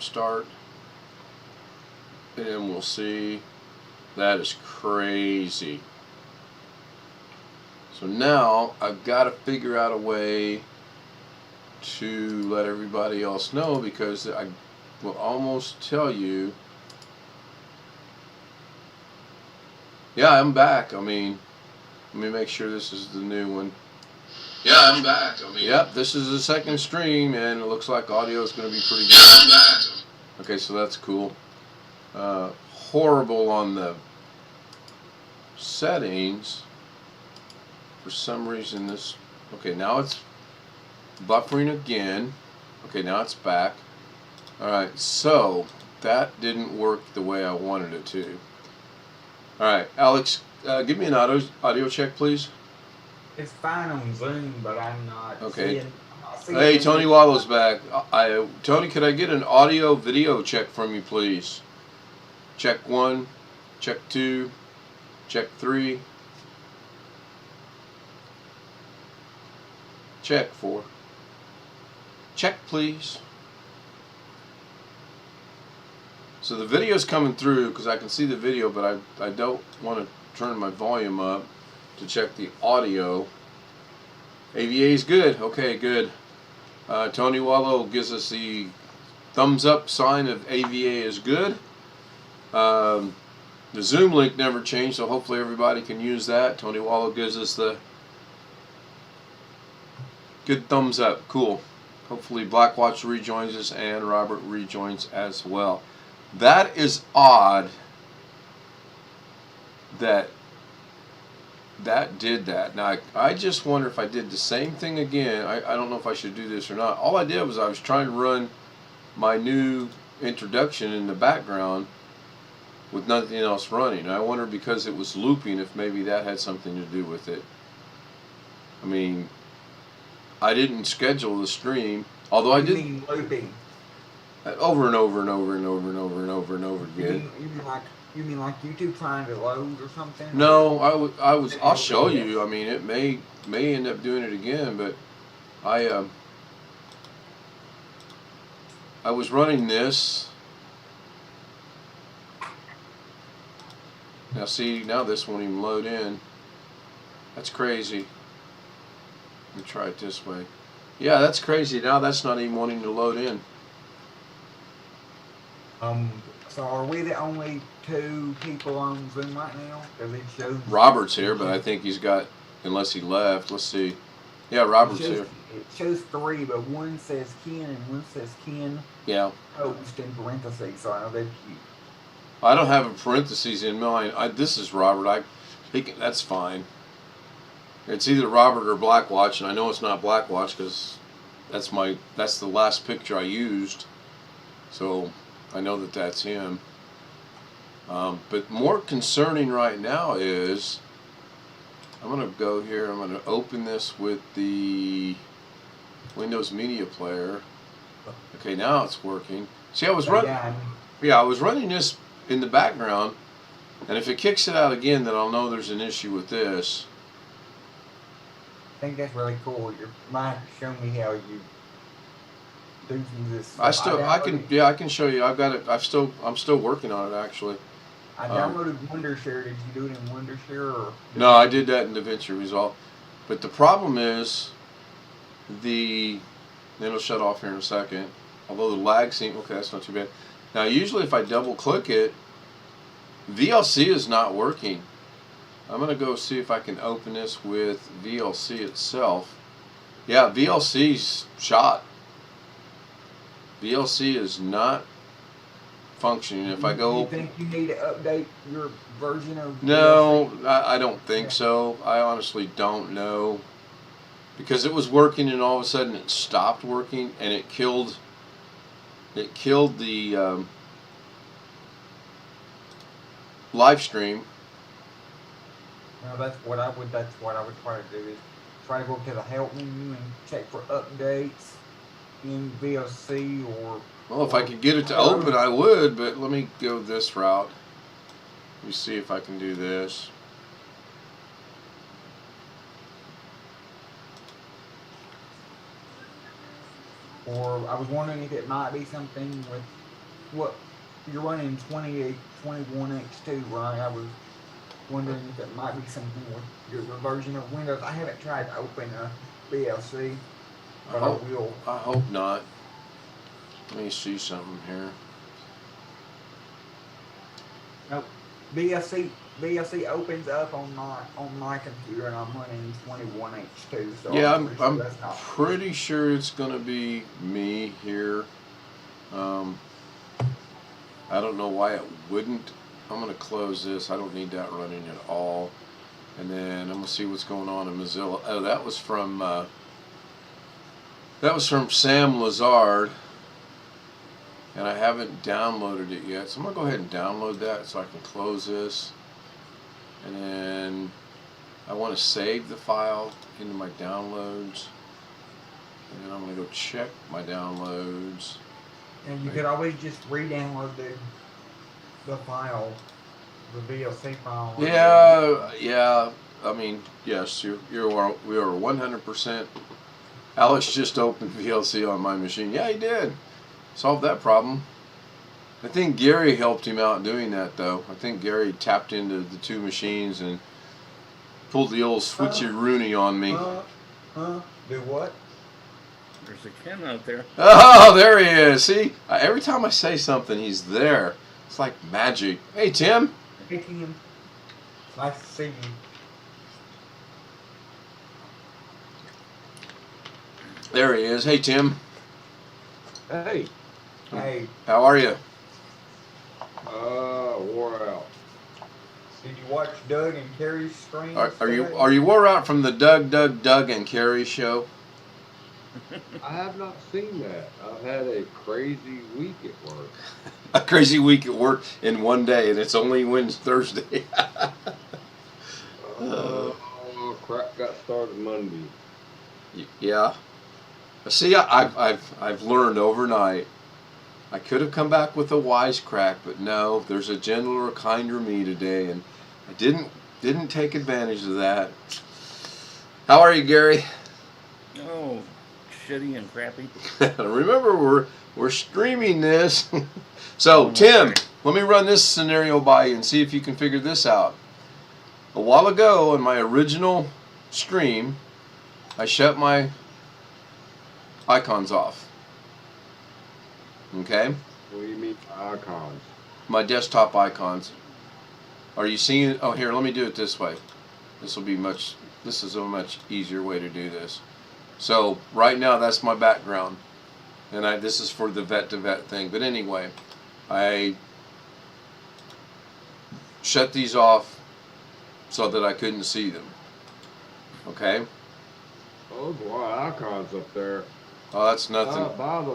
start, and we'll see. That is crazy. So now I've got to figure out a way to let everybody else know, because I will almost tell you. Yeah, I'm back. I mean, let me make sure this is the new one. Yeah, I'm back. I mean, yep, this is the second stream, and it looks like audio is going to be pretty good. Yeah, I'm back. Okay, so that's cool. Horrible on the settings. For some reason this... Okay, now it's buffering again. Okay, now it's back. Alright, so that didn't work the way I wanted it to. Alright, Alex, give me an audio check, please. It's fine on Zoom, but I'm not Okay. seeing Hey, Tony Wallow's back. Tony, could I get an audio video check from you, please? Check 1, check 2, check 3, check 4. Check, please. So the video's coming through because I can see the video, but I don't want to turn my volume up to check the audio. AVA is good. Okay, good. Tony Wallow gives us the thumbs up sign of AVA is good. The Zoom link never changed, so hopefully everybody can use that. Tony Wallow gives us the good thumbs up. Cool. Hopefully Blackwatch rejoins us and Robert rejoins as well. That is odd that did that. Now, I just wonder if I did the same thing again. I don't know if I should do this or not. All I did was I was trying to run my new introduction in the background with nothing else running. I wonder, because it was looping, if maybe that had something to do with it. I mean, I didn't schedule the stream, although I did. You mean looping? Over and over and over and over and over and over and over again. You mean like YouTube trying to load or something? No, I was. I'll show you. I mean, it may end up doing it again, but I was running this. Now see, now this won't even load in. That's crazy. Let me try it this way. Yeah, that's crazy. Now that's not even wanting to load in. So are we the only 2 people on Zoom right now? Because it shows Robert's here, but I think he's got, unless he left. Let's see. Yeah, Robert's here. It shows 3, but one says Ken and one says Ken. Yeah. Post in parentheses, so I know that's you. I don't have a parentheses in mine. This is Robert. That's fine. It's either Robert or Blackwatch, and I know it's not Blackwatch because that's the last picture I used. So I know that that's him. But more concerning right now is, I'm going to go here, I'm going to open this with the Windows Media Player. Okay, now it's working. See, I was running this in the background, and if it kicks it out again, then I'll know there's an issue with this. I think that's really cool. You might show me how you do this. I can show you. I've got it. I'm still working on it, actually. I downloaded Wondershare. Did you do it in Wondershare or? No, I did that in DaVinci Resolve. But the problem is then it'll shut off here in a second. Although the lag seems okay, that's not too bad. Now, usually if I double click it, VLC is not working. I'm going to go see if I can open this with VLC itself. Yeah, VLC's shot. VLC is not functioning. If I go... Do you think you need to update your version of No, VLC? I don't think so. I honestly don't know. Because it was working and all of a sudden it stopped working and it killed the live stream. No, that's what I would try to do, is try to go to the help menu and check for updates in VLC or... Well, if I could get it to open, I would, but let me go this route. Let me see if I can do this. Or I was wondering if it might be something with what you're running 21X2, right? I was wondering if it might be something with your version of Windows. I haven't tried to open a VLC, but I will. I hope not. Let me see something here. Nope. VLC opens up on my computer, and I'm running 21H2. So Yeah, I'm pretty sure I'm that's not. pretty sure it's gonna be me here. I don't know why it wouldn't. I'm gonna close this. I don't need that running at all. And then I'm gonna see what's going on in Mozilla. Oh, that was from Sam Lazard, and I haven't downloaded it yet. So I'm gonna go ahead and download that so I can close this. And then I want to save the file into my downloads. And then I'm gonna go check my downloads. And you could always just re-download the file, the VLC file. Yeah. I mean, yes, we are 100%. Alex just opened VLC on my machine. Yeah, he did. Solved that problem. I think Gary helped him out doing that, though. I think Gary tapped into the two machines and pulled the old switcheroonie on me. Do what? There's a Ken out there. Oh, there he is. See, every time I say something, he's there. It's like magic. Hey, Tim. Hey, Tim. Nice to see you. There he is. Hey, Tim. Hey. Hey, How are you? Wore out. did you watch Doug and Carey's stream? Are you wore out from the Doug and Carey show? I have not seen that. I've had a crazy week at work. A crazy week at work in one day, and it's only Thursday. Crap got started Monday. Yeah. See, I've learned overnight. I could have come back with a wisecrack, but no, there's a gentler, kinder me today, and I didn't take advantage of that. How are you, Gary? Oh, shitty and crappy. Remember, we're streaming this. So, Tim, let me run this scenario by you and see if you can figure this out. A while ago, in my original stream, I shut my icons off. Okay? What do you mean icons? My desktop icons. Are you seeing it? Oh, here, let me do it this way. This is a much easier way to do this. So, right now, that's my background. And this is for the vet-to-vet thing. But anyway, I shut these off so that I couldn't see them. Okay? Oh, there's a lot of icons up there. Oh, that's nothing. By the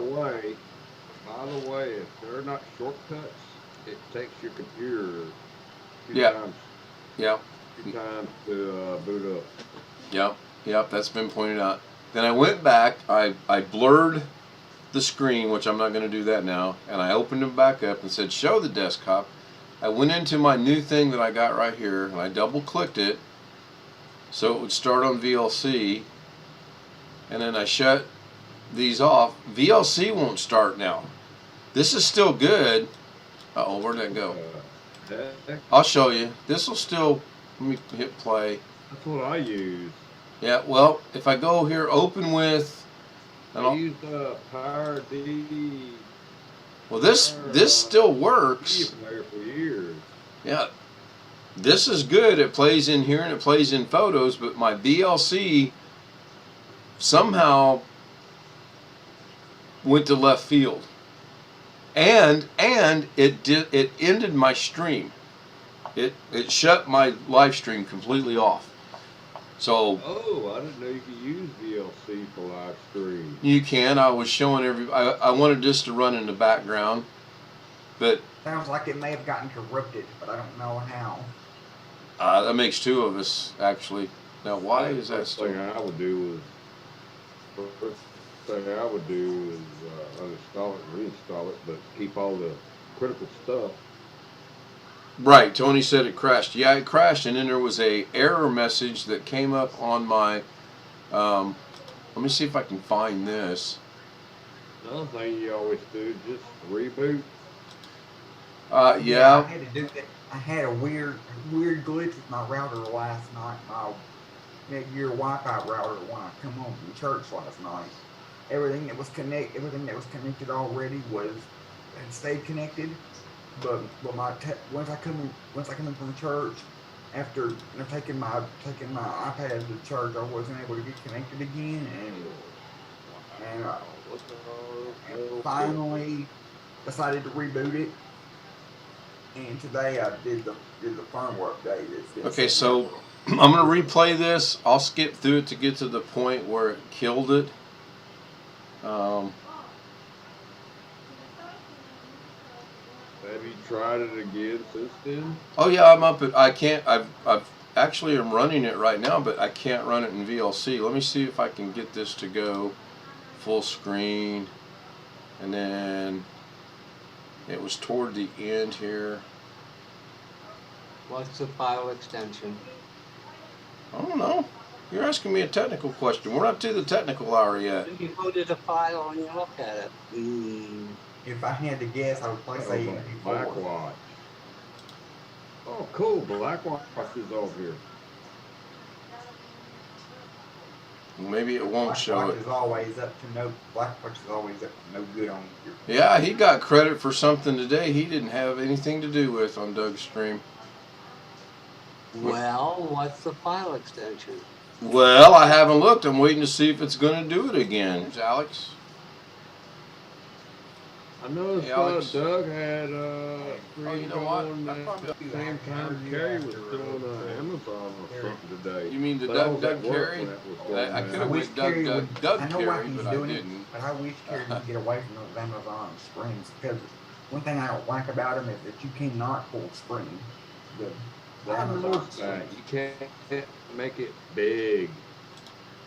way, if they're not shortcuts, it takes your computer two times to boot up. Yep, that's been pointed out. Then I went back, I blurred the screen, which I'm not going to do that now, and I opened it back up and said show the desktop. I went into my new thing that I got right here, and I double clicked it so it would start on VLC, and then I shut these off. VLC won't start now. This is still good. Uh-oh, where'd that go? I'll show you. This will still, let me hit play. That's what I use. Yeah, well, if I go here, open with, I use Power D. Well, this still works. Been there for years. Yeah, this is good. It plays in here and it plays in photos, but my VLC somehow went to left field, and it ended my stream. It shut my live stream completely off. So I didn't know you could use VLC for live stream. you can. I was showing I wanted this to run in the background, but Sounds like it may have gotten corrupted, but I don't know how. that makes two of us actually. Now, why is that First thing I would do is uninstall it and reinstall it, but keep all the critical stuff. Right, Tony said it crashed. Yeah, it crashed, and then there was a error message that came up on my. Let me see if I can find this. Another thing you always do, just reboot I Yeah. had to do that. I had a weird glitch with my router last night. My Netgear Wi-Fi router when I come home from church last night. Everything that was connected already had stayed connected. But once I come in from church, after taking my iPad to church, I wasn't able to get connected again, and finally decided to reboot it. And today I did the firmware update. It's been Okay, sitting so I'm gonna replay this. I'll skip through it to get to the point where it killed it. Have you tried it again since then? Oh yeah, I'm up at. I can't. I've actually am running it right now, but I can't run it in VLC. Let me see if I can get this to go full screen, and then it was toward the end here. What's the file extension? I don't know. You're asking me a technical question. We're not to the technical hour yet. You go to the file and you look at it. If I had to guess, I would probably say MP4. Blackwatch. Oh, cool. Blackwatch is over here. Maybe it won't show Blackwatch it. is always up to no. Blackwatch is always up to no good on your. Yeah, he got credit for something today he didn't have anything to do with on Doug's stream. Well, what's the file extension? Well, I haven't looked. I'm waiting to see if it's going to do it again. Alex? I noticed Hey, Alex. Doug had you know what? at the same time Carey was doing Amazon or something today. You mean the But I was Doug at work Carey? when that was going I down. could have went Doug Carey I know why Carey, he's but I doing it, didn't. but I wish Carey would get away from those Amazon springs, because one thing I don't like about them is that you cannot full spring the I Amazon noticed that. springs. You can't make it big.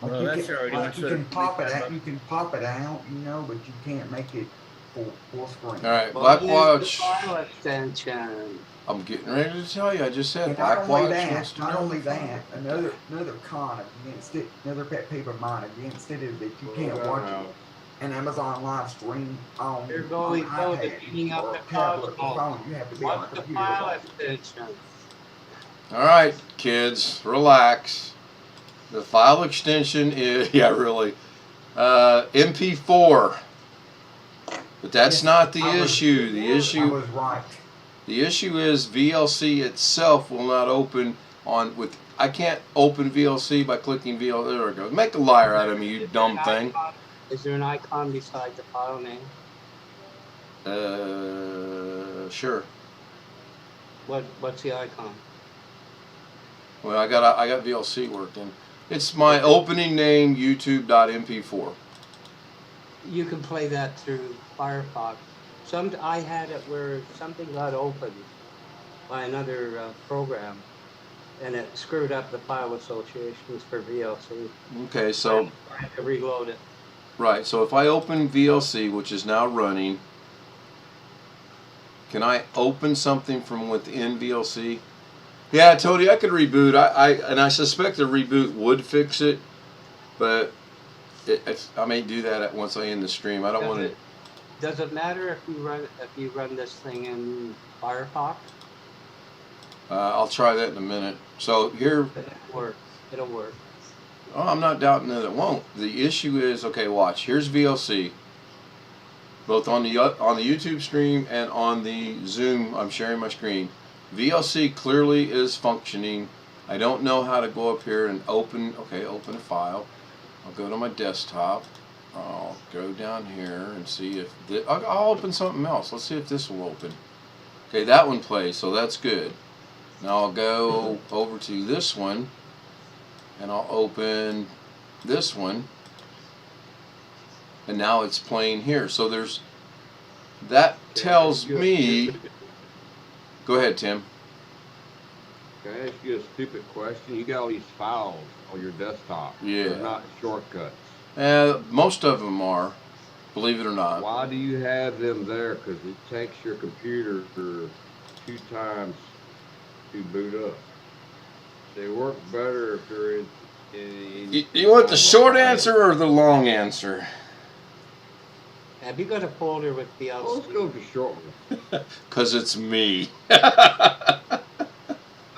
Like Well, you that's can, already like went you to can pop it make that out, you can pop it out, but you can't make it full screen. All right, What is the Blackwatch. file extension? I'm getting ready to tell you. I just said And not only Blackwatch that, wants to not know only the that, file. another con against it, another pet peeve of mine against it is that you can't watch an Amazon live stream on You're an going to iPad beating up or the a tablet or cosmos. phone. You have to be on a What's the computer. to file watch it. extension? All right, kids, relax. The file extension is, yeah, really, MP4. But that's Yes, not the I was- issue. The I issue, was right. the issue is VLC itself will not open on with. I can't open VLC by clicking VLC. There it goes. Make a liar out of me, you dumb thing. Is there an icon beside the file name? Sure. What's the icon? Well, I got VLC working. It's my opening name, YouTube.mp4. You can play that through Firefox. I had it where something got opened by another program, and it screwed up the file associations for VLC. Okay, so I had to reload it. right. So if I open VLC, which is now running, can I open something from within VLC? Yeah, Tony, I could reboot. I suspect the reboot would fix it, but I may do that once I end the stream. I don't want to. Does it matter if you run this thing in Firefox? I'll try that in a minute. So here, It'll work. It'll work. oh, I'm not doubting that it won't. The issue is, okay, watch. Here's VLC, both on the YouTube stream and on the Zoom. I'm sharing my screen. VLC clearly is functioning. I don't know how to go up here and open. Okay, open a file. I'll go to my desktop. I'll go down here and see if I'll open something else. Let's see if this will open. Okay, that one plays, so that's good. Now I'll go over to this one, and I'll open this one, and now it's playing here. So that tells me. Go ahead, Tim. Can I ask you a stupid question? You got all these files on your desktop. Yeah. They're not shortcuts. Most of them are, believe it or not. Why do you have them there? Because it takes your computer 2 times to boot up. They work better if they're in You want the short answer or the long answer? Have you got a folder with Oh, let's VLC? go with the short one. Because it's me.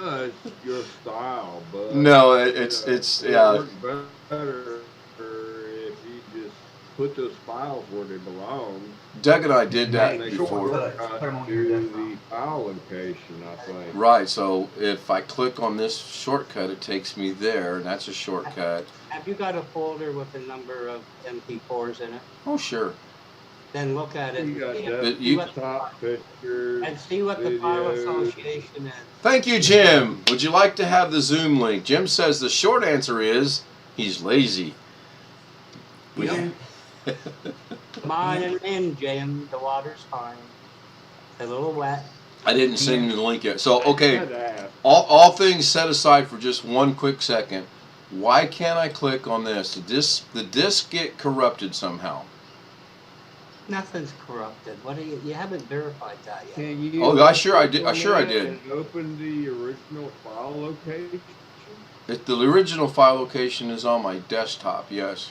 It's your style, but No, you it's know, it's it'll yeah. work better if you just put those files where they belong. Doug and I did And that they before. Shortcuts, put 'em on your to desktop. the file location, I think. Right, so if I click on this shortcut, it takes me there, and that's a shortcut. Have you got a folder with a number of MP4s in it? Oh, sure. Then look at it You got see what, desktop pictures, and see what the file videos. association is. Thank you, Jim. Would you like to have the Zoom link? Jim says the short answer is he's lazy. We Come on and in, Jim. The water's fine. It's a little wet. I didn't send you the link yet. So, I okay, had to ask. all things set aside for just one quick second. Why can't I click on this? The disc get corrupted somehow. Nothing's corrupted. What are you haven't verified that yet. Can you Oh, I sure I did. click I sure I on that did. and open the original file location? If the original file location is on my desktop, yes.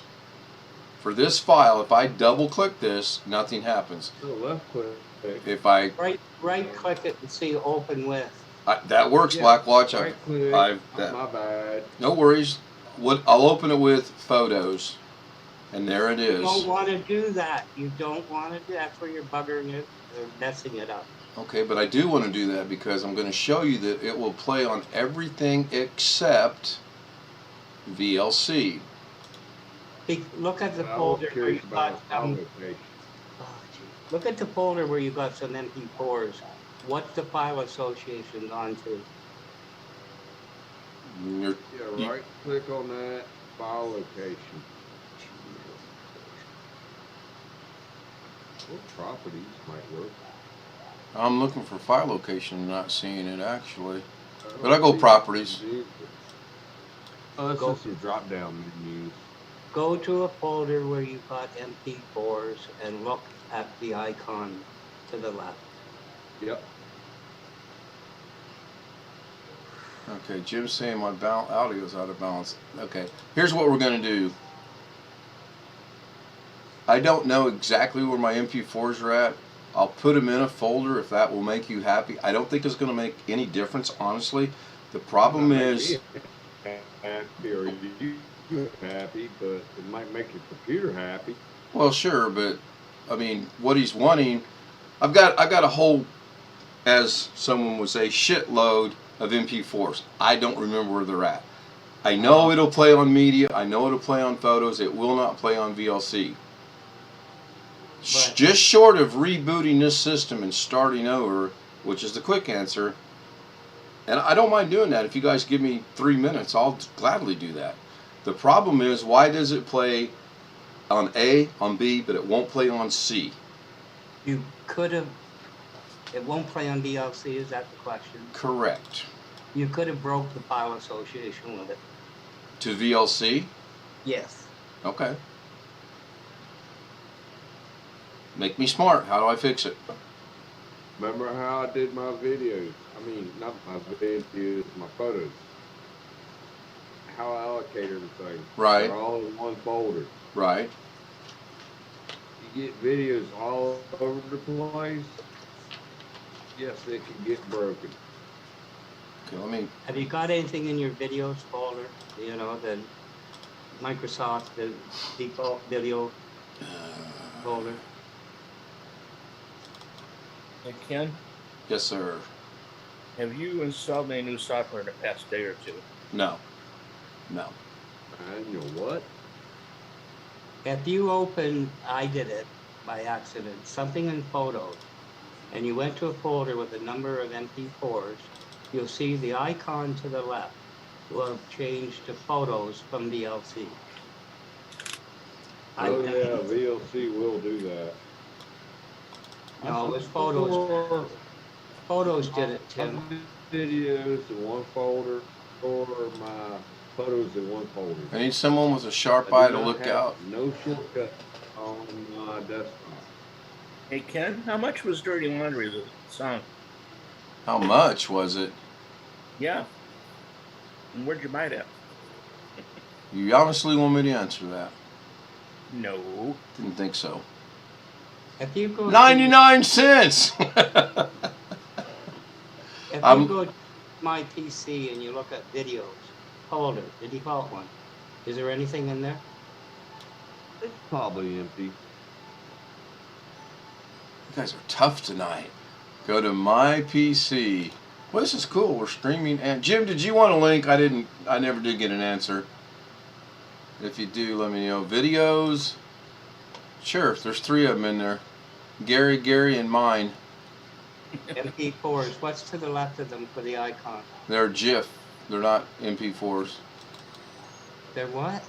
For this file, if I double click this, nothing happens. So left click. If I Right click it and see open with. that works, Yeah, Blackwatch. Right click. My bad. No worries. I'll open it with photos, and there it You is. don't want to do that. You don't want to do that's where you're buggering it or messing it up. Okay, but I do want to do that because I'm going to show you that it will play on everything except VLC. Look at the I was folder where curious you about got file some. location. Oh, gee. Look at the folder where you got some MP4s. What's the file association onto? You're- Yeah, right click on that file location. What properties might work? I'm looking for file location, not seeing it actually. But I go properties. Oh, that's just some drop down menus. Go to a folder where you got MP4s and look at the icon to the left. Yep. Okay, Jim's saying my audio's out of balance. Okay, here's what we're going to do. I don't know exactly where my MP4s are at. I'll put them in a folder if that will make you happy. I don't think it's going to make any difference, honestly. The problem is... Happy or you happy, but it might make your computer happy. Well, sure, but I mean, what he's wanting, I've got a whole, as someone would say, shitload of MP4s. I don't remember where they're at. I know it'll play on media. I know it'll play on photos. It will not play on VLC. But- Just short of rebooting this system and starting over, which is the quick answer. And I don't mind doing that. If you guys give me 3 minutes, I'll gladly do that. The problem is, why does it play on A, on B, but it won't play on C? You could have. It won't play on DLC. Is that the question? Correct. You could have broke the file association with it. To VLC? Yes. Okay. Make me smart. How do I fix it? Remember how I did my videos? I mean, not my videos, my photos. How I allocate everything. Right. They're all in one folder. Right. You get videos all over the place. Yes, it can get broken. Okay, let me... Have you got anything in your videos folder? You know, the Microsoft, the default video folder. Hey, Ken, Yes, sir. have you installed any new software in the past day or two? No. No. And you know what? If you open, I did it by accident, something in photos, and you went to a folder with a number of MP4s, you'll see the icon to the left will have changed to photos from VLC. Oh yeah, VLC will do that. No, it was photos. Photos did it, My Tim. videos in one folder, or my photos in one folder. I need someone with a sharp I eye do to not look have out. No shortcut on my desktop. Hey, Ken, how much was Dirty Laundry, the song? How much was it? Yeah. And where'd you buy it at? You honestly want me to answer that? No. Didn't think so. If you go 99 cents. If I'm- you go to my PC and you look at videos, folder, the default one, is there anything in there? It's probably empty. You guys are tough tonight. Go to my PC. Well, this is cool. We're streaming. And Jim, did you want a link? I didn't. I never did get an answer. If you do, let me know. Videos. Sure. There's 3 of them in there. Gary, and mine. MP4s. What's to the left of them for the icon? They're GIF. They're not MP4s. They're what?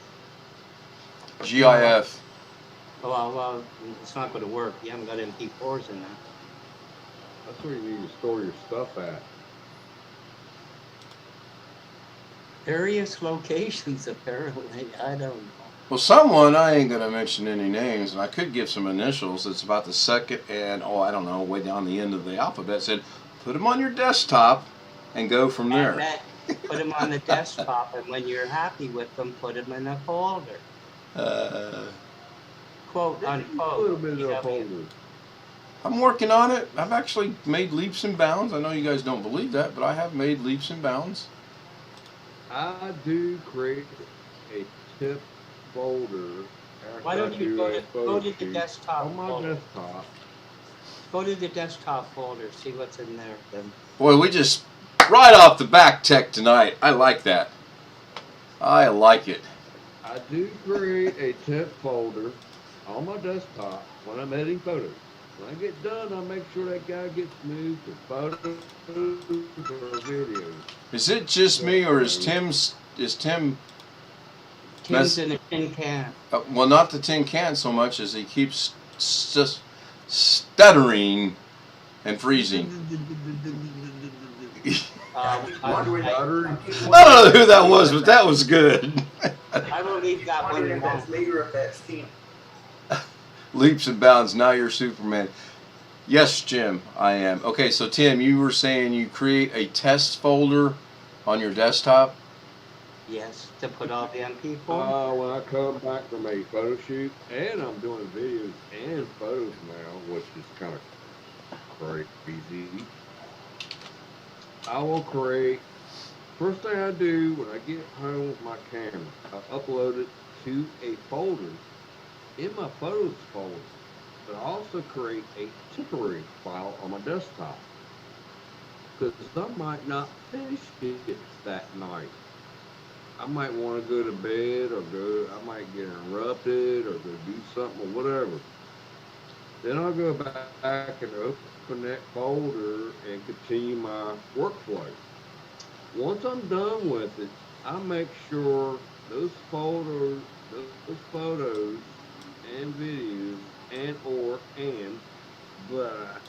GIF. Well, it's not going to work. You haven't got MP4s in there. That's where you need to store your stuff at. Various locations, apparently. I don't know. Well, someone, I ain't going to mention any names, and I could give some initials. It's about the second and, I don't know, way down the end of the alphabet. Said, put them on your desktop and go from there. And then put them on the desktop, and when you're happy with them, put them in a folder. Quote, Put unquote. them in a folder. I'm working on it. I've actually made leaps and bounds. I know you guys don't believe that, but I have made leaps and bounds. I do create a tip folder. after Why don't I you do go a to photo the shoot desktop on my folder? desktop. Go to the desktop folder, see what's in there. Then. Boy, we just, right off the back tech tonight. I like that. I like it. I do create a tip folder on my desktop when I'm editing photos. When I get done, I make sure that guy gets moved to photos or videos. Is it just me, or is Tim, Tim's in a tin can. well, not the tin can so much as he keeps just stuttering and freezing. I don't know who that was, but that was good. I will leave that one Wondering if alone. that's me or if that's Tim. Leaps and bounds. Now you're Superman. Yes, Jim, I am. Okay, so Tim, you were saying you create a test folder on your desktop. Yes, to put all the MP4. When I come back from a photo shoot, and I'm doing videos and photos now, which is kind of crazy, I will create, first thing I do when I get home with my camera, I upload it to a folder in my photos folder, but I also create a temporary file on my desktop, because I might not finish it that night. I might want to go to bed, or I might get interrupted, or go do something, or whatever. Then I'll go back and open that folder and continue my workflow. Once I'm done with it, I make sure those photos and videos but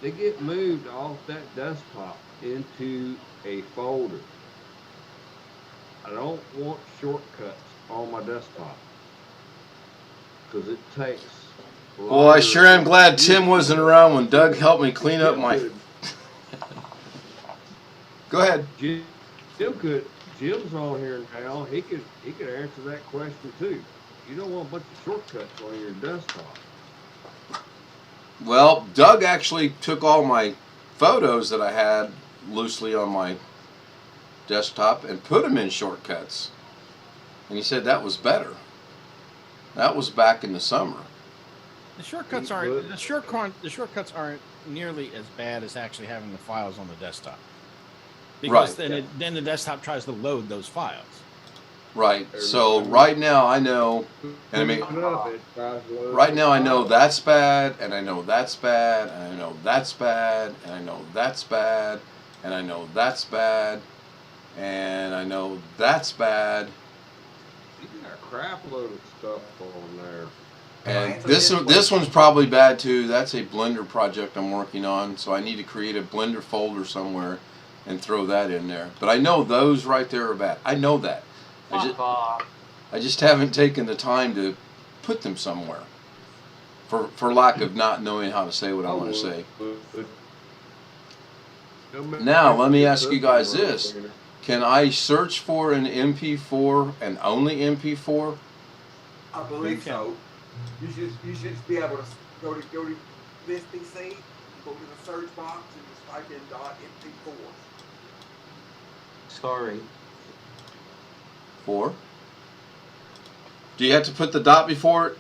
they get moved off that desktop into a folder. I don't want shortcuts on my desktop because it takes. Well, I sure am glad Tim wasn't around when Doug helped me clean up my. Go ahead. Jim's on here now. He could answer that question too. You don't want a bunch of shortcuts on your desktop. Well, Doug actually took all my photos that I had loosely on my desktop and put them in shortcuts. And he said that was better. That was back in the summer. The shortcuts aren't nearly as bad as actually having the files on the desktop. Because Right. then the desktop tries to load those files. Right. So right now I know, and I mean, right now I know that's bad, and I know that's bad, and I know that's bad, and I know that's bad, and I know that's bad, and I know that's bad. You got a crap load of stuff on there. And this one's probably bad too. That's a Blender project I'm working on, so I need to create a Blender folder somewhere and throw that in there. But I know those right there are bad. I know that. I just haven't taken the time to put them somewhere for lack of not knowing how to say what I want to say. Now, let me ask you guys this. Can I search for an MP4 and only MP4? I believe so. You should be able to Go to this PC, go to the search box and just type in .mp4. Sorry. 4. Do you have to put the dot before it,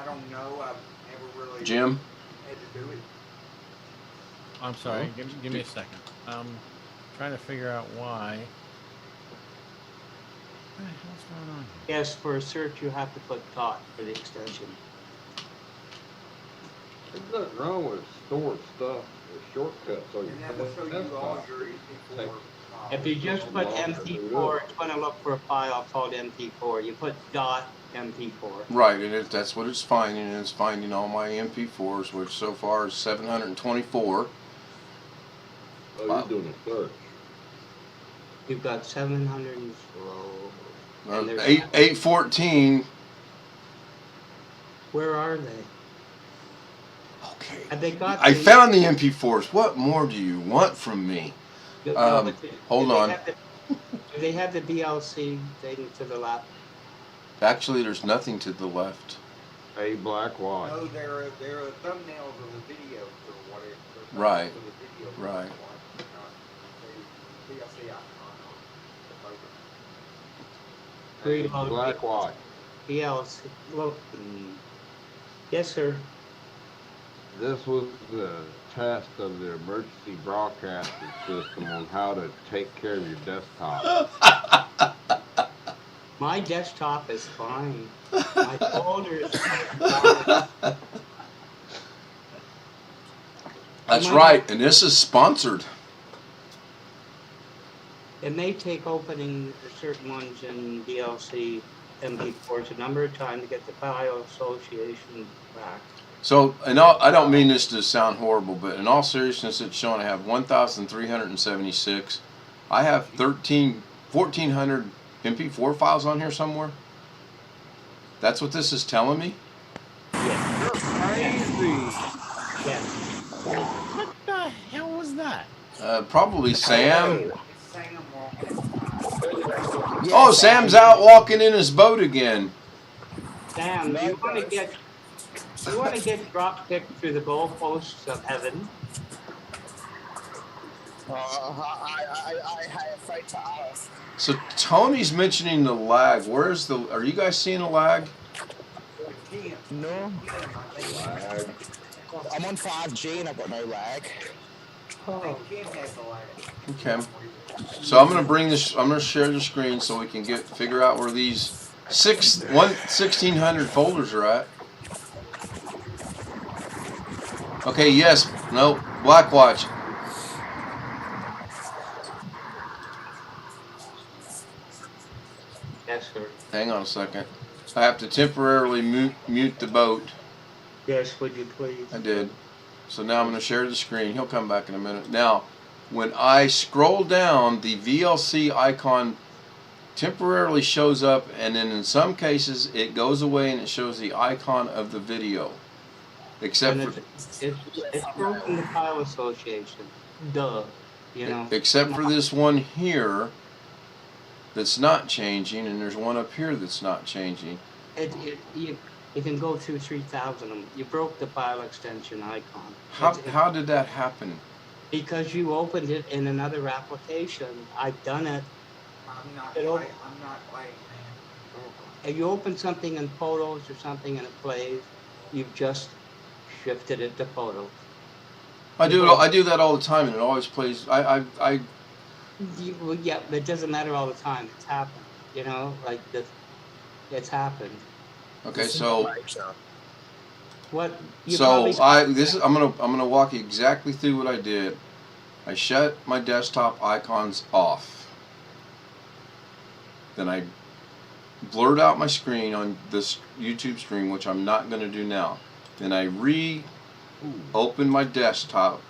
I don't know. I've never really Jim? had to do it. I'm sorry. Give me a second. Trying to figure out why. What the hell's going on here? Yes, for a search, you have to put dot for the extension. There's nothing wrong with storing stuff with shortcuts on your And that will show you all desktop. your MP4 Take- files. If you just put MP4, it's going to look for a file called MP4. You put dot MP4. Right, and that's what it's finding, and it's finding all my MP4s, which so far is 724. Oh, Wow. you're doing a search. You've got 700 and slow. And there's 814. Where are they? Okay. Have they got? I found the MP4s. What more do you want from me? But hold do they on. do they have the DLC thing to the left? Actually, there's nothing to the left. A black watch. No, they're thumbnails of the videos or whatever. They're Right. thumbnails of the videos. Right. The DLC icon on the A Reload black watch. DLC. Look. Yes, sir. This was the test of the emergency broadcasting system on how to take care of your desktop. My desktop is fine. My folder is fine. That's right, and this is sponsored. It may take opening certain ones in DLC MP4s a number of times to get the file association back. So, I don't mean this to sound horrible, but in all seriousness, it's showing I have 1,376. I have 1,400 MP4 files on here somewhere. That's what this is telling me? Yes. Crazy. Yes. What the hell was that? Probably Sam. It's Sam walking. Oh, Sam's out walking in his boat again. Sam, do you want to get drop kicked through the goalposts of heaven? I fight to us. So Tony's mentioning the lag. Where's the? Are you guys seeing a lag? No. I'm on 5G and I've got no lag. Oh. Ken has the lag. Okay. So I'm gonna bring this. I'm gonna share the screen so we can figure out where these 1,600 folders are at. Okay. Yes. No. Black watch. Yes, sir. Hang on a second. I have to temporarily mute the boat. Yes, would you please? I did. So now I'm going to share the screen. He'll come back in a minute. Now, when I scroll down, the VLC icon temporarily shows up, and then in some cases it goes away and it shows the icon of the video. Except And for it's broken the file association. Duh. You know. except for this one here that's not changing, and there's one up here that's not changing. You can go through 3,000 of them. You broke the file extension icon. How did that happen? Because you opened it in another application. I've done it. I'm not It'll- playing, man. If you open something in Photos or something and it plays, you've just shifted it to Photos. I do that all the time, and it always plays. Well, yeah, but it doesn't matter all the time. It's happened. You know, like it's happened. Okay, so What? You so probably- I'm gonna walk you exactly through what I did. I shut my desktop icons off. Then I blurred out my screen on this YouTube stream, which I'm not going to do now. Then I opened my desktop.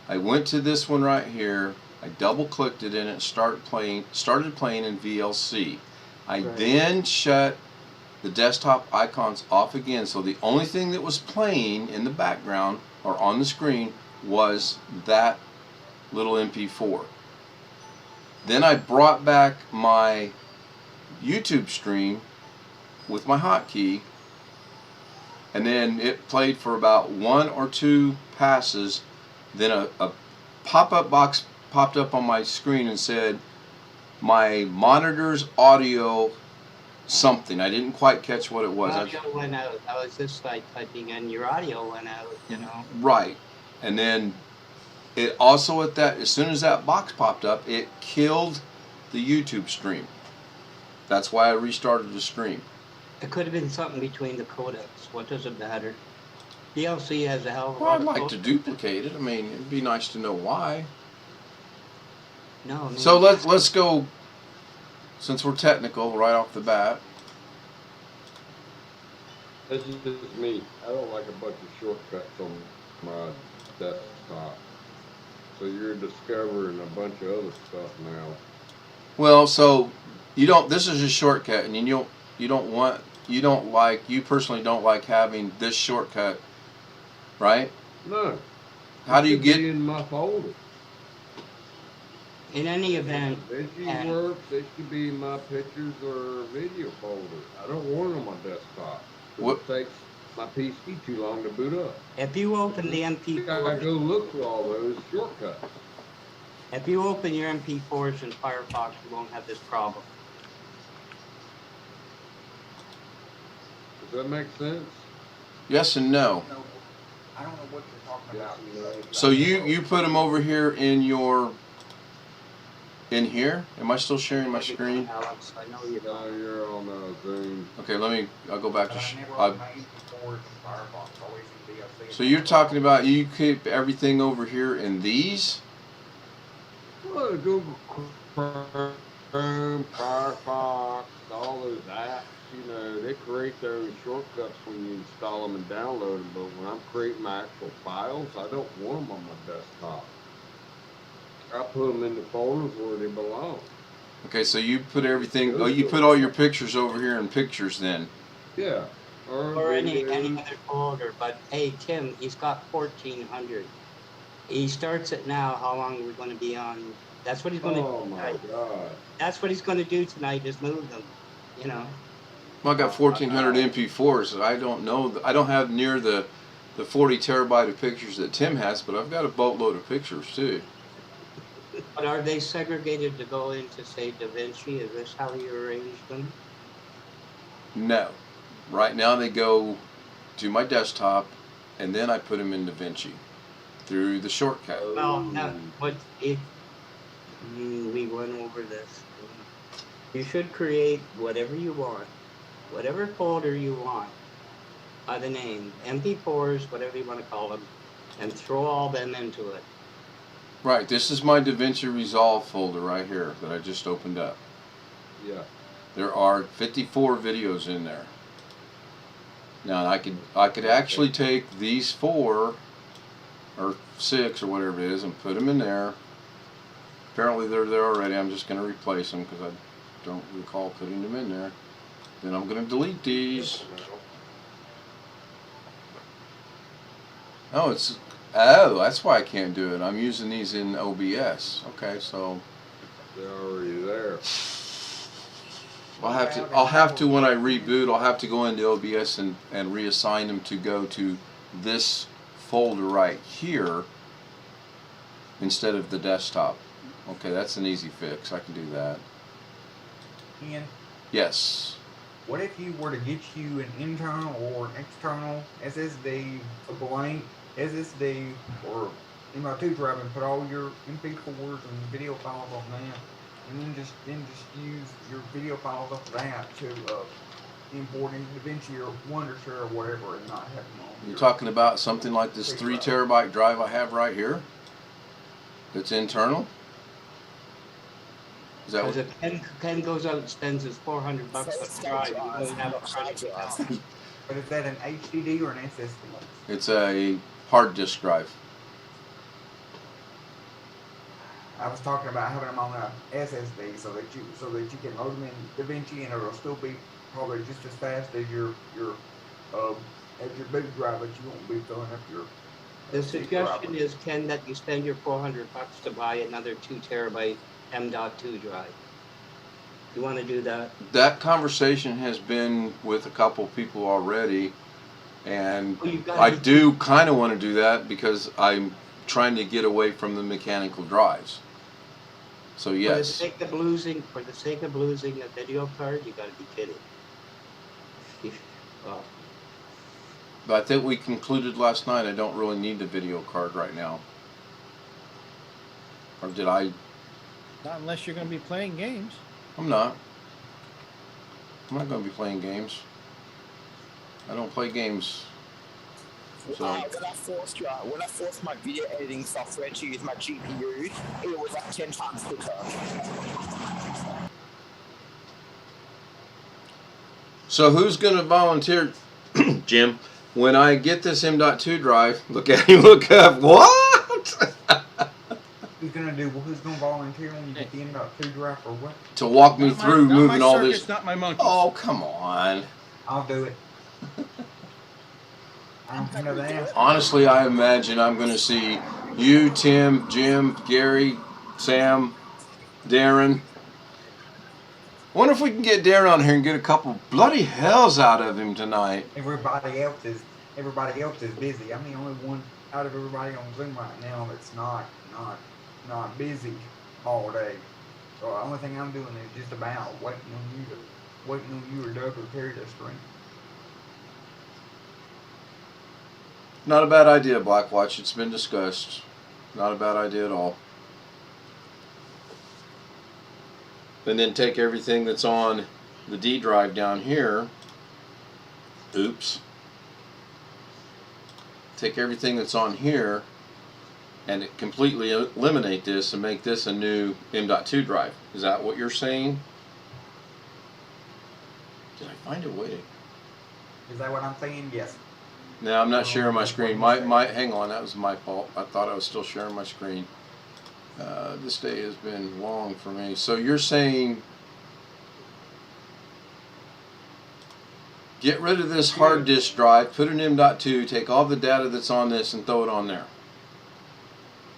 I went to this one right here. I double clicked it and it started playing in VLC. I Right. then shut the desktop icons off again. So the only thing that was playing in the background or on the screen was that little MP4. Then I brought back my YouTube stream with my hotkey, and then it played for about 1 or 2 passes. Then a pop-up box popped up on my screen and said, my monitor's audio something. I didn't quite catch what it was. Audio went out. I was just like typing in your audio went out, you know. Right. And then it also at that, as soon as that box popped up, it killed the YouTube stream. That's why I restarted the stream. It could have been something between the codecs. What does it matter? DLC has a hell of a Well, lot I'd of like to duplicate it. I mean, it'd be nice to know why. No, I mean, So let's go, since we're technical right off the bat. This is just me. I don't like a bunch of shortcuts on my desktop. So you're discovering a bunch of other stuff now. Well, so you don't. This is a shortcut, and you personally don't like having this shortcut, right? No. How do you It should get? be in my folder? in any event, Veggie works. It should be in my pictures or video folder. I don't want it on my desktop. What- It takes my PC too long to boot up. if you open the I MP4, go look for all those shortcuts. if you open your MP4s in Firefox, you won't have this problem. Does that make sense? Yes and no. No, I don't know what you're talking about. So you put them over here in your. In here? Am I still sharing my screen? Alex, I know you No, don't. you're on Zoom. Okay, I'll go back to. I never I, opened my MP4s in Firefox, always in DLC. so you're talking about you keep everything over here in these? Well, Google Chrome, Firefox, all those apps, you know, they create those shortcuts when you install them and download them. But when I'm creating my actual files, I don't want them on my desktop. I put them in the folders where they belong. Okay, so you put everything. Oh, you put all your pictures over here in pictures then. Yeah. Or any videos. other folder, but hey, Tim, he's got 1,400. He starts it now. How long are we going to be on? That's what he's going to Oh do my tonight. God. That's what he's going to do tonight is move them, you know. Well, I got 1,400 MP4s. I don't know. I don't have near the 40 terabyte of pictures that Tim has, but I've got a boatload of pictures too. But are they segregated to go into, say, DaVinci? Is this how you arrange them? No. Right now they go to my desktop, and then I put them in DaVinci through the shortcut. Well, no, but if we went over this, you should create whatever you want, whatever folder you want, by the name, MP4s, whatever you want to call them, and throw all them into it. Right. This is my DaVinci Resolve folder right here that I just opened up. Yeah. There are 54 videos in there. Now I could actually take these 4 or 6 or whatever it is and put them in there. Apparently they're there already. I'm just going to replace them because I don't recall putting them in there. Then I'm going to delete these. Oh, that's why I can't do it. I'm using these in OBS. Okay, so They're already there. I'll have to when I reboot. I'll have to go into OBS and reassign them to go to this folder right here instead of the desktop. Okay, that's an easy fix. I can do that. Ian, Yes. what if you were to get you an internal or an external SSD, a blank SSD, or M.2 drive and put all your MP4s and video files on that, and then just use your video files off of that to import into DaVinci or Wondershare or whatever, and not have them on. You're your- talking about something like this 3 terabyte drive I have right here? That's internal? Is that Because what? if Ken goes out and spends his $400 on a drive, he doesn't have a credit account. But is that an HDD or an SSD? It's a hard disk drive. I was talking about having them on a SSD so that you can load them in DaVinci and it'll still be probably just as fast as your boot drive, but you won't be filling up your. The suggestion is, Ken, that you spend your $400 to buy another 2 terabyte M.2 drive. You want to do that? That conversation has been with a couple people already, And Well, you've got to I be- do kind of want to do that because I'm trying to get away from the mechanical drives. So For the yes, sake of losing a video card, you gotta be kidding. Oh, but I think we concluded last night I don't really need the video card right now. Or did I? Not unless you're going to be playing games. I'm not. I'm not going to be playing games. I don't play games. So When I forced my video editing software to use my GPU, it was like 10 times quicker. So who's going to volunteer, Jim? When I get this M.2 drive, look at him, look up. What? Who's gonna volunteer when you get the M.2 drive or what? To walk me Not my- through not moving my all circus, this. not my monkey. Oh, come on. I'll do it. I don't know the answer. Honestly, I imagine I'm going to see you, Tim, Jim, Gary, Sam, Darren. Wonder if we can get Darren on here and get a couple bloody hells out of him tonight. Everybody else is busy. I'm the only one out of everybody on Zoom right now that's not busy all day. So the only thing I'm doing is just about waiting on you or Doug or Carey to stream. Not a bad idea, Blackwatch. It's been discussed. Not a bad idea at all. And then take everything that's on the D drive down here. Oops. Take everything that's on here and completely eliminate this and make this a new M.2 drive. Is that what you're saying? Did I find a way? Is that what I'm saying? Yes. No, I'm not sharing my screen. Hang on, that was my fault. I thought I was still sharing my screen. This day has been long for me. So you're saying get rid of this hard disk drive, put an M.2, take all the data that's on this and throw it on there.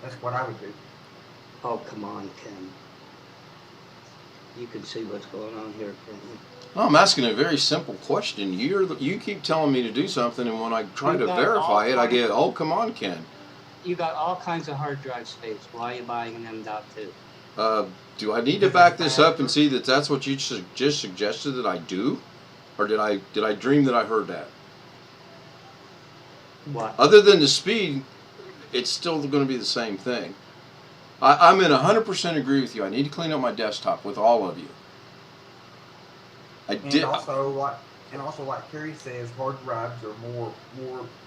That's what I would do. oh, come on, Ken. You can see what's going on here, Ken. No, I'm asking a very simple question. You keep telling me to do something, and when I try You've to got verify it, I all get, oh, come on, Ken. You got all kinds of hard drive space. Why are you buying an M.2? Do I need to back this up and see that that's what you just suggested that I do? Or did I dream that I heard that? What? Other than the speed, it's still going to be the same thing. I'm in 100% agree with you. I need to clean up my desktop with all of you. And also, like Carey says, hard drives are more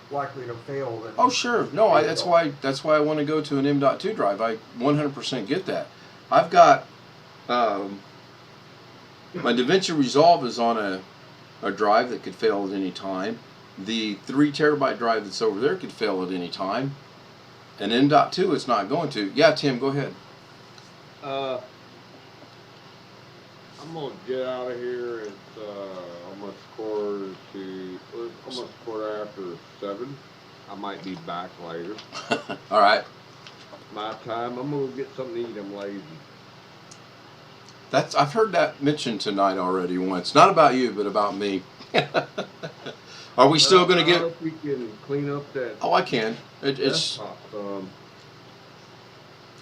likely to fail than. Oh sure, no, that's why I want to go to an M.2 drive. I 100% get that. I've got my DaVinci Resolve is on a drive that could fail at any time. The 3 terabyte drive that's over there could fail at any time. And M.2 it's not going to. Yeah, Tim, go ahead. I'm gonna get out of here. It's almost quarter after 7. I might be back later. All right. My time. I'm gonna get something to eat. I'm lazy. I've heard that mentioned tonight already once. Not about you, but about me. Are we still going to I get? hope we can clean up that. Oh, I can. It's. desktop.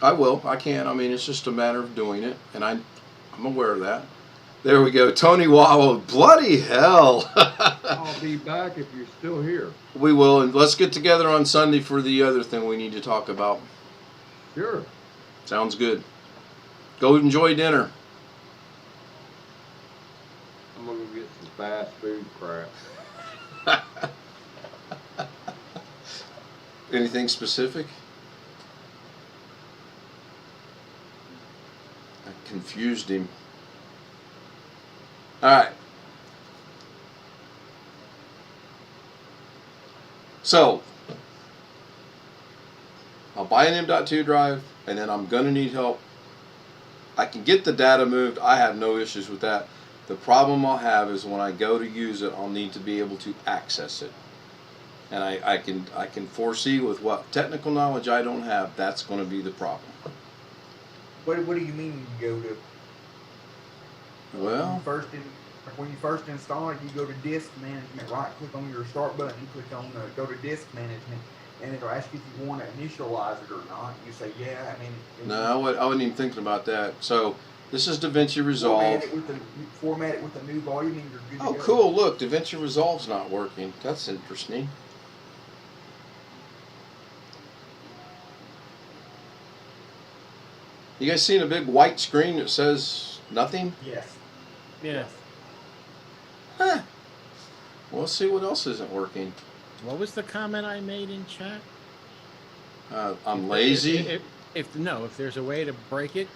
I will. I can. I mean, it's just a matter of doing it, and I'm aware of that. There we go. Tony Wallow. Bloody hell. I'll be back if you're still here. We will, and let's get together on Sunday for the other thing we need to talk about. Sure. Sounds good. Go enjoy dinner. I'm gonna go get some fast food crap. Anything specific? I confused him. All right. So, I'll buy an M.2 drive, and then I'm going to need help. I can get the data moved. I have no issues with that. The problem I'll have is when I go to use it, I'll need to be able to access it. And I can foresee with what technical knowledge I don't have, that's going to be the problem. What do you mean you go to? Well, First Like when you first install it, you go to disk management, right click on your start button, click on go to disk management, and it'll ask you if you want to initialize it or not. You say yeah, and then No, I wasn't even thinking about that. So this is DaVinci Resolve. format it with the new volume, and you're good Oh, to go. cool! Look, DaVinci Resolve's not working. That's interesting. You guys seen a big white screen that says nothing? Yes. Yeah. Huh. Well, let's see what else isn't working. What was the comment I made in chat? I'm lazy. If there's a way to break it.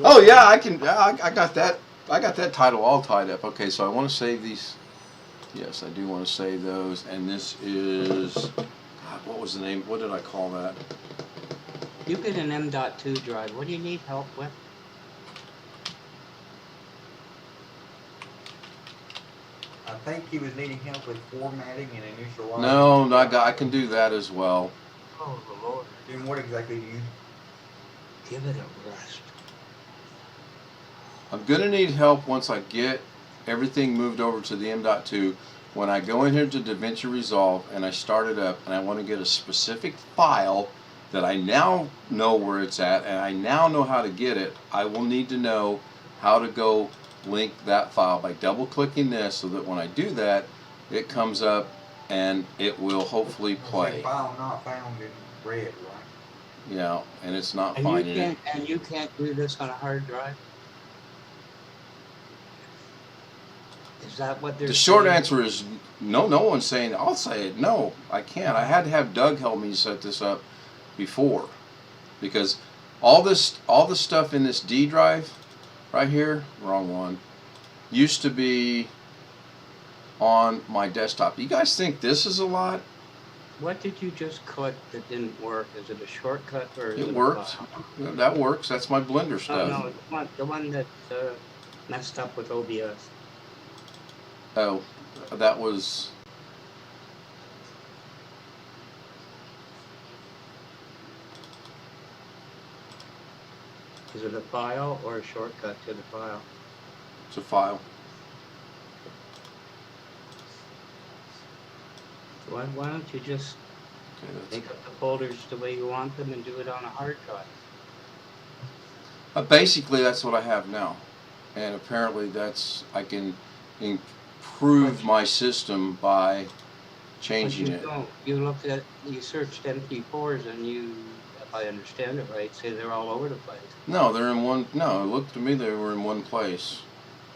Oh yeah, I can. I got that. I got that title all tied up. Okay, so I want to save these. Yes, I do want to save those. And this is. God, what was the name? What did I call that? You get an M.2 drive. What do you need help with? I think he was needing help with formatting and initializing. No, I can do that as well. Oh, the Lord. And what exactly do you? Give it a rest. I'm gonna need help once I get everything moved over to the M.2. When I go in here to DaVinci Resolve and I start it up and I want to get a specific file that I now know where it's at and I now know how to get it, I will need to know how to go link that file by double clicking this so that when I do that, it comes up and it will hopefully play. File not found in red, right? Yeah, and it's not And finding it. And you can't do this on a hard drive? Is that what they're The short saying? answer is no. No one's saying. I'll say it. No, I can't. I had to have Doug help me set this up before, because all the stuff in this D drive right here, wrong one, used to be on my desktop. You guys think this is a lot? What did you just click that didn't work? Is it a shortcut or is it It worked. That works. That's my Blender Oh, stuff. no, the one that messed up with OBS. Oh, that was. Is it a file or a shortcut to the file? It's a file. Why don't you just make up the folders the way you want them and do it on a hard drive? Basically, that's what I have now, and apparently that's I can improve my system by changing it. You searched MP4s and you, if I understand it right, say they're all over the place. No, they're in one. No, it looked to me they were in one place.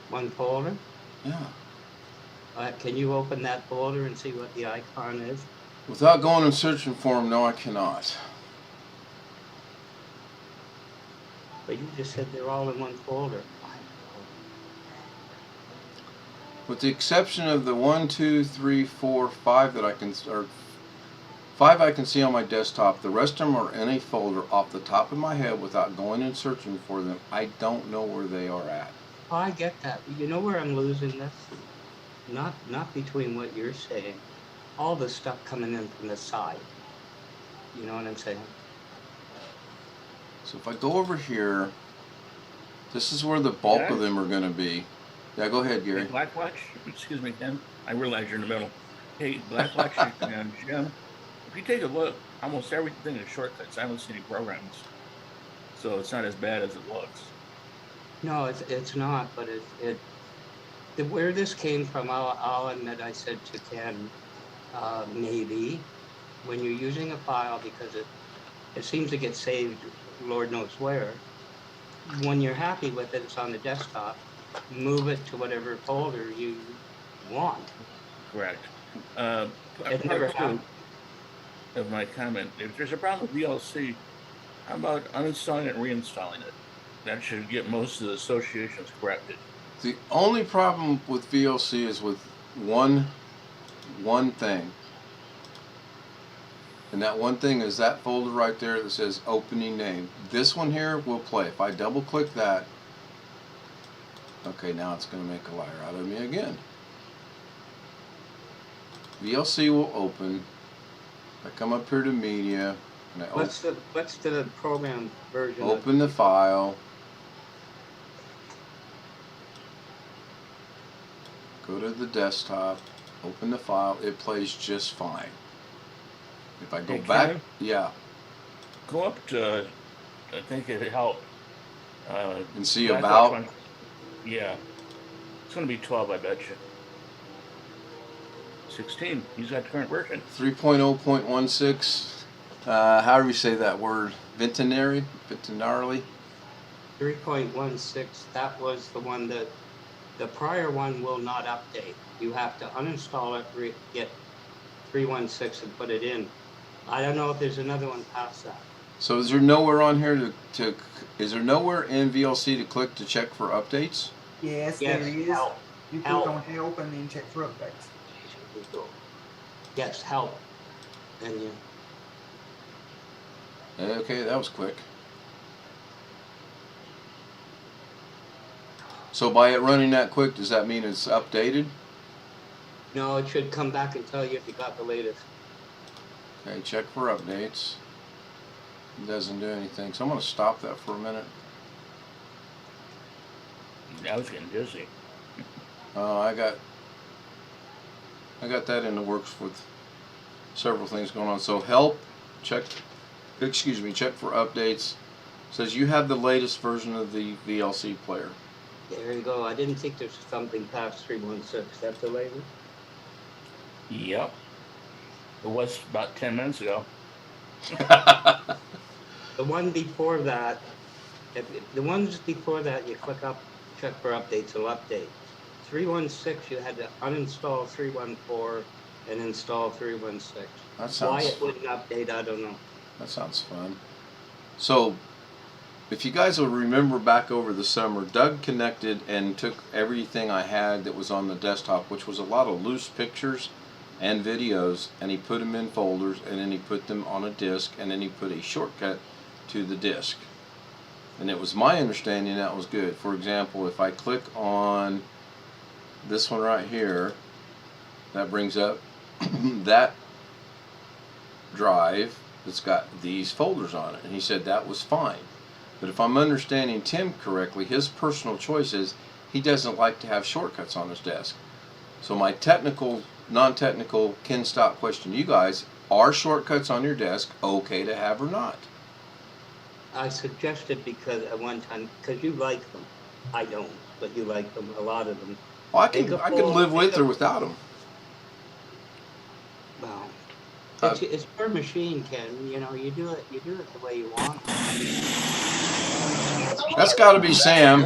One folder? Yeah. Can you open that folder and see what the icon is? Without going and searching for them, no, I cannot. But you just said they're all in one folder. With the exception of the 1, 2, 3, 4, 5 that I can, or 5 I can see on my desktop, the rest of them are in a folder off the top of my head without going and searching for them. I don't know where they are at. Oh, I get that. You know where I'm losing this? Not between what you're saying. All the stuff coming in from the side. You know what I'm saying? So if I go over here, this is where the bulk of them are going to be. Yeah, go ahead, Gary. Hey, Blackwatch, excuse me, Ken. I realize you're in the middle. Hey, Blackwatch and Jim, if you take a look, almost everything is shortcuts. I don't see any programs. So it's not as bad as it looks. No, it's not, but where this came from, I'll admit I said to Ken, maybe, when you're using a file, because it seems to get saved Lord knows where, when you're happy with it, it's on the desktop, move it to whatever folder you want. Correct. It never happened. Of my comment, if there's a problem with VLC, how about uninstalling it and reinstalling it? That should get most of the associations corrected. The only problem with VLC is with one thing. And that one thing is that folder right there that says opening name. This one here will play. If I double click that, okay, now it's going to make a liar out of me again. VLC will open. I come up here to media and I What's the program version? Open the file. go to the desktop, open the file, it plays just fine. If I go Hey, back, Ken? yeah, Go up to, I think it helped. and see Blackwatch about. one- Yeah. It's going to be 12, I bet you. 16. He's got the current version. 3.0.16. However you say that word, Ventinary. 3.16, that was the one that, the prior one will not update. You have to uninstall it, get 3.16 and put it in. I don't know if there's another one past that. So is there nowhere on here is there nowhere in VLC to click to check for updates? Yes, Yes, there is. help. You click Help. on help and then check for updates. Yes, help. And you, Okay, that was quick. So by it running that quick, does that mean it's updated? no, it should come back and tell you if you got the latest. Okay, check for updates. It doesn't do anything. So I'm going to stop that for a minute. I was getting dizzy. I got that in the works with several things going on. So help, check for updates. Says you have the latest version of the VLC player. There you go. I didn't think there's something past 3.16. That's the latest. Yep. It was about 10 minutes ago. The one before that, the ones before that, you click up, check for updates, it'll update. 3.16, you had to uninstall 3.14 and install 3.16. That sounds, Why it wouldn't update, I don't know. that sounds fun. So, if you guys will remember back over the summer, Doug connected and took everything I had that was on the desktop, which was a lot of loose pictures and videos, and he put them in folders, and then he put them on a disk, and then he put a shortcut to the disk. And it was my understanding that was good. For example, if I click on this one right here, that brings up that drive that's got these folders on it. And he said that was fine. But if I'm understanding Tim correctly, his personal choice is he doesn't like to have shortcuts on his desk. So my technical, non-technical Ken Stout question to you guys, are shortcuts on your desk okay to have or not? I suggested because at one time, because you like them. I don't, but you like them, a lot of them. Well, I can live with or without them. Well, it's your machine, Ken. You know, you do it the way you want. That's got to be Sam.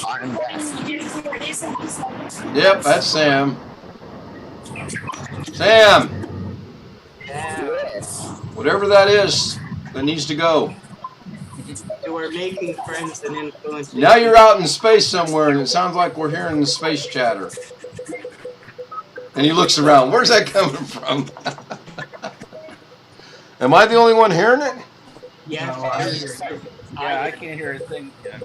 I'm back. Yep, that's Sam. Sam, Yes. whatever that is, that needs to go. So we're making friends and influencing. Now you're out in space somewhere, and it sounds like we're hearing the space chatter. And he looks around. Where's that coming from? Am I the only one hearing it? Yes, No, I hear it. Yeah, I can't hear a thing. Yeah.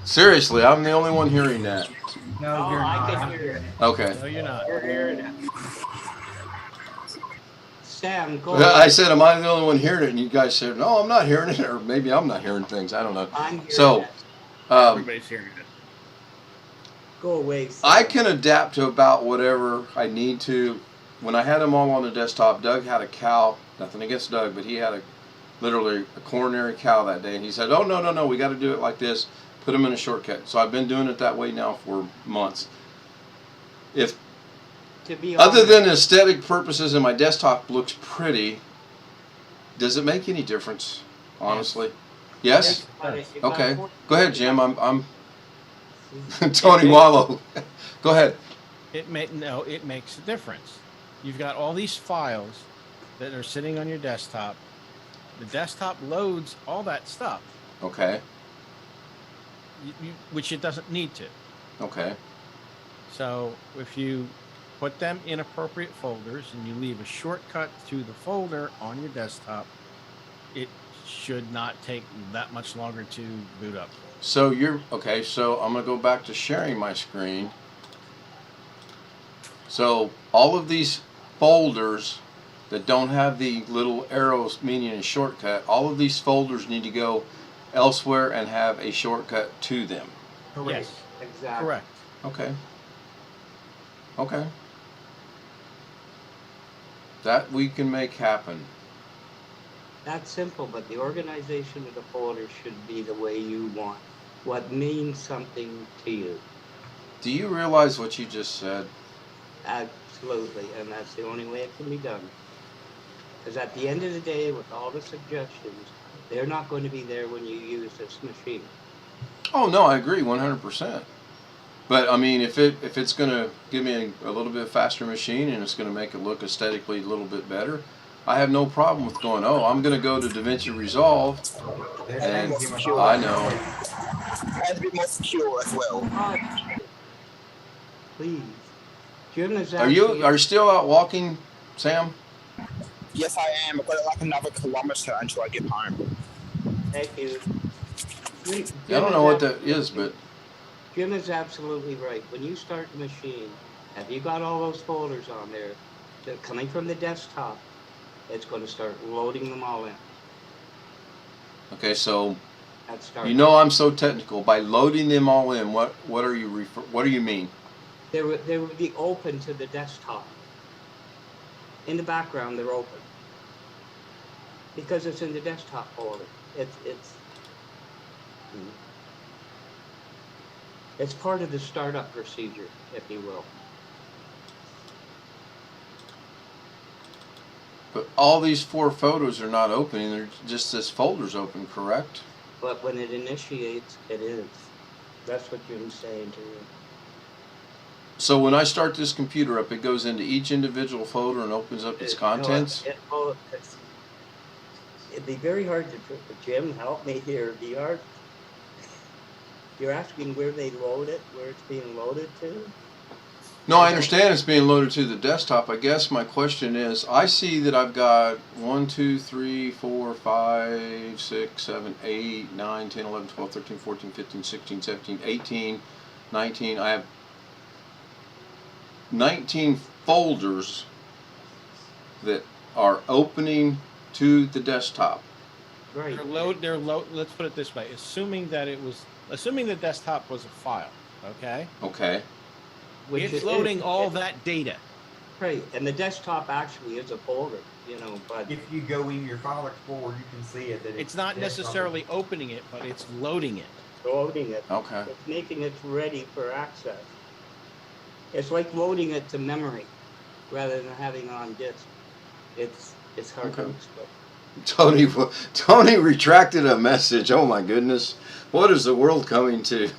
Seriously, I'm the only one hearing that. No, Oh, you're I not. can I'm hear hearing it. it. Okay. No, you're not. We're hearing it. Sam, go I ahead. said, am I the only one hearing it? And you guys said, no, I'm not hearing it. Or maybe I'm not hearing things. I don't know. I'm hearing So, it. Everybody's hearing it. Go away, Sam. I can adapt to about whatever I need to. When I had them all on the desktop, Doug had a cow. Nothing against Doug, but he had literally a coronary cow that day. And he said, oh, no, we got to do it like this. Put them in a shortcut. So I've been doing it that way now for months. If To be other honest, than aesthetic purposes and my desktop looks pretty, does it make any difference, honestly? Yes? you got Okay. 40 Go ahead, Jim. I'm Tony Wallow. Go ahead. It makes a difference. You've got all these files that are sitting on your desktop. The desktop loads all that stuff, Okay. which it doesn't need to. Okay. So if you put them in appropriate folders and you leave a shortcut to the folder on your desktop, it should not take that much longer to boot up. So so I'm gonna go back to sharing my screen. So all of these folders that don't have the little arrows meaning a shortcut, all of these folders need to go elsewhere and have a shortcut to them. Yes, Exactly. correct. Okay. Okay. That we can make happen. That's simple, but the organization of the folder should be the way you want. What means something to you. Do you realize what you just said? Absolutely, and that's the only way it can be done. Because at the end of the day, with all the suggestions, they're not going to be there when you use this machine. Oh no, I agree 100%. But I mean, if it's going to give me a little bit faster machine and it's going to make it look aesthetically a little bit better, I have no problem with going. Oh, I'm going to go to DaVinci Resolve, There's and things you must Sure. I know. And be more secure as well. But, please, Jim is Are you still out walking, Sam? Yes, I am. I've got like another kilometer until I get home. Thank you. I don't know what that is, but Jim is absolutely right. When you start the machine, have you got all those folders on there that coming from the desktop? It's going to start loading them all in. okay. So That's start. you know I'm so technical. By loading them all in, what are you what do you mean? They would be open to the desktop. In the background, they're open because it's in the desktop folder. It's part of the startup procedure, if you will. But all these 4 photos are not opening. They're just this folder's open, correct? But when it initiates, it is. That's what Jim's saying to you. So when I start this computer up, it goes into each individual folder and opens up its contents? It'd be very hard to, Jim, help me here. It'd be hard. You're asking where they load it, where it's being loaded to? No, I understand it's being loaded to the desktop. I guess my question is, I see that I've got 1, 2, 3, 4, 5, 6, 7, 8, 9, 10, 11, 12, 13, 14, 15, 16, 17, 18, 19. I have 19 folders that are opening to the desktop. Right. Let's put it this way: assuming the desktop was a file, okay? Okay. Which It's it loading is. all that data. Right, and the desktop actually is a folder, but If you go in your file explorer, you can see it. That It's not necessarily opening it, but it's loading it. loading it. Okay. It's making it ready for access. It's like loading it to memory rather than having on disk. It's hard to Okay. explain. Tony retracted a message. Oh my goodness. What is the world coming to?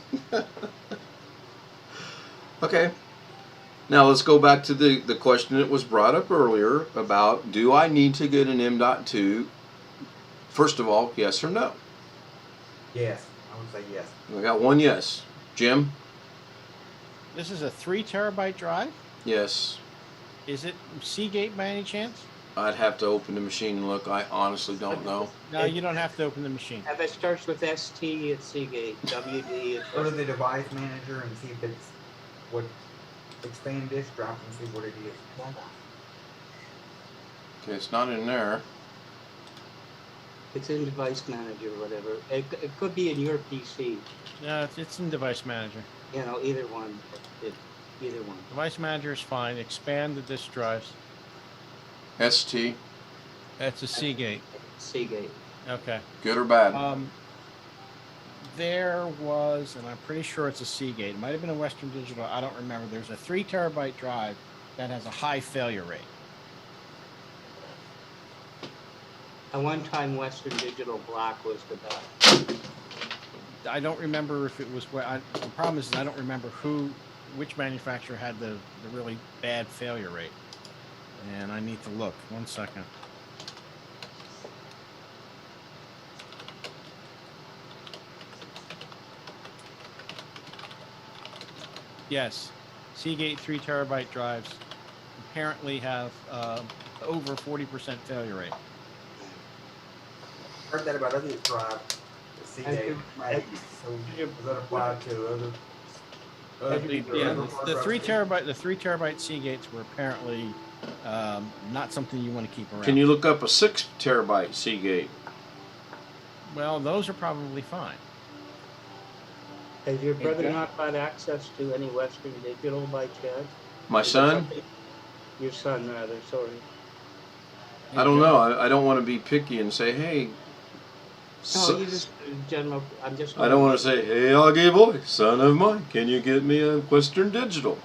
Okay. Now let's go back to the question that was brought up earlier about, do I need to get an M.2? First of all, yes or no? Yes, I would say yes. We got one yes. Jim? This is a 3 terabyte drive. Yes. Is it Seagate by any chance? I'd have to open the machine and look. I honestly don't know. No, you don't have to open the machine. If it starts with ST, it's Seagate. WD, it's Go to the device manager and see if it's what expand disk drive and see what it is. Okay, it's not in there. It's in device manager, whatever. It could be in your PC. No, it's in Device Manager. Either one. Either one. Device Manager is fine. Expand the disk drives. ST, That's a Seagate. Seagate. Okay. good or bad? There was, and I'm pretty sure it's a Seagate. It might have been a Western Digital. I don't remember. There's a 3 terabyte drive that has a high failure rate. At one time, Western Digital Black was the best. I don't remember if it was where. The problem is I don't remember which manufacturer had the really bad failure rate. And I need to look. 1 second. Yes, Seagate 3 terabyte drives apparently have over 40% failure rate. Heard that about other drive. The Seagate made. So does that apply to other? Yeah, the 3 terabyte Seagates were apparently not something you want to keep around. Can you look up a 6 terabyte Seagate? Well, those are probably fine. Has your Hey, brother Jeff? not got access to any Western Digital by chance? My Is it son, something- Your son, rather, sorry. I don't know. I don't want to be picky and say, hey. No, So, you just, general, I'm just. I don't want to say, hey, Augie boy, son of mine, can you get me a Western Digital?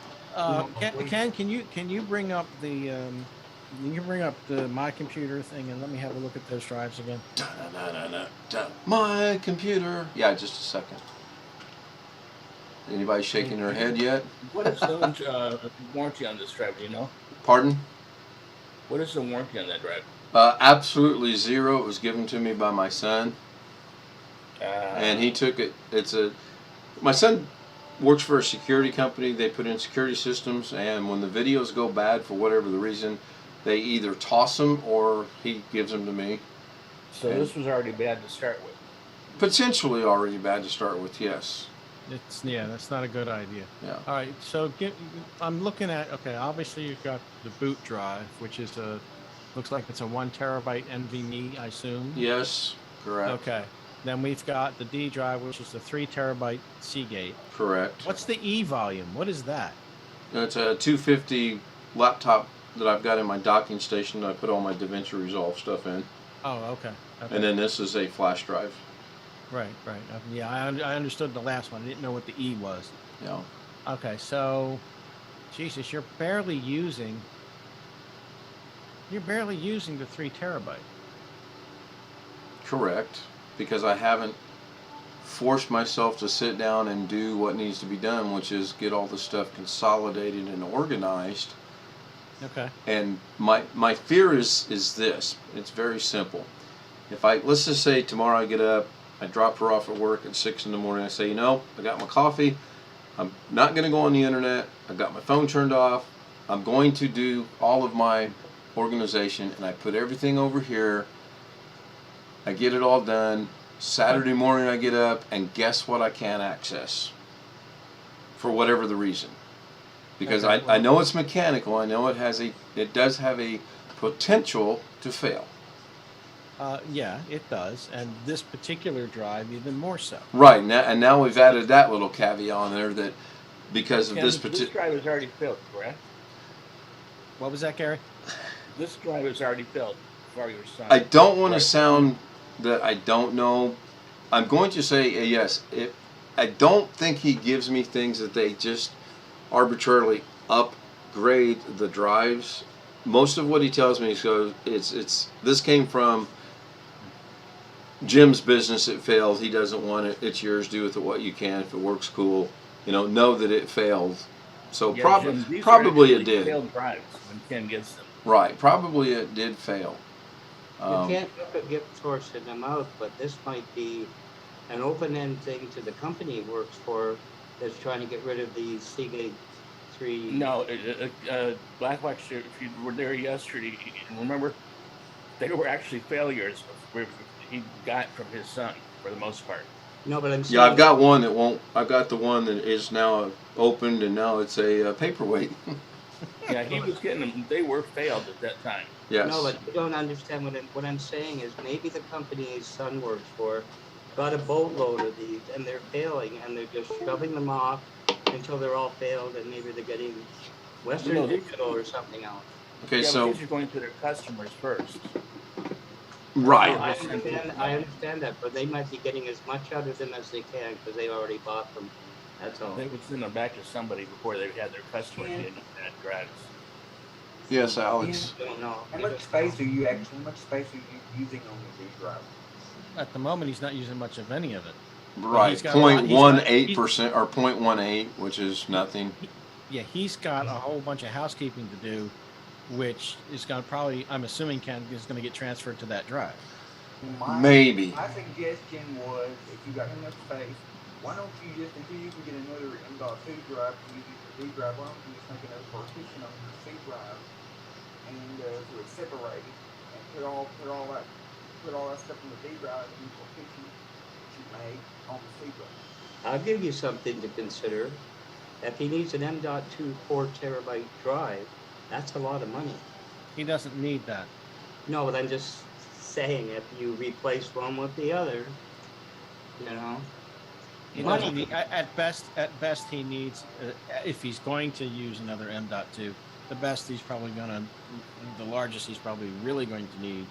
Ken, can you bring up the my computer thing and let me have a look at those drives again? My computer. Yeah, just a second. Anybody shaking their head yet? What is the warranty on this drive? Do you know? Pardon? What is the warranty on that drive? Absolutely zero. It was given to me by my son, and he took it. My son works for a security company. They put in security systems, and when the videos go bad for whatever the reason, they either toss them or he gives them to me. So this was already bad to start with. Potentially already bad to start with, yes. That's not a good idea. Yeah. All right, so I'm looking at, okay, obviously you've got the boot drive, which is looks like it's a 1 terabyte NVMe, I assume. Yes, correct. Okay. Then we've got the D drive, which is the 3 terabyte Seagate. Correct. What's the E volume? What is that? It's a 250 laptop that I've got in my docking station that I put all my DaVinci Resolve stuff in. Oh, okay. And then this is a flash drive. Right. Yeah, I understood the last one. I didn't know what the E was. Yeah. Okay, so, Jesus, you're barely using the 3 terabyte. Correct. Because I haven't forced myself to sit down and do what needs to be done, which is get all the stuff consolidated and organized. Okay. And my fear is this. It's very simple. Let's just say tomorrow I get up, I drop her off at work at 6 in the morning. I say, I got my coffee. I'm not going to go on the internet. I've got my phone turned off. I'm going to do all of my organization, and I put everything over here. I get it all done. Saturday morning I get up, and guess what I can't access? For whatever the reason. Because I know it's mechanical. I know it does have a potential to fail. Yeah, it does, and this particular drive even more so. Right, now we've added that little caveat on there that because of this This drive is already filled, correct? What was that, Gary? This drive is already filled for your son. I don't want to sound that I don't know. I'm going to say yes. I don't think he gives me things that they just arbitrarily upgrade the drives. Most of what he tells me is this came from Jim's business. It failed. He doesn't want it. It's yours. Do with it what you can. If it works, cool. Know that it failed. So probably it did. Failed drives when Ken gets them. Right. Probably it did fail. You can't look a gift horse in the mouth, but this might be an open-end thing to the company he works for that's trying to get rid of the Seagate 3. No, Blackwatch, if you were there yesterday, remember, they were actually failures he got from his son, for the most part. No, but I'm saying... Yeah, I've got one that won't... I've got the one that is now opened, and now it's a paperweight. Yeah, he was getting them. They were failed at that time. Yes. No, but you don't understand what I'm saying is maybe the company his son works for got a boatload of these, and they're failing, and they're just shoving them off until they're all failed, and maybe they're getting Western Digital or something else. Okay, yeah, so... But these are going to their customers first. Right. I understand that, but they might be getting as much out of them as they can because they already bought them. That's all. They would send them back to somebody before they had their customers getting that gratis. Yes, Alex. I don't know. How much space are you using on the D drive? At the moment, he's not using much of any of it. Right, He's got 0.18% or 0.18, which is nothing. Yeah, he's got a whole bunch of housekeeping to do, which is going to probably, I'm assuming, is going to get transferred to that drive. Maybe. My suggestion was, if you got enough space, why don't you just, until you can get another M.2 drive to use your D drive, why don't you just make another partition on your C drive and so it's separated and put all that stuff in the D drive and the partition that you made on the C drive. I'll give you something to consider. If he needs an M.2 4 terabyte drive, that's a lot of money. He doesn't need that. No, but I'm just saying, if you replace one with the other, you know. He Money. doesn't need, at best, he needs, if he's going to use another M.2, the best the largest he's probably really going to need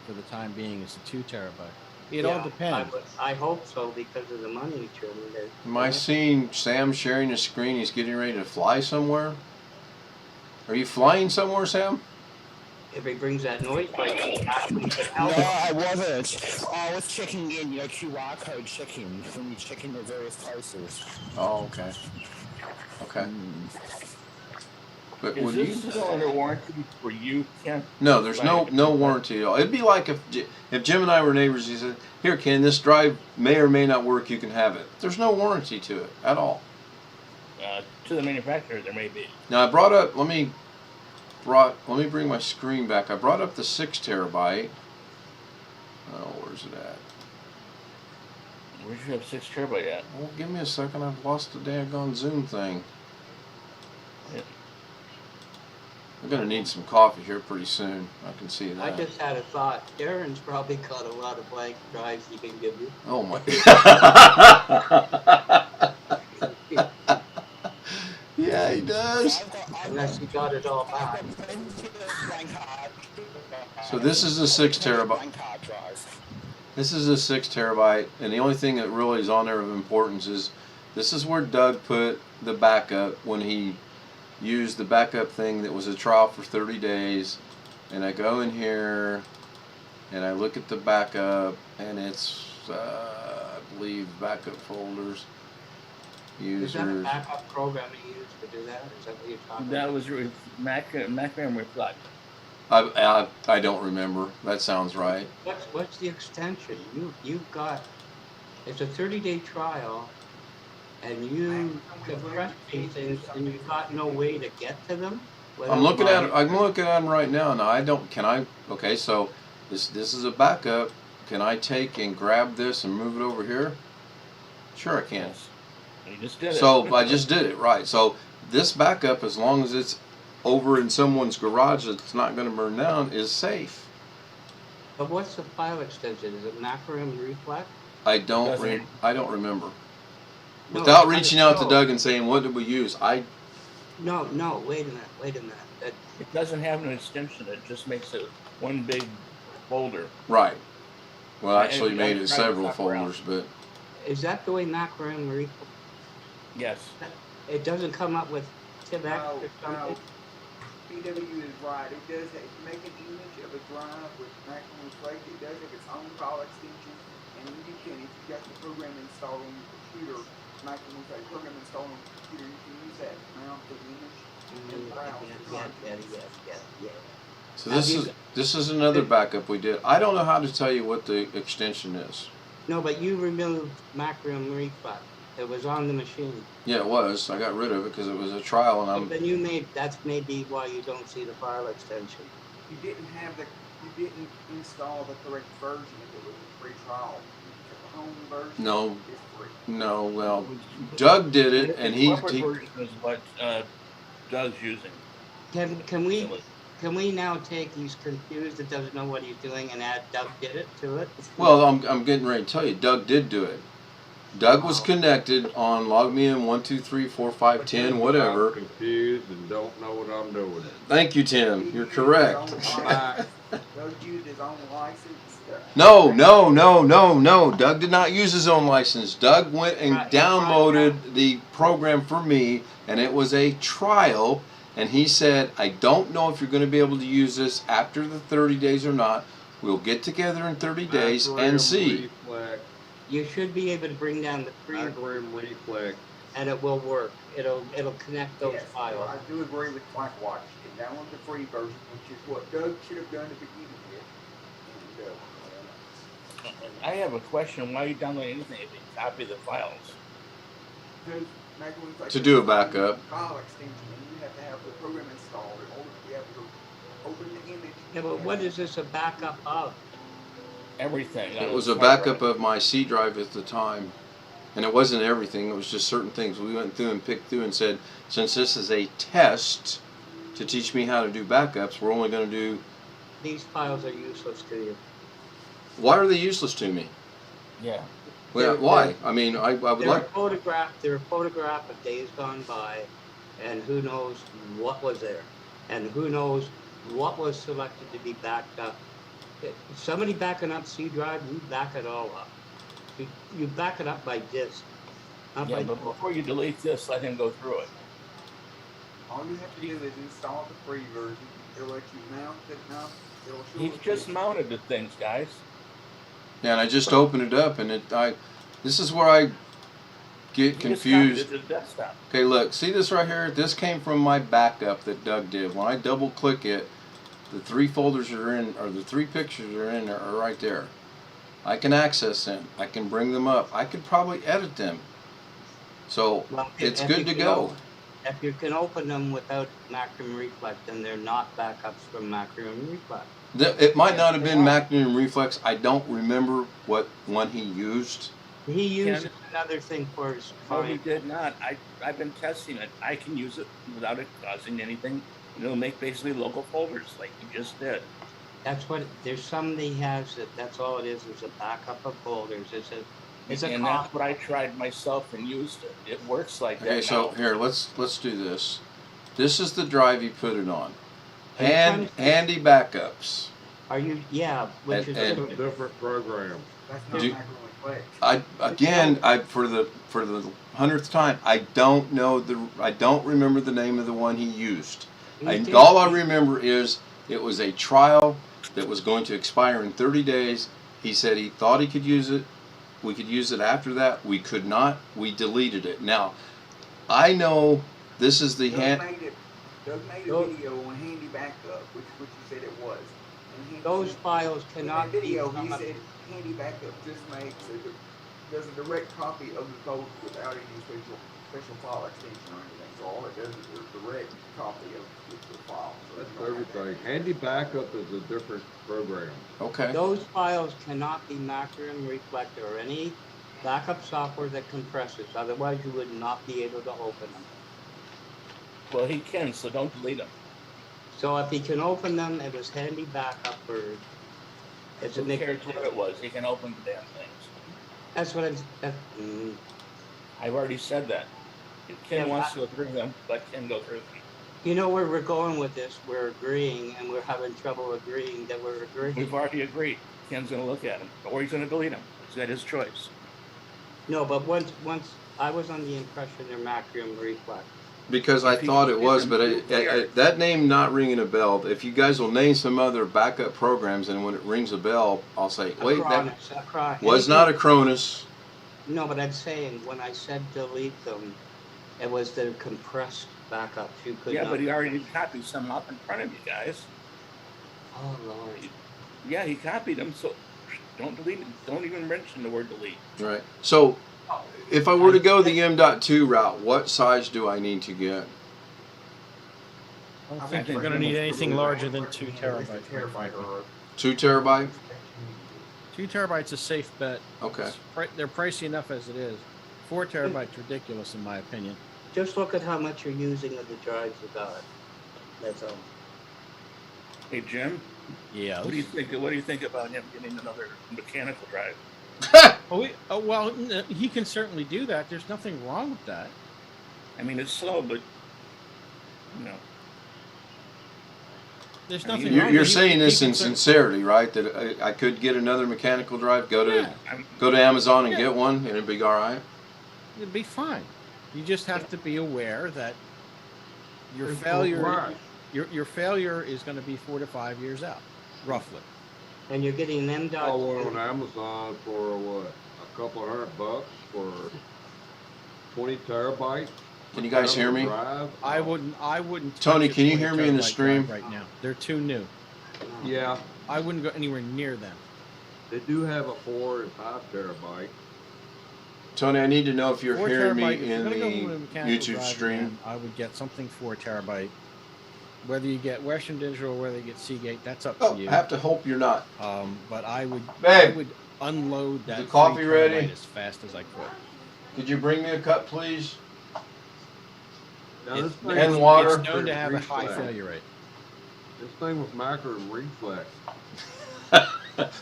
for the time being is a 2 terabyte. It all depends. I hope so because of the money, Jim. Am I seeing Sam sharing his screen? He's getting ready to fly somewhere. Are you flying somewhere, Sam? If he brings that noise like No, I wasn't. I was checking in, QR code checking when you check in the various places. Oh, okay. Okay. But Is would this you? still under warranty for you, Ken? No, there's no warranty at all. It'd be like if Jim and I were neighbors. He said, "Here, Ken, this drive may or may not work. You can have it." There's no warranty to it at all. To the manufacturer, there may be. Now I brought up. Let me bring my screen back. I brought up the 6 terabyte. Oh, where's it at? Where'd you have 6 terabyte at? Well, give me a second. I've lost the daggone Zoom thing. Yeah. I'm gonna need some coffee here pretty soon. I can see that. I just had a thought. Darren's probably got a lot of blank drives he can give you. Oh my. Yeah, he does. Unless he got it all back. So this is a 6 terabyte. This is a 6 terabyte, and the only thing that really is on there of importance is this is where Doug put the backup when he used the backup thing that was a trial for 30 days. And I go in here and I look at the backup, and it's I believe backup folders, users. Is that a backup program you use to do that? Is that what you're talking That about? was Mac memory plug. I don't remember. That sounds right. What's the extension? You've got, it's a 30-day trial, and you compress these things, and you've got no way to get to them. I'm looking at them right now. Now I don't. Can I? Okay, so this is a backup. Can I take and grab this and move it over here? Sure, I can. Yes. You just did it. So I just did it right. So this backup, as long as it's over in someone's garage that's not going to burn down, is safe. But what's the file extension? Is it macronym reflex? I don't remember. No, Without reaching out to no. Doug and saying, what did we use? No, wait a minute. It doesn't have an extension. It just makes it one big folder. Right. Well, And actually you made gotta it try to several fuck around. folders, but Is that the way macronym reflex? Yes. It doesn't come up with TIBX or something? PW is right. It does. If you make an image of a drive with macro reflect, it does have its own file extension, and you can, if you got the program installed on your computer, macro reflect program installed on your computer, you can use that to mount the image and browse the content. Yeah. so this is another backup we did. I don't know how to tell you what the extension is. No, but you removed macronym reflex. It was on the machine. Yeah, it was. I got rid of it because it was a trial, and I'm. Then that's maybe why you don't see the file extension. You didn't install the correct version if it was a free trial. The home version No. is free. No, well, Doug did it, and The corporate version is what Doug's using. Can we now take he's confused and doesn't know what he's doing and add Doug did it to it? Well, I'm getting ready to tell you, Doug did do it. Doug was connected on log me in 1, 2, 3, 4, 5, 10, whatever. I'm confused and don't know what I'm doing. Thank you, Tim. You're correct. Doug used his own license. No. Doug did not use his own license. Doug went and downloaded the program for me, and it was a trial. And he said, I don't know if you're going to be able to use this after the 30 days or not. We'll get together in 30 days and see. Reflex, You should be able to bring down the free macronym reflex. and it will work. It'll connect those Yes, files. I do agree with Blackwatch. You can download the free version, which is what Doug should have done to begin with. And, I have a question. Why are you downloading anything if you copy the files? because Macro Reflex To do a is backup. file extension, and you have to have the program installed in order to be able to open the image. Yeah, but what is this a backup of? Everything. It was a backup of my C drive at the time. And it wasn't everything, it was just certain things. We went through and picked through and said, since this is a test to teach me how to do backups, we're only going to do... These files are useless to you. Why are they useless to me? Yeah. Well, why? I mean, I would They're like. a photograph. They're a photograph of days gone by, and who knows what was there, and who knows what was selected to be backed up. Somebody backing up C drive, you back it all up. You back it up by disk, not Yeah, by. but before you delete this, let him go through it. All you have to do is install the free version. It'll let you mount it now. It'll show He's it just to- mounted the things, guys. Yeah, and I just opened it up, and this is where I get He just copied confused. it to the desktop. Okay, look, see this right here? This came from my backup that Doug did. When I double click it, the 3 folders are in, or the 3 pictures are in, are right there. I can access them. I can bring them up. I could probably edit them. So Well, it's if good you to can go. If you can open them without Macrium Reflex, then they're not backups from Macrium Reflex. It might not have been Magnum Reflex. I don't remember what one he used. He used another thing for his No, he client. did not. I've been testing it. I can use it without it causing anything. It'll make basically local folders like you just did. That's what, there's some that he has that's all it is a backup of folders. It's a And copy. that's what I tried myself and used it. It works like that. Okay, so now. here, let's do this. This is the drive he put it on. Are you trying to- Handy backups. Are you, yeah, which And- is It's a different program. That's not Do- Macrium Reflex. For the 100th time, I don't remember the name of the one he used. All I remember is it was a trial that was going to expire in 30 days. He said he thought he could use it. We could use it after that. We could not. We deleted it. Now, I know this is the Doug hand. made a video on Handy Backup, which he said it was. And he those said- files in cannot that be video, come he up- said Handy Backup just does a direct copy of the code without any special file extension or anything. So all it does is a direct copy of the file. So That's you don't have to- everything. Handy Backup is a different program. Okay. Those files cannot be Macrium Reflector or any backup software that compresses. Otherwise, you would not be able to open them. Well, he can, so don't delete them. So if he can open them, it was Handy Backup or it's a Who mix. cares what it was? He can open the damn things. That's what I've already said that. If Ken Yeah, wants to go through them, let Ken go through them. you know where we're going with this. We're agreeing, and we're having trouble agreeing that we're agreeing. We've already agreed. Ken's going to look at them, or he's going to delete them. It's at his choice. No, but once I was on the impression they're Macrium Reflex. Because I thought it was, but that name not ringing a bell. If you guys will name some other backup programs, and when it rings a bell, I'll say, wait, that was not a Cronus. No, but I'm saying when I said delete them, it was the compressed backups. You could Yeah, not. but he already copied some up in front of you guys. Oh Lord. Yeah, he copied them, so don't delete it. Don't even mention the word delete. Right. So, if I were to go the M.2 route, what size do I need to get? I don't think you're going to need anything larger than 2 terabytes. Terabyte or 2 terabyte? 2 terabytes is a safe bet. Okay. They're pricey enough as it is. 4 terabytes ridiculous in my opinion. Just look at how much you're using of the drives you got. That's all. Hey Jim, Yeah. what do you think? What do you think about him getting another mechanical drive? Well, he can certainly do that. There's nothing wrong with that. I mean, it's slow, but you know. There's I mean, nothing. You're, wrong you're with it. saying this He in can sincerity, right? That I could get another mechanical drive, go to Yeah. go to Amazon and Yeah. get one, and it'd be all right. It'd be fine. You just have to be aware that your It's failure, right. your failure is going to be 4 to 5 years out, roughly. And you're getting them I saw one on Amazon for what? A couple of $100 for 20 terabytes. Can you guys hear me? Drive. I wouldn't. touch Tony, a can you 20 hear me in the terabyte stream? drive right now? They're too new. Yeah, I wouldn't go anywhere near them. they do have a 4 and 5 terabyte. Tony, I need to know if you're 4 hearing terabyte. If me you're in gonna go with a the mechanical YouTube drive stream. again, I would get something 4 terabyte. Whether you get Western Digital or whether you get Seagate, that's up Oh, to you. I have to hope you're not. But I would Babe, unload that the coffee 3 ready? terabyte as fast as I could. Could you bring me a cup, please? Now, It- this thing and with water. It's known to have a high reflex. failure rate. This thing with Macrium Reflex.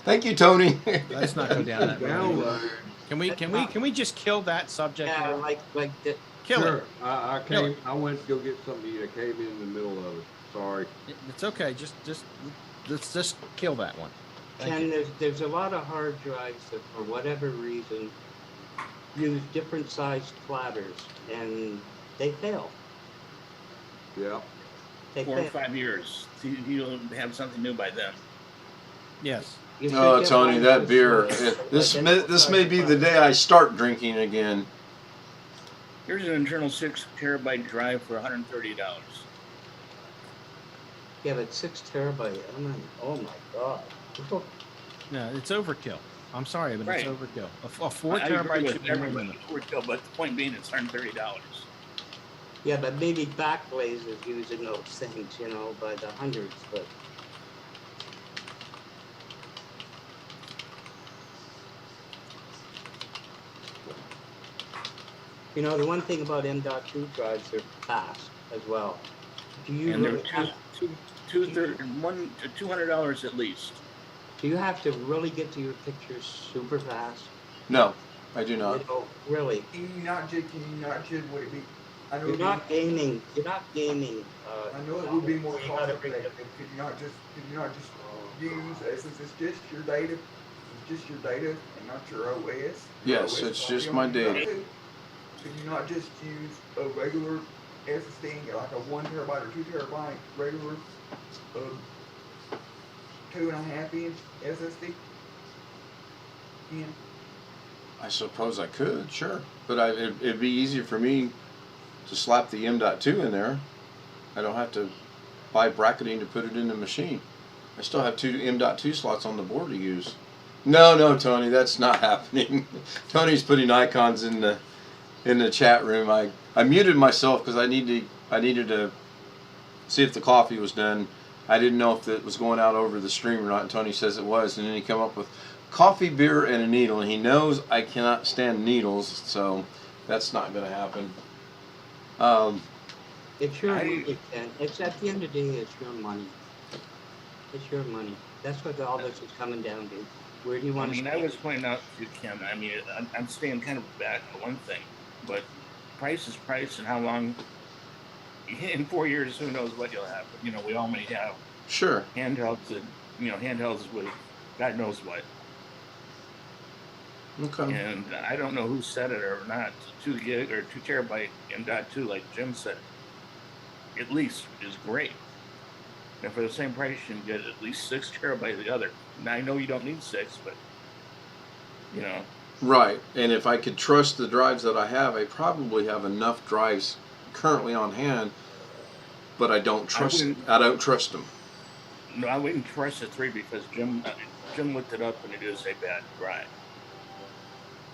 Thank you, Tony. Let's not go down that road. Download Can we just kill that subject? Yeah, now? like the, Kill Sure. it. I went to go get something to eat. I came in the middle of it. Sorry. It's okay. Let's just kill that one. Thank Ken, you. there's a lot of hard drives that, for whatever reason, use different sized platters, and they fail. Yeah. They 4 or fail. 5 years. You'll have something new by then. Yes. You should Oh, get Tony, one that with, beer. identical This may sized be the platters. day I start drinking again. Here's an internal 6 terabyte drive for $130. Yeah, but 6 terabyte. Oh my god. No, it's overkill. I'm sorry, but Right. it's overkill. A 4 I agree terabyte with should be more everybody. than Overkill, but the point being, it's $130. Yeah, but maybe Backblaze is using those things, by the hundreds, but. The one thing about M.2 drives, they're fast as well. Do you And they're really have, $200 at least. do you have to really get to your pictures super fast? No, I do not. Really. Can you not just, would it be, I know You're it'd not be, gaming. You're not gaming. I know it would be more you cost gotta bring effective. Could you not just use, since it's just your data, and not your OS? Yes, OS it's is just already my on data. M.2. Could you not just use a regular SSD and get like a 1 terabyte or 2 terabyte regular, 2.5 inch SSD? Yeah. I suppose I could, sure. But it'd be easier for me to slap the M.2 in there. I don't have to buy bracketing to put it in the machine. I still have 2 M.2 slots on the board to use. No, Tony, that's not happening. Tony's putting icons in the chat room. I muted myself because I needed to see if the coffee was done. I didn't know if it was going out over the stream or not, and Tony says it was, and then he came up with coffee, beer, and a needle, and he knows I cannot stand needles, so that's not going to happen. It's your money, Ken. It's at the end of the day, it's your money. It's your money. That's what all this is coming down to. Where do you want to I was pointing out to Kim, I'm staying kind of back on one thing, but price is price, and how long, in 4 years, who knows what you'll have. But, we all may have Sure. handhelds that, handhelds with God knows what. Okay. And I don't know who said it or not. 2 gig or 2 terabyte M.2, like Jim said, at least is great. And for the same price, you can get at least 6 terabyte of the other. Now, I know you don't need 6, but, Right, and if I could trust the drives that I have, I probably have enough drives currently on hand, but I don't trust them. No, I wouldn't trust the 3 because Jim looked it up and it is a bad drive.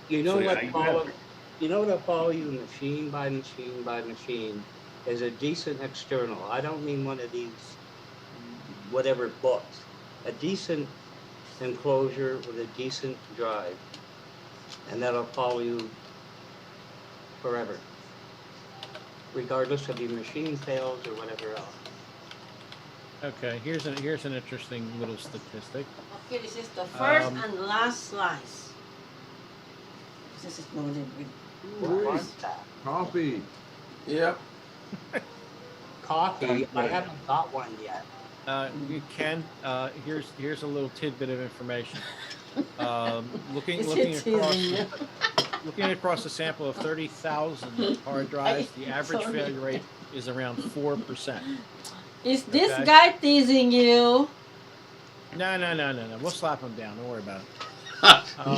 You know So, what yeah, what'll follow you machine by machine by machine is a decent external. I don't mean one of these whatever books. A decent enclosure with a decent drive. And that'll follow you forever. Regardless if your machine fails or whatever else. Okay, here's an interesting little statistic. Okay, this is the first Um, and last slice. This is loaded with What's that? Coffee. Yep. Coffee. I haven't got one yet. You can. Here's a little tidbit of information. Looking across a sample of 30,000 hard drives, the average Sorry. failure rate is around 4%. Is this Okay. guy teasing you? No. We'll slap him down. Don't worry about it.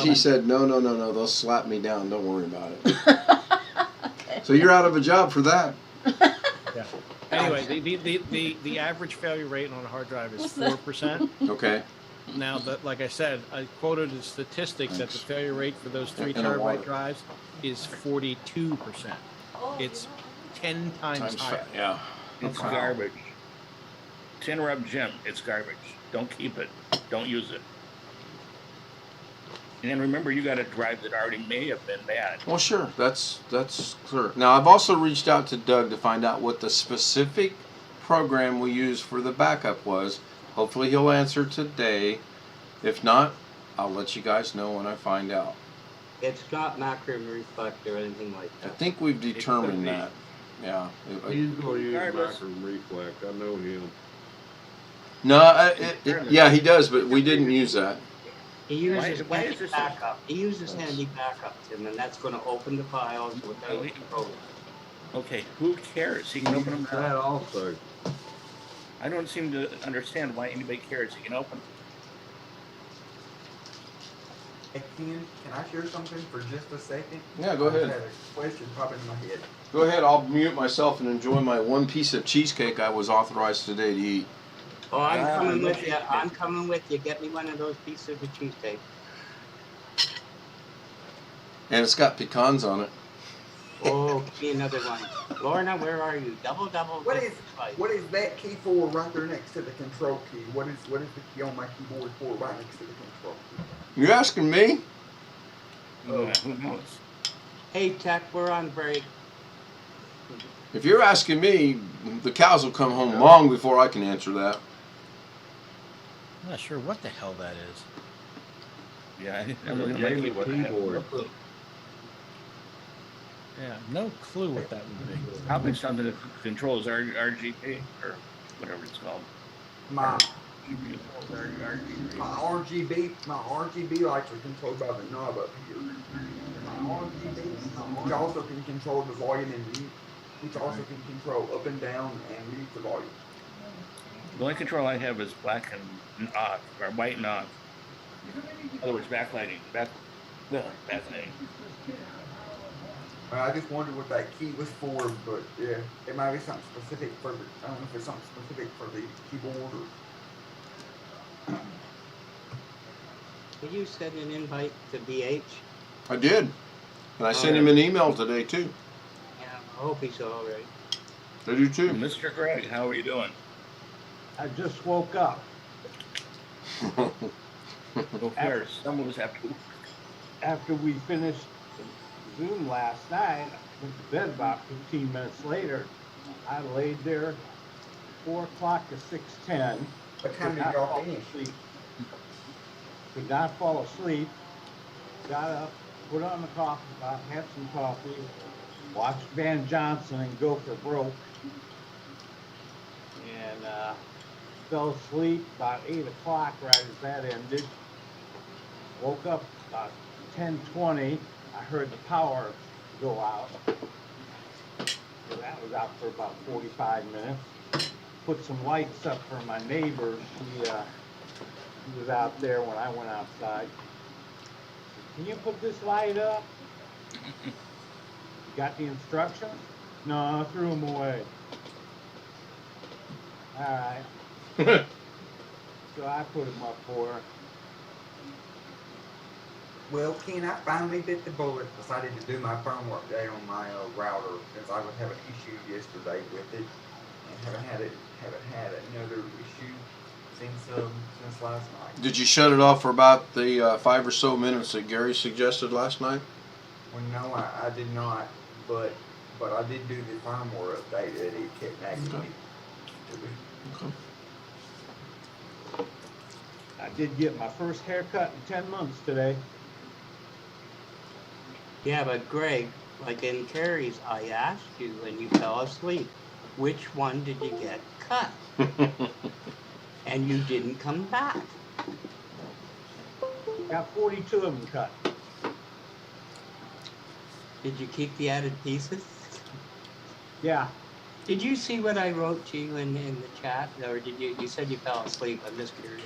She said, no, they'll slap me down. Don't worry about it. Okay. So you're out of a job for that. Yeah. Anyway, the average failure rate on a hard drive is What's that? 4%. Okay. Now, like I said, I quoted a statistic that the failure rate for those 3 And the water. terabyte drives is 42%. It's 10 times higher. Yeah. It's garbage. To interrupt Jim, it's garbage. Don't keep it. Don't use it. And remember, you got a drive that already may have been bad. Well, sure. That's clear. Now, I've also reached out to Doug to find out what the specific program we used for the backup was. Hopefully, he'll answer today. If not, I'll let you guys know when I find out. It's not macro reflect or anything like I that. think we've determined be. that. Yeah. He's going to use Regardless. macro reflect. I know him. No, yeah, he does, but we didn't use that. He uses Why is handy this? backup. He uses handy backup, Tim, and that's going to open the files without the program. Okay, who cares? He can open them That now. also. I don't seem to understand why anybody cares. He can open them. Hey, Ken, can I share something for just a second? Yeah, go I just ahead. had a question popping in my head. Go ahead. I'll mute myself and enjoy my one piece of cheesecake I was authorized today to eat. Oh, I'm Ah, coming no with you. cheesecake. I'm coming with you. Get me one of those pieces of cheesecake. And it's got pecans on it. Oh, give me another one. Lorna, where are you? Double. What is that key for right there next to the control key? What is the key on my keyboard for right next to the control key? You're asking me? Who knows? Hey, Tech, we're on break. If you're asking me, the cows will come home long before I can answer that. I'm not sure what the hell that is. Yeah, It's I'm a looking at my gaming keyboard. I have keyboard. no clue. Yeah, no clue what that would be. Probably something that controls RGB or whatever it's called. My RGB. RGB lights are controlled by the knob up here. My RGB, which also can control the volume and mute, which also can control up and down and mute the volume. The only control I have is black and off, or white and off. In other words, backlighting. Fascinating. I just wondered what that key was for, but yeah, it might be something specific for the, I don't know if it's something specific for the keyboard or. Will you send an invite to BH? I did. And I sent him an email today, too. Yeah, I hope he's all right. I do, too. Mr. Greg, how are you doing? I just woke up. Go first. Some of us have to. After we finished Zoom last night, I went to bed about 15 minutes later. I laid there 4 o'clock to 6:10. What time did y'all finish? Could not fall asleep. Got up, put on the coffee pot, had some coffee, watched Van Johnson and Go for Broke, and fell asleep about 8 o'clock right as that ended. Woke up about 10:20. I heard the power go out. So that was out for about 45 minutes. Put some lights up for my neighbor. She was out there when I went outside. Can you put this light up? You got the instructions? No, I threw them away. All right. So I put them up for her. Well, Ken, I finally bit the bullet. Decided to do my firmware update on my router because I would have an issue yesterday with it, and haven't had another issue since last night. Did you shut it off for about the 5 or so minutes that Gary suggested last night? Well, no, I did not, but I did do the firmware update that it kept nagging me to do. Okay. I did get my first haircut in 10 months today. Yeah, but Greg, like in Carey's, I asked you when you fell asleep, which one did you get cut? And you didn't come back. Got 42 of them cut. Did you keep the added pieces? Yeah. Did you see what I wrote to you in the chat? Or did you said you fell asleep? I'm just curious.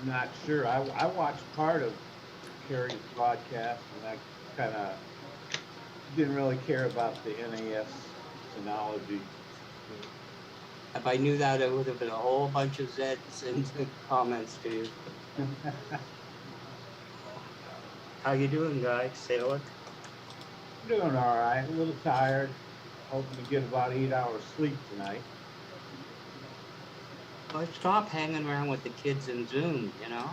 I'm not sure. I watched part of Carey's broadcast, and I kind of didn't really care about the NAS Synology. If I knew that, it would have been a whole bunch of Zeds in the comments to you. How you doing, guys? Sailor? Doing all right. A little tired. Hoping to get about 8 hours sleep tonight. Well, stop hanging around with the kids in Zoom, you know?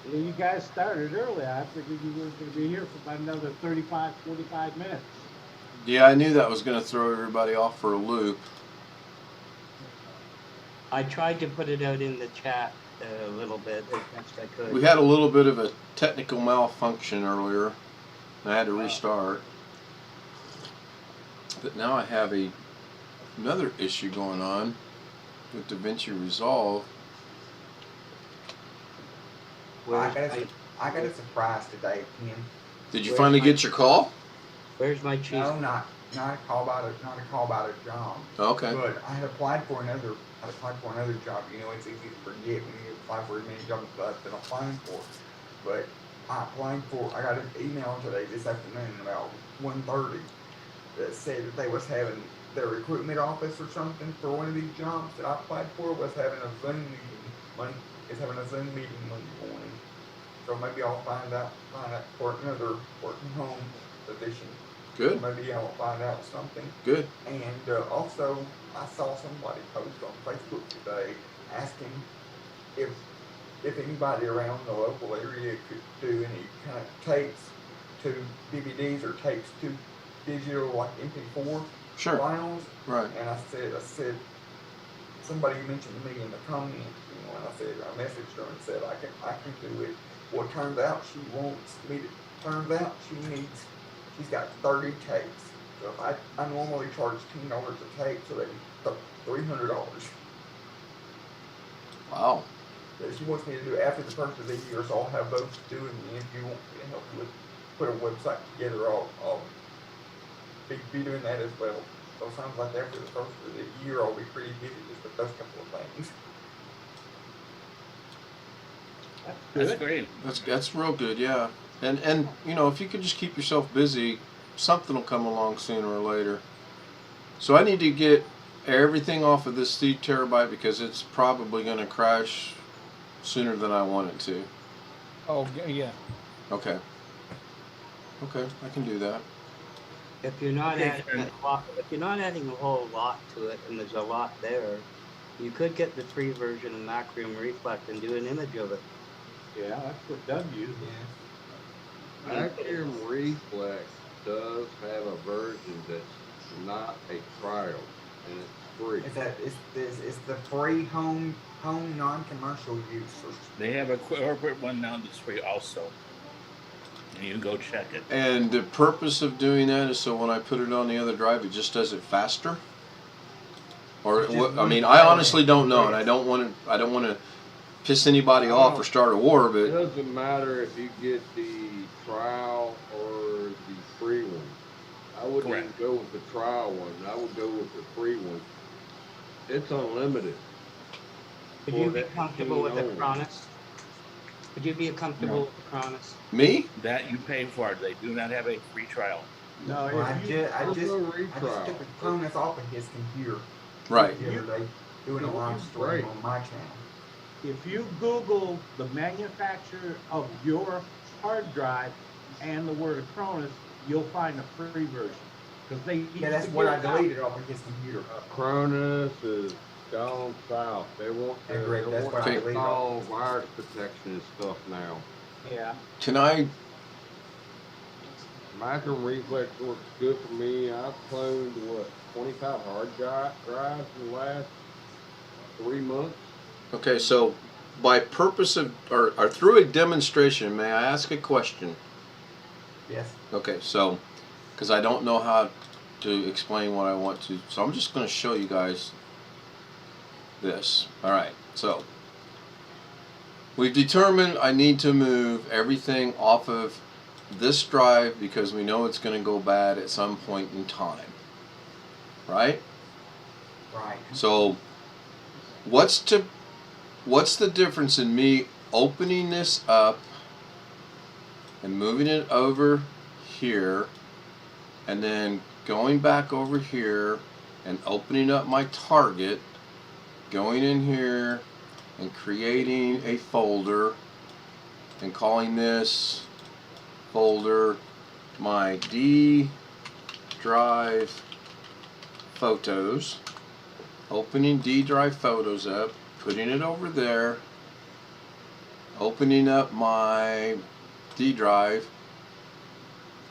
Well, you guys started early. I figured you were going to be here for about another 35, 45 minutes. Yeah, I knew that was going to throw everybody off for a loop. I tried to put it out in the chat a little bit as best I could. We had a little bit of a technical malfunction earlier. I had to restart. But now I have another issue going on with DaVinci Resolve. I got a surprise today, Ken. Did you finally get your call? Where's my cheese? No, not a call about a job. Okay. But I had applied for another job. You know, it's easy to forget when you apply for as many jobs as I've been applying for. But I got an email today this afternoon about 1:30 that said that they was having their recruitment office or something for one of these jobs that I applied for was having a Zoom meeting Monday morning. So maybe I'll find out for another work from home position. Good. Maybe I'll find out something. Good. And also, I saw somebody post on Facebook today asking if anybody around the local area could do any kind of tapes to DVDs or tapes to digital, like MP4 Sure. files. Right. And I said, somebody mentioned to me in the comments, and I messaged her and said I can do it. Well, it turns out she's got 30 tapes. So if I normally charge $10 a tape, so that's $300. Wow. So she wants me to do it after the first of the year, so I'll have those to do, and if you want me to help you with put a website together, I'll be doing that as well. So it sounds like after the first of the year, I'll be pretty busy just with those couple of things. That's great. That's real good, yeah. And you know, if you could just keep yourself busy, something will come along sooner or later. So I need to get everything off of this 3 terabyte because it's probably going to crash sooner than I want it to. Oh, yeah. Okay. Okay, I can do that. If you're not adding a whole lot to it, and there's a lot there, you could get the free version of Macrium Reflect and do an image of it. Yeah, that's what Doug used. Vacuum Reflex does have a version that's not a trial, and it's free. It's the free home non-commercial use. They have a corporate one now that's free also. And you can go check it. And the purpose of doing that is so when I put it on the other drive, it just does it faster. Or what? I mean, I honestly don't know, and I don't want to piss anybody off or start a war. But it doesn't matter if you get the trial or the free one. I wouldn't even go with the trial one. I would go with the free one. It's unlimited. Would you be comfortable with the Cronus? Would you be comfortable with the Cronus? Me? That you pay for it. They do not have a free trial. No, I just took the Cronus off of his computer. Right. The other day, doing a live stream on my channel. If you Google the manufacturer of your hard drive and the word Cronus, you'll find a free version. That's what I deleted off of his computer. Cronus is gone south. They want to install virus protection and stuff now. Yeah. Can I? Macrium Reflex works good for me. I've cloned 25 hard drives in the last 3 months. Okay, so by purpose of or through a demonstration, may I ask a question? Yes. Okay, so because I don't know how to explain what I want to, so I'm just going to show you guys this. All right, so we've determined I need to move everything off of this drive because we know it's going to go bad at some point in time. Right? Right. So what's the difference in me opening this up and moving it over here and then going back over here and opening up my target, going in here and creating a folder and calling this folder my D drive photos, opening D drive photos up, putting it over there, opening up my D drive,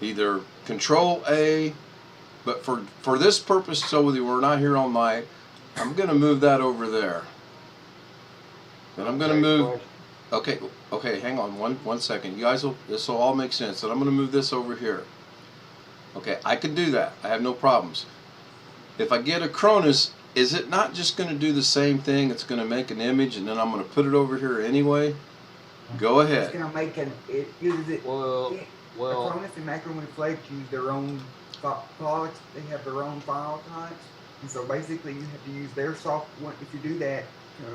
either Control A, but for this purpose, so we're not here all night, I'm going to move that over there. Then I'm gonna move. Okay, hang on one second. You guys this will all make sense. Then I'm gonna move this over here. Okay, I can do that. I have no problems. If I get a Cronus, is it not just gonna do the same thing? It's gonna make an image and then I'm gonna put it over here anyway? Go It's ahead. gonna make it uses it. Well, Cronus and Macromreflect use their own products. They have their own file types, and so basically you have to use their software. If you do that,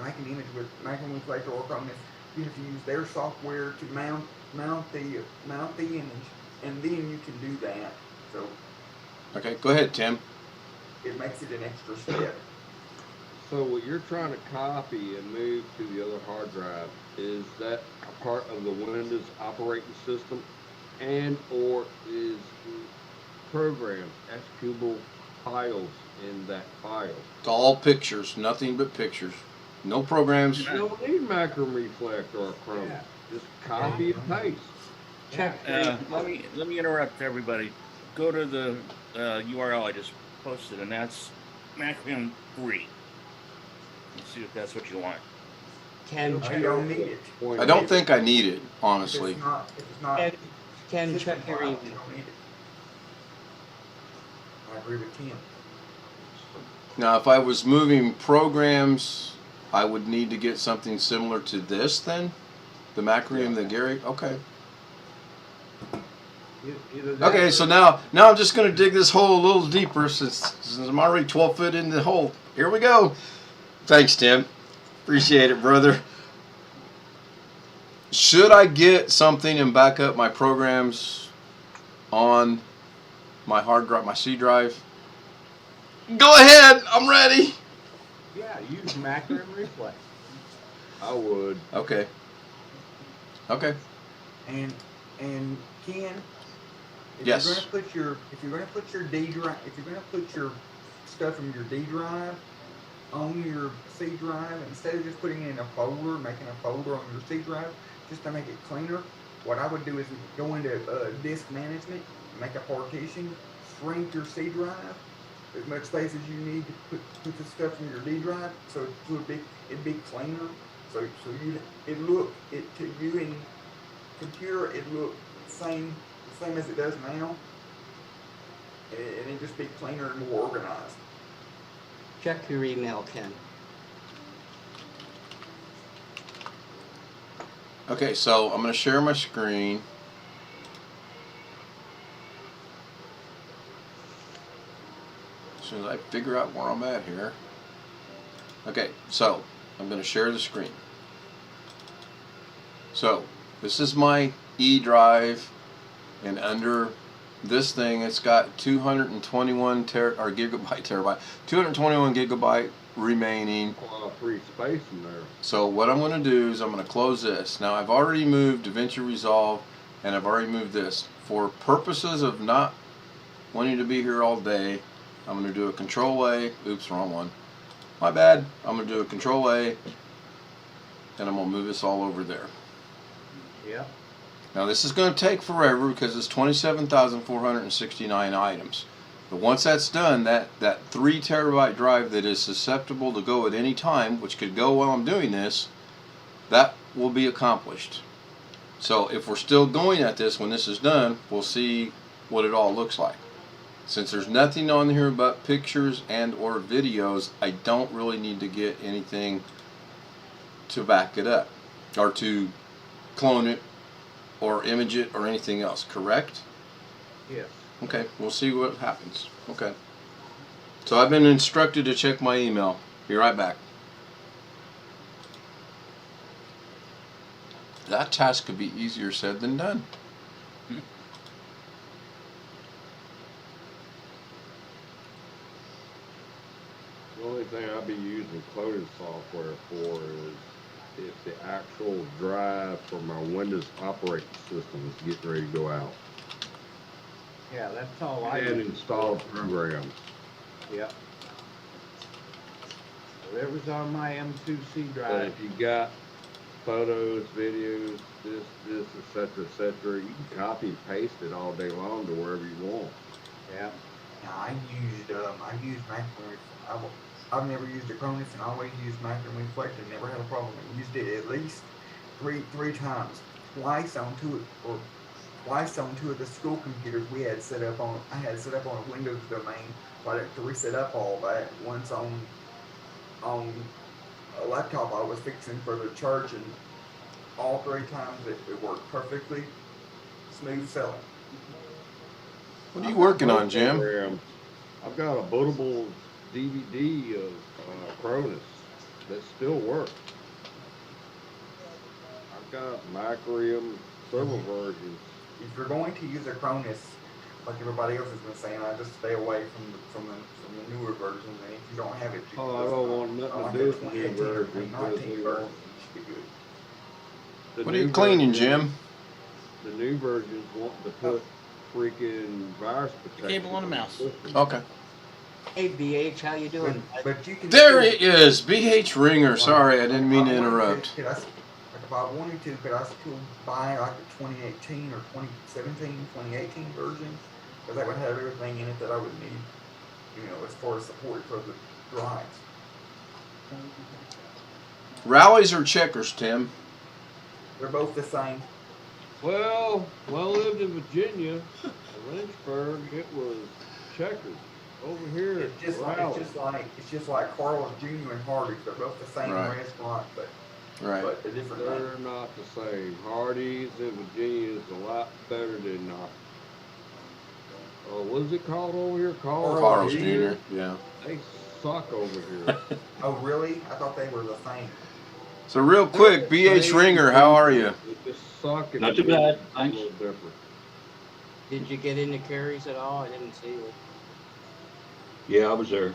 make an image with Macromreflect or Cronus, you have to use their software to mount the image, and then you can do that. So Okay, go ahead, Tim. it makes it an extra step. So what you're trying to copy and move to the other hard drive, is that a part of the Windows operating system, and or is the program executable files in that file? It's all pictures, nothing but pictures. No programs. You don't need Macromeflect or Chrome. Yeah. Just copy and paste. Check. Let me interrupt everybody. Go to the URL I just posted, and that's Macrium 3. Let's see if that's what you want. Can You check. don't need it. I don't think I need it, honestly. If it's not Can system check your file, email. you don't need it. I agree with Ken. Now, if I was moving programs, I would need to get something similar to this then? The Macrium that Gary? Okay. Either that Okay, or- so now I'm just going to dig this hole a little deeper since I'm already 12 foot in the hole. Here we go. Thanks, Tim. Appreciate it, brother. Should I get something and back up my programs on my hard drive, my C drive? Go ahead. I'm ready. Yeah, use Macro and Reflex. I would. Okay. Okay. And Ken, Yes. if you're gonna put your D drive, if you're gonna put your stuff from your D drive on your C drive, instead of just putting it in a folder, making a folder on your C drive, just to make it cleaner, what I would do is go into disk management, make a partition, shrink your C drive as much space as you need to put the stuff from your D drive, so it'd be cleaner. So to you in computer it look the same as it does now, and it'd just be cleaner and more organized. Check your email, Ken. Okay, so I'm going to share my screen. As soon as I figure out where I'm at here. Okay, so I'm going to share the screen. So this is my E drive, and under this thing it's got 221 gigabyte remaining. Free space in there. So what I'm going to do is I'm going to close this. Now I've already moved DaVinci Resolve, and I've already moved this. For purposes of not wanting to be here all day, I'm going to do a Control A. Oops, wrong one. My bad. I'm going to do a Control A, and I'm going to move this all over there. Yeah. Now this is going to take forever because it's 27,469 items. But once that's done, that 3 terabyte drive that is susceptible to go at any time, which could go while I'm doing this, that will be accomplished. So if we're still going at this when this is done, we'll see what it all looks like. Since there's nothing on here but pictures and or videos, I don't really need to get anything to back it up or to clone it or image it or anything else, correct? Yes. Okay, we'll see what happens. Okay. So I've been instructed to check my email. Be right back. That task could be easier said than done. The only thing I'd be using cloning software for is if the actual drive for my Windows operating system is getting ready to go out. Yeah, that's all I And do. install programs. Yep. Whatever's on my M2C But drive. if you got photos, videos, this, et cetera, you can copy and paste it all day long to wherever you want. Yeah. Now I used Macro. I've never used a Cronus and always used Macro Reflector. Never had a problem. I used it at least three times. Twice on two or twice on two of the school computers we had set up on. I had set up on a Windows domain, so I had to reset up all that. Once on a laptop I was fixing for the church, and all three times it worked perfectly. Smooth sailing. What are you working on, Jim? I've got a bootable DVD of Cronus that still works. I've got Macrium several versions. If you're going to use a Cronus, like everybody else has been saying, I just stay away from the newer versions. And if you don't have it, you I don't want nothing to do with the new version. 2019 version should be good. What are you cleaning, Jim? The new versions want to put freaking virus protection. Cable on the mouse. Okay. Hey, BH, how you doing? But you can There still, it is, BH Ringer. Sorry, I didn't mean to interrupt. Could I, like if I wanted to, could I still buy like a 2018 or 2017, 2018 version? Because that would have everything in it that I would need, as far as support for the drives. Rallies or checkers, Tim? They're both the same. Well, when I lived in Virginia, Lynchburg, it was checkers. Over here, It's just Rally. it's just like Carl's Jr. and Hardee's. They're both the same Right. restaurant, but Right. a different name. They're not the same. Hardee's in Virginia is a lot better than what is it called over here? Carl's Jr. Yeah. They suck over here. Oh, really? I thought they were the same. So real quick, BH Ringer, how are you? They just suck. And Not too bad, a thanks. little different. Did you get into Carey's at all? I didn't see you. Yeah, I was there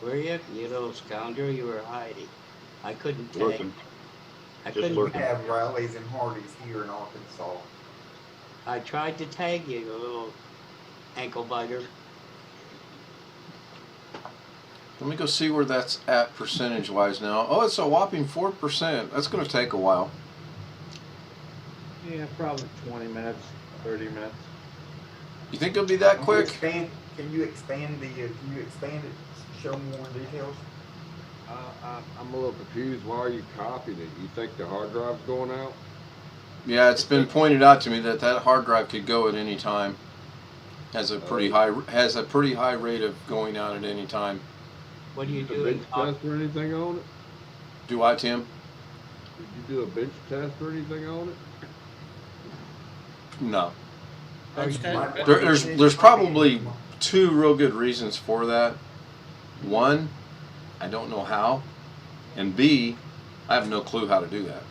Were you? You little scoundrel, you were hiding. I couldn't tag. lurking. I Just couldn't We lurking. tag. have Riley's and Hardee's here in Arkansas. I tried to tag you, you little ankle biter. Let me go see where that's at percentage-wise now. Oh, it's a whopping 4%. That's going to take a while. Yeah, probably 20 minutes, 30 minutes. You think it'll be that quick? Can you expand it? Show more details. I'm a little confused. Why are you copying it? You think the hard drive's going out? Yeah, it's been pointed out to me that hard drive could go at any time. Has a pretty high rate of going out at any time. What are you Did a doing? bench test or anything on it? Do I, Tim? Did you do a bench test or anything on it? No. Bench test? There's probably two real good reasons for that. One, I don't know how, and B, I have no clue how to do that.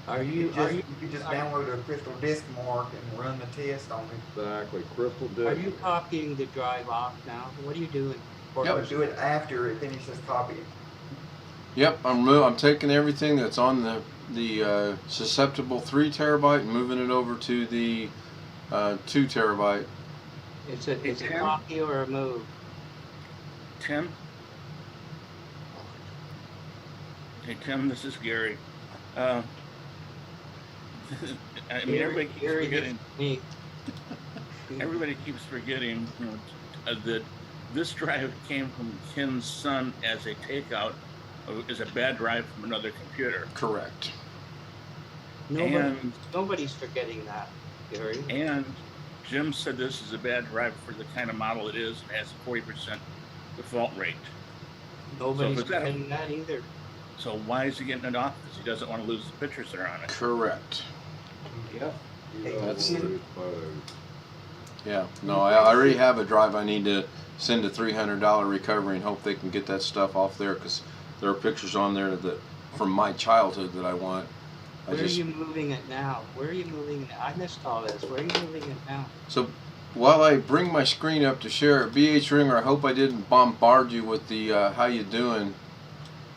Are You you could just download a crystal disk mark and run the test on it. Exactly. Crystal are disk. you copying the drive off now? What are you doing? Or Yep. Or do it after it finishes copying. Yep, I'm taking everything that's on the susceptible 3 terabyte and moving it over to the 2 terabyte. It's a copy or a move. Tim? Hey, Tim, this is Gary. I mean, everybody keeps Gary, forgetting. me. Everybody keeps forgetting, that this drive came from Ken's son as a takeout, as a bad drive from another computer. Correct. Nobody's forgetting that, Gary. And Jim said this is a bad drive for the kind of model it is and has a 40% default rate. Nobody's So if it's that- forgetting that either. So why is he getting it off? Because he doesn't want to lose the pictures that are on it. Correct. Yep. You don't That's- want to lose photos. Yeah. No, I already have a drive. I need to send a $300 recovery and hope they can get that stuff off there because there are pictures on there that from my childhood that I want. Where are you moving it now? Where are you moving it? I missed all this. Where are you moving it now? So while I bring my screen up to share it, BH Ringer, I hope I didn't bombard you with the how you doing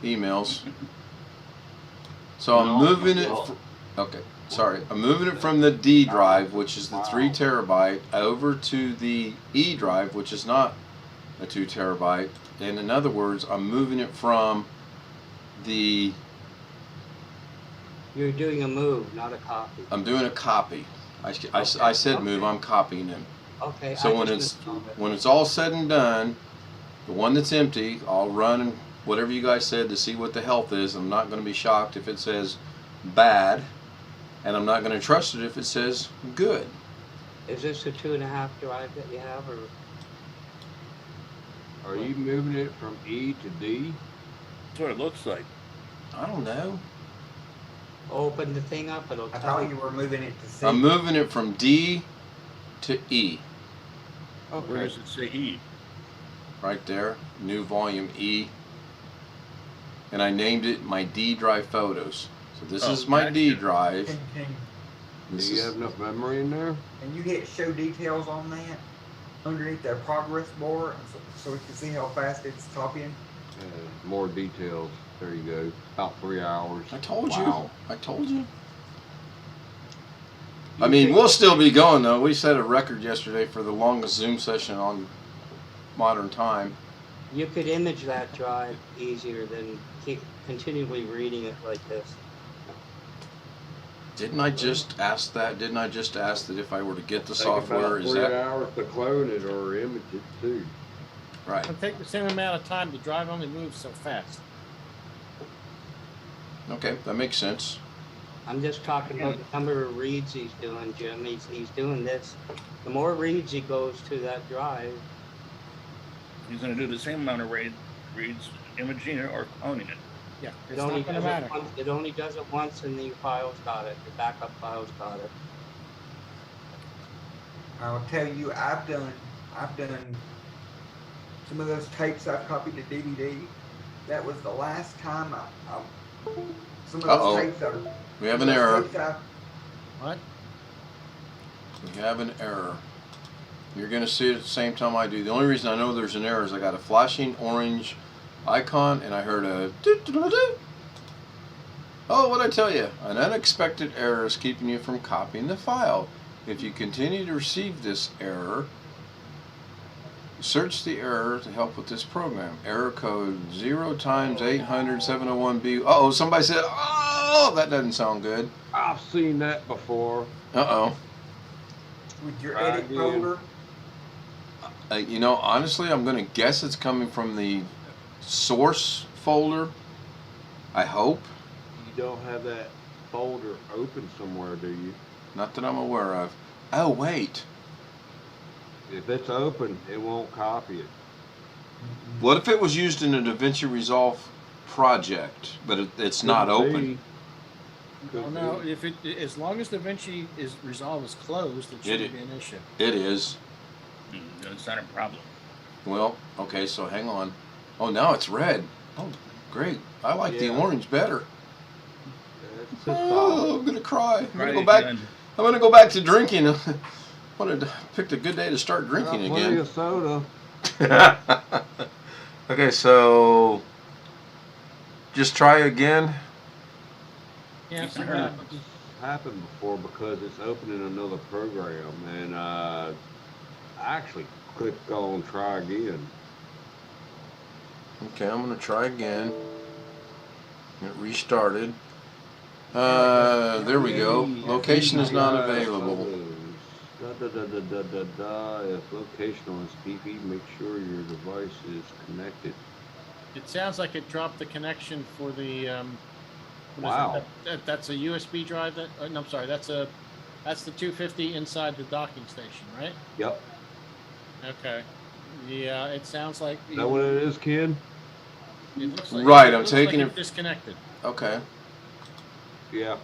emails. So I'm moving it. Okay, sorry. I'm moving it from the D drive, which is the 3 terabyte, over to the E drive, which is not a 2 terabyte. And in other words, I'm moving it from the. You're doing a move, not a copy. I'm doing a copy. I said move. I'm copying him. Okay. So I when just it's missed all of it. when it's all said and done, the one that's empty, I'll run and whatever you guys said to see what the health is. I'm not going to be shocked if it says bad, and I'm not going to trust it if it says good. Is this a 2.5 drive that you have, or? Are you moving it from E to D? That's what it looks like. I don't know. Open the thing up, it'll I tell thought you. you were moving it to C. I'm moving it from D to E. Where does it say E? Right there, new volume E. And I named it my D drive photos. So this is my D gotcha. drive. Can This Do you is- have enough memory in there? you hit show details on that underneath the progress bar so we can see how fast it's copying? More details. There you go. About 3 hours. I told Wow. you. I told you. I mean, we'll still be going though. We set a record yesterday for the longest Zoom session on modern time. You could image that drive easier than keep continually reading it like this. Didn't I just ask that? Didn't I just ask that if I were to get the Take software, about is 3 that hours to clone it or image it too. right? It'll take the same amount of time. The drive only moves so fast. Okay, that makes sense. I'm just talking about the number of reads he's doing, Jim. He's doing this. The more reads he goes to that drive, He's going to do the same amount of reads, imaging it or cloning it. Yeah, it it's only not going to does matter. it once. It only does it once, and the file's got it. The backup file's got it. I'll tell you, I've done some of those tapes I've copied to DVD. That was the last time some of those Uh-oh. tapes are. We have an error. What? We have an error. You're going to see it at the same time I do. The only reason I know there's an error is I got a flashing orange icon and I heard a doo-doo-doo-doo. Oh, what'd I tell you? An unexpected error is keeping you from copying the file. If you continue to receive this error, search the error to help with this program. Error code 0 times 800 701B. Uh-oh, somebody said, oh, that doesn't sound good. I've seen that before. Uh-oh. With your Try edit again. folder. You know, honestly, I'm going to guess it's coming from the source folder. I hope. You don't have that folder open somewhere, do you? Not that I'm aware of. Oh, wait. If it's open, it won't copy it. What if it was used in a DaVinci Resolve project, but it's not Could open? be. Oh, Could no, be. if it as long as DaVinci Resolve is closed, it shouldn't be an issue. It is. It's not a problem. Well, okay, so hang on. Oh, now it's red. Oh, great. I like the Yeah. orange better. It's a Oh, solid. I'm gonna cry. I'm gonna Right go back. again. I'm gonna go back to drinking. Picked a good day to start drinking Got plenty again. of soda. Okay, so just try again. Yeah, It's see what not- happens. It's happened before because it's opening another program, and I actually clicked on try again. Okay, I'm gonna try again. It restarted. There we go. Location is not available. Da, da, da, da, da, da. If location on TV, make sure your device is connected. It sounds like it dropped the connection for the. What is Wow. it? That's a USB drive. No, I'm sorry. That's the 250 inside the docking station, right? Yep. Okay. Yeah, it sounds like. Is that what it is, kid? It looks like, Right, it I'm looks taking like it- disconnected. Okay. Yeah.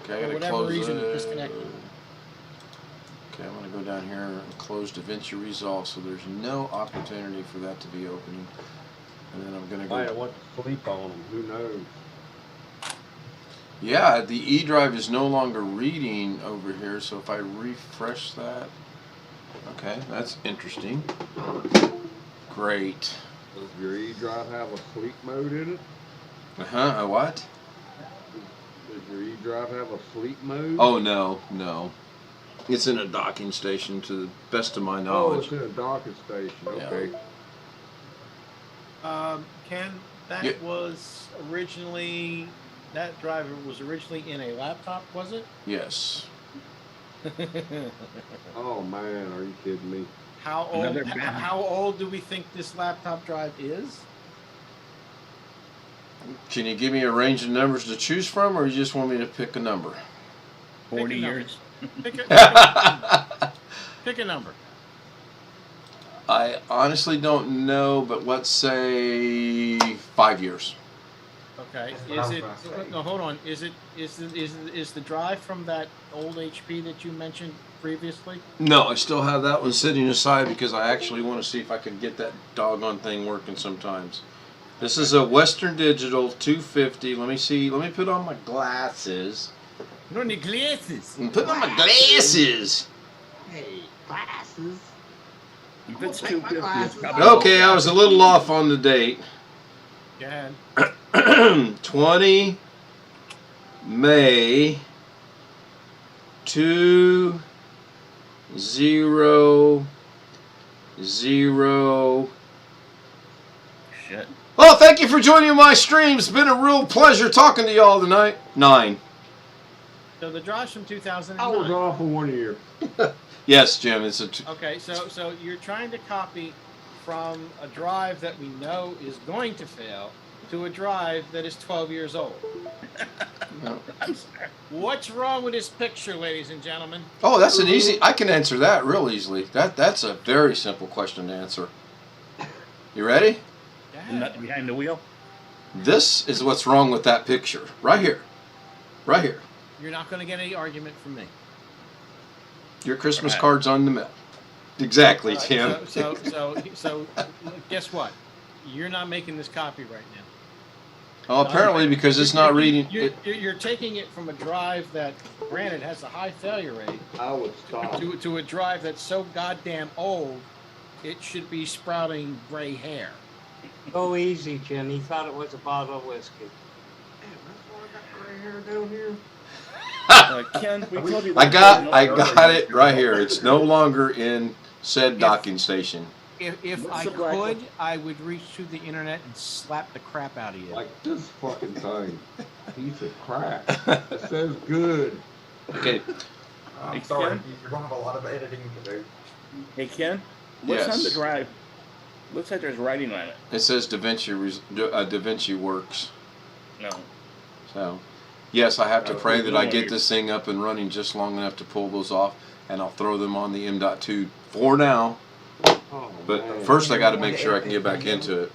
Okay, I For gotta whatever close reason, it it. disconnected. Okay, I'm gonna go down here and close DaVinci Resolve, so there's no opportunity for that to be opening. And then I'm gonna Might have go. went to sleep on them. Who knows? Yeah, the E drive is no longer reading over here, so if I refresh that. Okay, that's interesting. Great. Does your E drive have a sleep mode in it? A what? Does your E drive have a sleep mode? Oh, no. It's in a docking station to the best of my Oh, knowledge. it's in a docking station. Okay. Ken, that Yeah. was originally. That driver was originally in a laptop, was it? Yes. Oh man, are you kidding me? Another bad- How old do we think this laptop drive is? Can you give me a range of numbers to choose from, or you just want me to pick a number? 40 Pick a number. years. Pick a number. I honestly don't know, but let's say 5 years. Okay. That's what I Is was it? gonna say. No, hold on. Is the drive from that old HP that you mentioned previously? No, I still have that one sitting aside because I actually want to see if I can get that doggone thing working sometimes. This is a Western Digital 250. Let me see. Let me put on my glasses. No, the glasses. I'm putting on my glasses. Hey, glasses. If it's I'll take my 250, it's glasses probably off. Okay, I was a little off on the date. Go ahead. 20 May 2000. Shit. Well, thank you for joining my stream. It's been a real pleasure talking to y'all tonight. 9. So the drive's from I was 2009. off for 1 year. Yes, Jim. It's a. Okay, so you're trying to copy from a drive that we know is going to fail to a drive that is 12 years old. No. I'm sorry. What's wrong with this picture, ladies and gentlemen? Oh, that's an easy. I can answer that real easily. That's a very simple question to answer. You ready? Go The nut ahead. behind the wheel. This is what's wrong with that picture. Right here. Right here. You're not going to get any argument from me. Your Christmas Right. card's on the mail. Exactly, Tim. So, guess what? You're not making this copy right now. Oh, apparently because it's not reading. You're taking it from a drive that, granted, has a high failure rate, I would stop. to a drive that's so goddamn old, it should be sprouting gray hair. Go easy, Jim. He thought it was a bottle of whiskey. Damn, that's why I got gray hair down here. Ken, we told you. I got it right here. It's no longer in said docking station. If What's I the black could, one? I would reach through the internet and slap the crap out of you. Like this fucking thing. Piece of crap. It says good. Okay. I'm Hey, sorry, Ken? you're gonna have a lot of editing to do. Hey, Ken. What's on the Yes. drive? Looks like there's writing on it. It says Da Vinci Works. No. So, yes, I have to pray that I get this thing up and running just long enough to pull those off, and I'll throw them on the M.2 for now. Oh, But man. first, I got to make sure I can get back into it.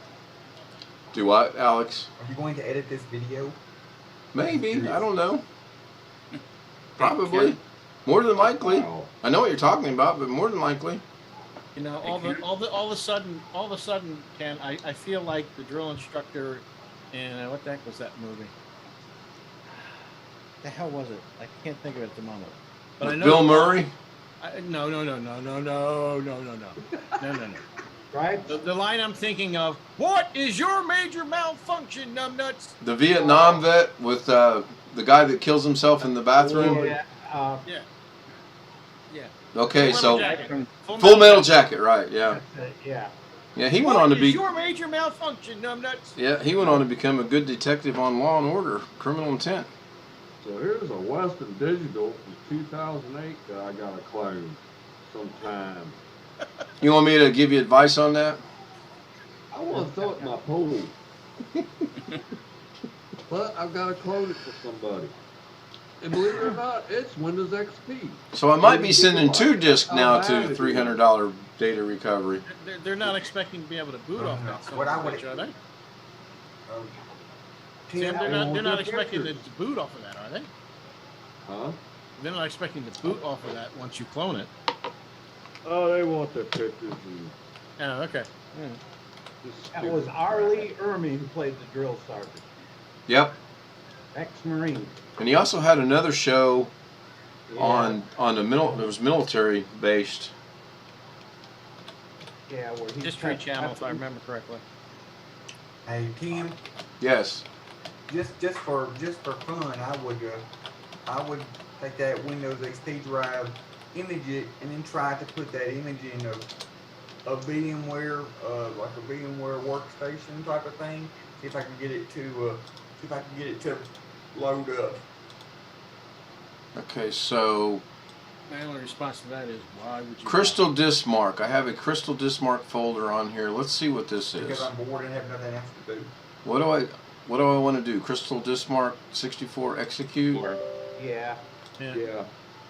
Do what, Alex? Are you going to edit this video? Maybe. I don't know. Probably. More than likely. Wow. I know what you're talking about, but more than likely. You know, all of a sudden, Ken, I feel like the drill instructor in what the heck was that movie? The hell was it? I can't think of it at the moment. But I know Bill Murray? No. Right? The line I'm thinking of. What is your major malfunction, numbnuts? The Vietnam vet with the guy that kills himself in the bathroom? Yeah, Yeah. Okay, so Full Metal Jacket, right, yeah. yeah. Yeah, he went on to What is be your major malfunction, numbnuts? Yeah, he went on to become a good detective on Law and Order, Criminal Intent. So here's a Western Digital from 2008 that I got to clone sometime. You want me to give you advice on that? I want to throw it in my pool. But I've got to clone it for somebody. And believe it or not, it's Windows XP. So I might be sending 2 discs now to $300 data recovery. They're not expecting to be able to boot off that. What I would- are they? Um, Tim, Tim, they're not expecting to boot off of that, are they? Huh? They're not expecting to boot off of that once you clone it. Oh, they want their pictures and Oh, okay. just That was Arlie Ermey who played the drill sergeant, Yep. ex-Marine. And he also had another show Yeah, on it was military based. yeah, where he History cut- Channel, if I remember correctly. Hey, Tim, Yes. just for fun, I would take that Windows XP drive, image it, and then try to put that image in a VMware, like a VMware workstation type of thing. See if I can get it to load up. Okay, so My only response to that is, why would you? Crystal Disc Mark. I have a Crystal Disc Mark folder on here. Let's see what this Because is. I'm bored and have nothing else to do. What do I want to do? Crystal Disc Mark 64 execute. Yeah. Yeah.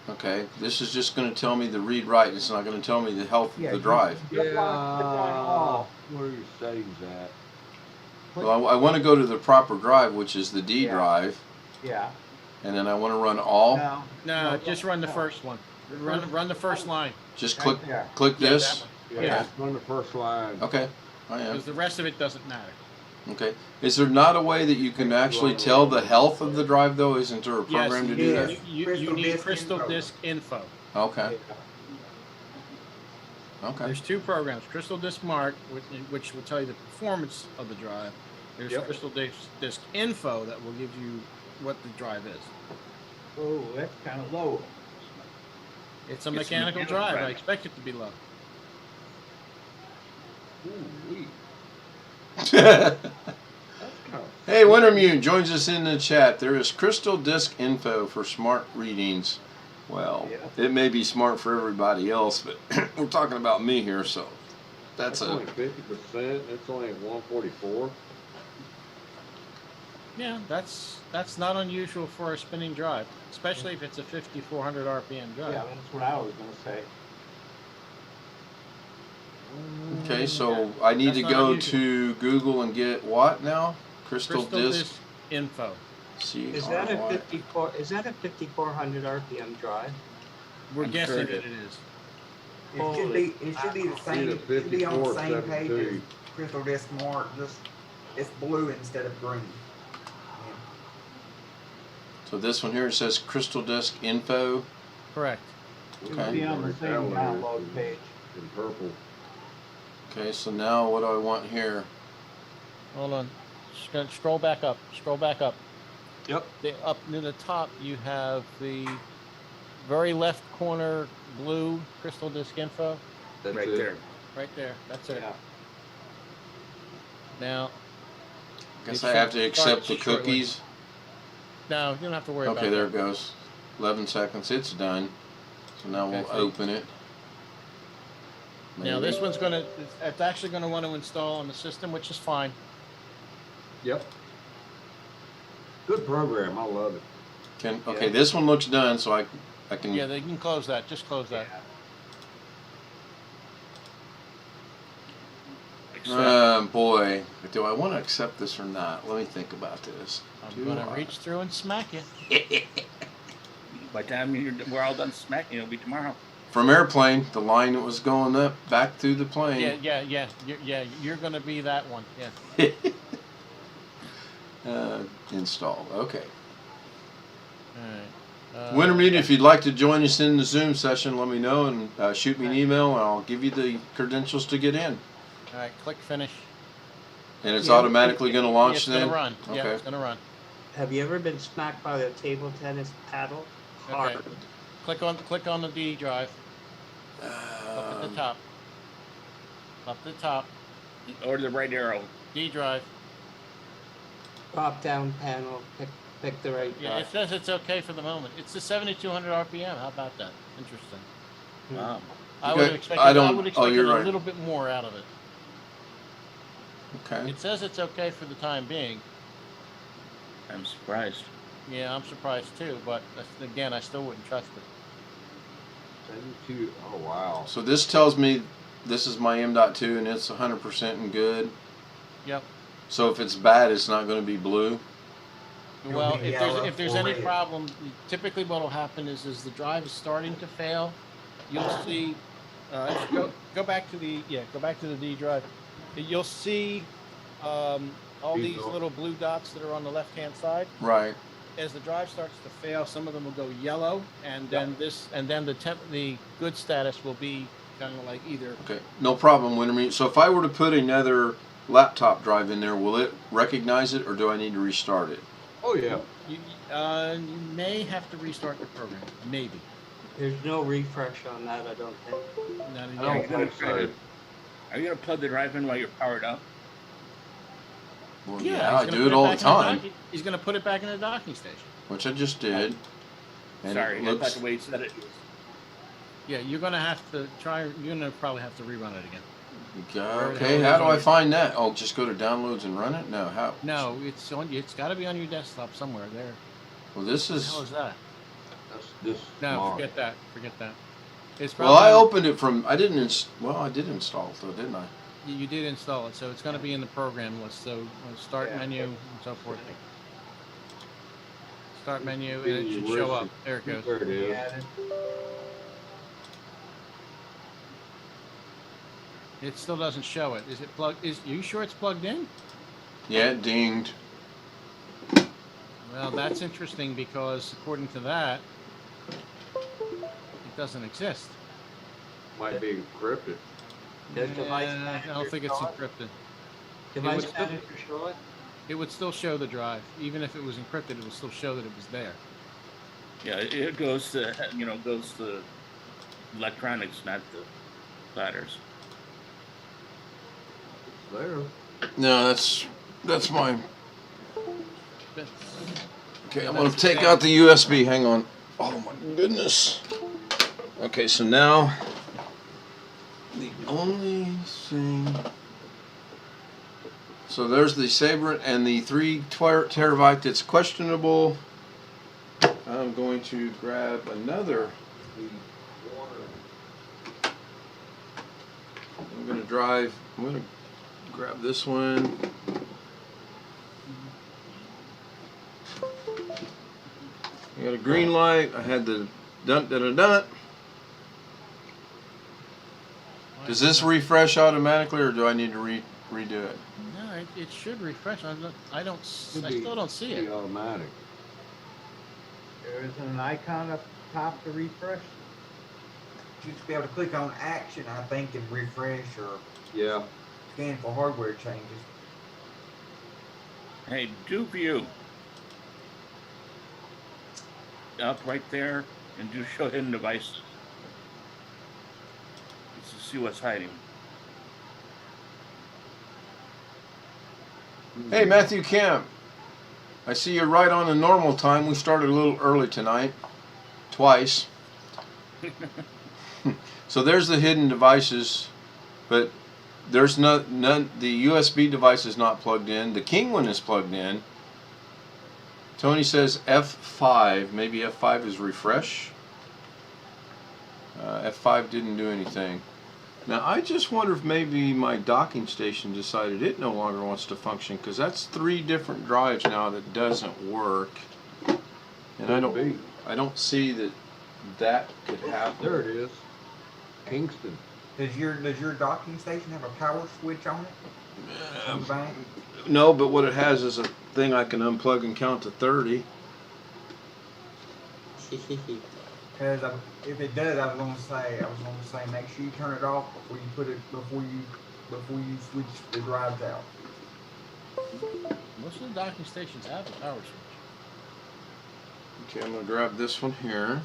Okay, this is just going to tell me the read write. It's not going to tell me the health Yeah, of the you- drive. Click on all. Where are your settings at? Well, I want to go to the proper drive, which is the D Yeah. drive, Yeah. and then I want to run all. No, just run the first one. Run the first line. Just Right click there. click Yeah, this. that Yeah. Yeah. Just run the first line. Okay, I am. Because the rest of it doesn't matter. Okay. Is there not a way that you can actually tell the health of the drive though? Isn't there a program to do yes. that? You Crystal need Disk Crystal Info. Disk Info. Okay. Okay. There's two programs: Crystal Disk Mark, which will tell you the performance of the drive. There's Yep. Crystal Disk Info that will give you what the drive is. Oh, that's kind of low. It's a It's a mechanical mechanical drive. drive. I expect it to be low. Ooh-wee. Hey, Wintermute joins us in the chat. There is Crystal Disk Info for smart readings. Well, Yeah. it may be smart for everybody else, but we're talking about me here, so that's a. only 50%. It's only at 144. Yeah, that's not unusual for a spinning drive, especially if it's a 5400 RPM drive. Yeah, that's what I was gonna say. Okay, so I need That's to not go unusual. to Google and get what now? Crystal Disk. Info. Is that a 54? Is that a 5400 RPM drive? We're I'm guessing sure that it it is. It should be the same. It should be on the same page as 5472. Crystal Disk Mark. Just it's blue instead of green. So this one here says Crystal Disk Info. Correct. It'll Okay. be on the same download page. In purple. Okay, so now what do I want here? Hold on. Just gonna scroll back up. Scroll back up. Yep. Up near the top, you have the very left corner blue Crystal Disk Info. That's Right it. there. Right there. That's it. Yeah. Now, Guess It I have should to accept the start shortly. cookies. no, you don't have to worry about Okay, there it that. goes. 11 seconds. It's done. So now we'll Okay. open it. Now Maybe. this one's it's actually gonna want to install on the system, which is fine. Yep. Good program. I love it. Okay, this one looks done, so I can. Yeah, they can close that. Just close that. Boy, do I want to accept this or not? Let me think about this. I'm gonna reach through and smack you. By the time we're all done smacking, it'll be tomorrow. From airplane, the line that was going up back through the plane. Yeah. You're gonna be that one. Yeah. Installed. Okay. All right. Wintermute, if you'd like to join us in the Zoom session, let me know and shoot me an email, and I'll give you the credentials to get in. All right. Click finish. And it's Yeah. automatically going to launch It's then? gonna run. Yeah, Okay. it's gonna run. Have you ever been smacked by a table tennis paddle? Hard. Okay. Click on the D drive. Up at the top. Up at the top. Or the right arrow. D drive. Drop down panel. Pick the right Yeah, drive. it says it's okay for the moment. It's the 7200 RPM. How about that? Interesting. Wow. I Okay, would have expected. I I don't- would oh, expect you're a right. little bit more out of it. Okay. It says it's okay for the time being. I'm surprised. Yeah, I'm surprised too. But again, I still wouldn't trust it. 72. Oh, wow. So this tells me this is my M.2 and it's 100% and good. Yep. So if it's bad, it's not going to be blue. It'll Well, be if yellow there's or any red. problem, typically what will happen is the drive is starting to fail. You'll see. Go back to the D drive. You'll see all these little blue dots that are on the left hand side. Right. As the drive starts to fail, some of them will go yellow, and then the good status will be kind of like either. Okay. No problem, Wintermute. So if I were to put another laptop drive in there, will it recognize it or do I need to restart it? Oh, yeah. You may have to restart the program. Maybe. There's no refresh on that, I don't think. Not in I yet. don't think so. Are you gonna plug the drive in while you're powered up? Well, Yeah, yeah, he's I gonna do put it all the back in the time, docking- He's going to put it back in the docking station. which I just did. And Sorry, it I thought looks, the way you said it was. Yeah, you're gonna have to try. You're gonna probably have to rerun it again. Okay, how do I find that? Oh, just go to downloads and run it? No, how? No, it's on. It's got to be on your desktop somewhere. There. Well, this What the hell is. is that? That's this No, smart. forget that. Forget that. It's Well, I probably opened it from. I didn't. Well, I did install it though, didn't I? you did install it, so it's going to be in the program list. So start menu and so forth. Start menu and it should show up. There it goes. There it is. Yeah, It still doesn't show it. Is it plugged? Are you sure it's plugged in? Yeah, it dinged. Well, that's interesting because according to that, it doesn't exist. Might be encrypted. Does device I don't think it's encrypted. Device would- manager show it? It would still show the drive, even if it was encrypted. It would still show that it was there. Yeah, it goes to goes to electronics, not the platters. It's there. No, that's my. That's- Okay, I'm That's gonna the take same. out the USB. Hang on. Oh my goodness. Okay, so now the only thing. So there's the Sabrent and the 3 terabyte that's questionable. I'm going to grab another. I'm gonna grab this one. I got a green light. I had the dun dun dun dun. Does this refresh automatically, or do I need to redo it? No, it should refresh. I Should still don't see be it. automatic. there isn't an icon up top to refresh. You should be able to click on action, I think, and refresh or Yeah. scan for hardware changes. Hey, do view. Up right there, and do show hidden devices. Just to see what's hiding. Hey, Matthew Camp. I see you're right on the normal time. We started a little early tonight. Twice. So there's the hidden devices, but there's none. The USB device is not plugged in. The King one is plugged in. Tony says F5. Maybe F5 is refresh. F5 didn't do anything. Now I just wonder if maybe my docking station decided it no longer wants to function, because that's 3 different drives now that doesn't work, and I don't see that could happen. There it is. Kingston. Does your docking station have a power switch on it? On the back? No, but what it has is a thing I can unplug and count to 30. Because if it does, I was gonna say, make sure you turn it off before you switch the drives out. Most of the docking stations have a power switch. Okay, I'm gonna grab this one here.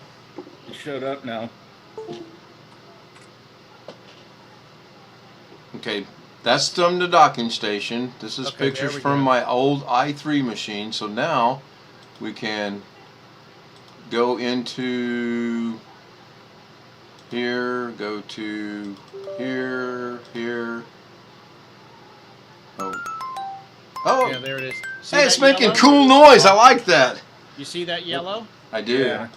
It showed up now. Okay, that's from the docking station. This is Okay, there pictures we from go. my old i3 machine. So now we can go into here, go to here. Oh, Yeah, there it is. See hey, it's that making yellow? cool noise. I like that. You see that yellow? I do. Yeah.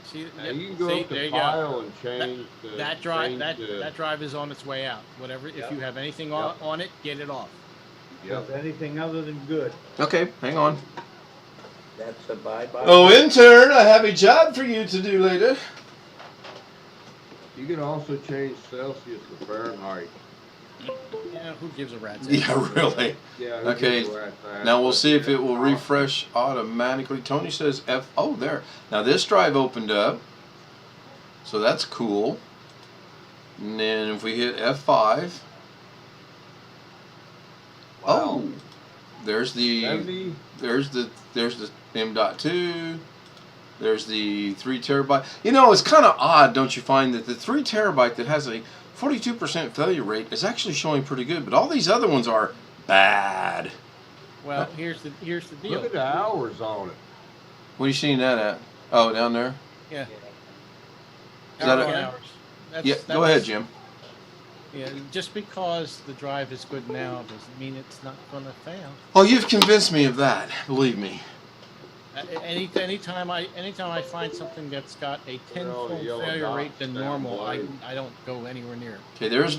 See, Now you can go see, up there to you go. file and change That drive, change that drive is on its way out. Whatever, if you have anything on it, get it off. Yep. If anything other than good. Okay, hang on. That's a bye-bye. Oh, intern, I have a job for you to do later. You can also change Celsius to Fahrenheit. Yeah, who gives a rat's ass? Yeah, really. Yeah. Okay, now we'll see if it will refresh automatically. Tony says F. Oh, there. Now this drive opened up, so that's cool. And then if we hit F5, oh, there's the M.2. There's the 3 terabyte. You know, it's kind of odd, don't you find, that the 3 terabyte that has a 42% failure rate is actually showing pretty good, but all these other ones are bad. Well, here's the deal. Look at the hours on it. What are you seeing that at? Oh, down there? Yeah. Is that Power on a, hours. That's, yeah, go ahead, Jim. Yeah, just because the drive is good now doesn't mean it's not going to fail. Oh, you've convinced me of that. Believe me. Anytime I find something that's got a Look at all the tenfold yellow failure rate dots than down normal, below. I don't go anywhere near it. Okay, there's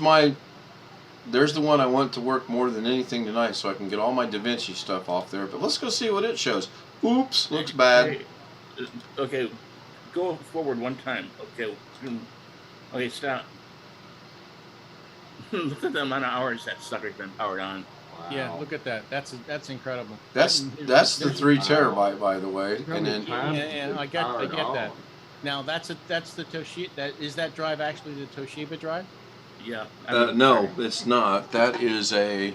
the one I want to work more than anything tonight so I can get all my Da Vinci stuff off there. But let's go see what it shows. Oops, looks bad. Hey, okay, go forward one time. Okay, stop. Look at the amount of hours that sucker's been powered on. Wow. Yeah, look at that. That's incredible. That's the 3 terabyte, by the way. How And many then times Yeah, it's I powered get that. on? Now that's the Toshiba. Is that drive actually the Toshiba drive? Yeah. no, it's not. That is a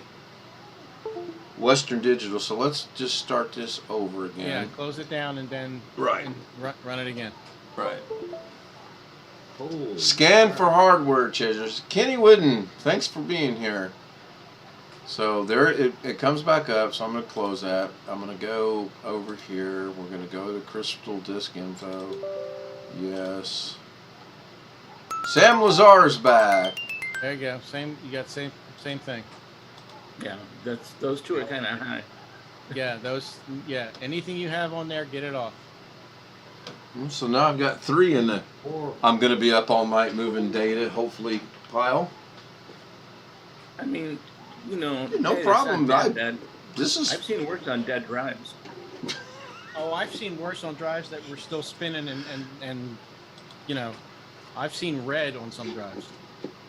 Western Digital. So let's just start this over Yeah, again. close it down and then Right. run it again. Right. Holy Scan crap. for hardware chasers. Kenny Wooden, thanks for being here. So there it comes back up, so I'm going to close that. I'm going to go over here. We're going to go to Crystal Disk Info. Yes. Sam Lazar's back. There you go. You got same thing. Yeah, those two are kind of high. Yeah, anything you have on there, get it off. So now I've got 3 in the. I'm going to be up all night moving data, hopefully, pile. I mean, no No problem. Dead. This is. I've seen worse on dead drives. Oh, I've seen worse on drives that were still spinning and I've seen red on some drives.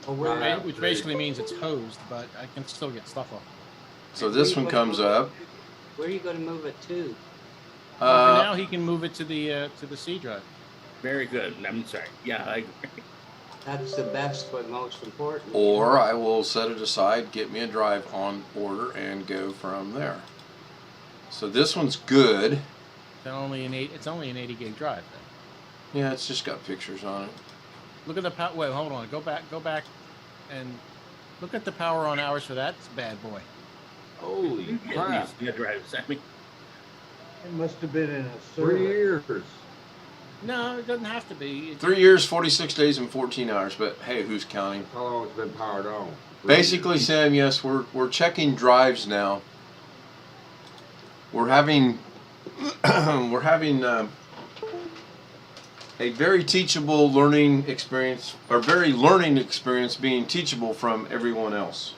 Oh, where, Which basically means it's hosed, but I can still get stuff off. So this one comes up. where are you going to move it to? For now, he can move it to the C drive. Very good. I'm sorry. Yeah, I agree. That's the best, but most important. Or I will set it aside, get me a drive on order, and go from there. So this one's good. It's only an 80 gig drive. Then. Yeah, it's just got pictures on it. Look at the power. Wait, hold on. Go back, and look at the power on hours for that bad boy. Holy Yeah, crap. these dead drives. I mean, It must have been in a 3 server. years. No, it doesn't have to be. 3 years, 46 days, and 14 hours. But hey, who's counting? How long it's been powered on? 3 Basically, years. Sam, yes, we're checking drives now. We're having a very teachable learning experience, or very learning experience being teachable from everyone else.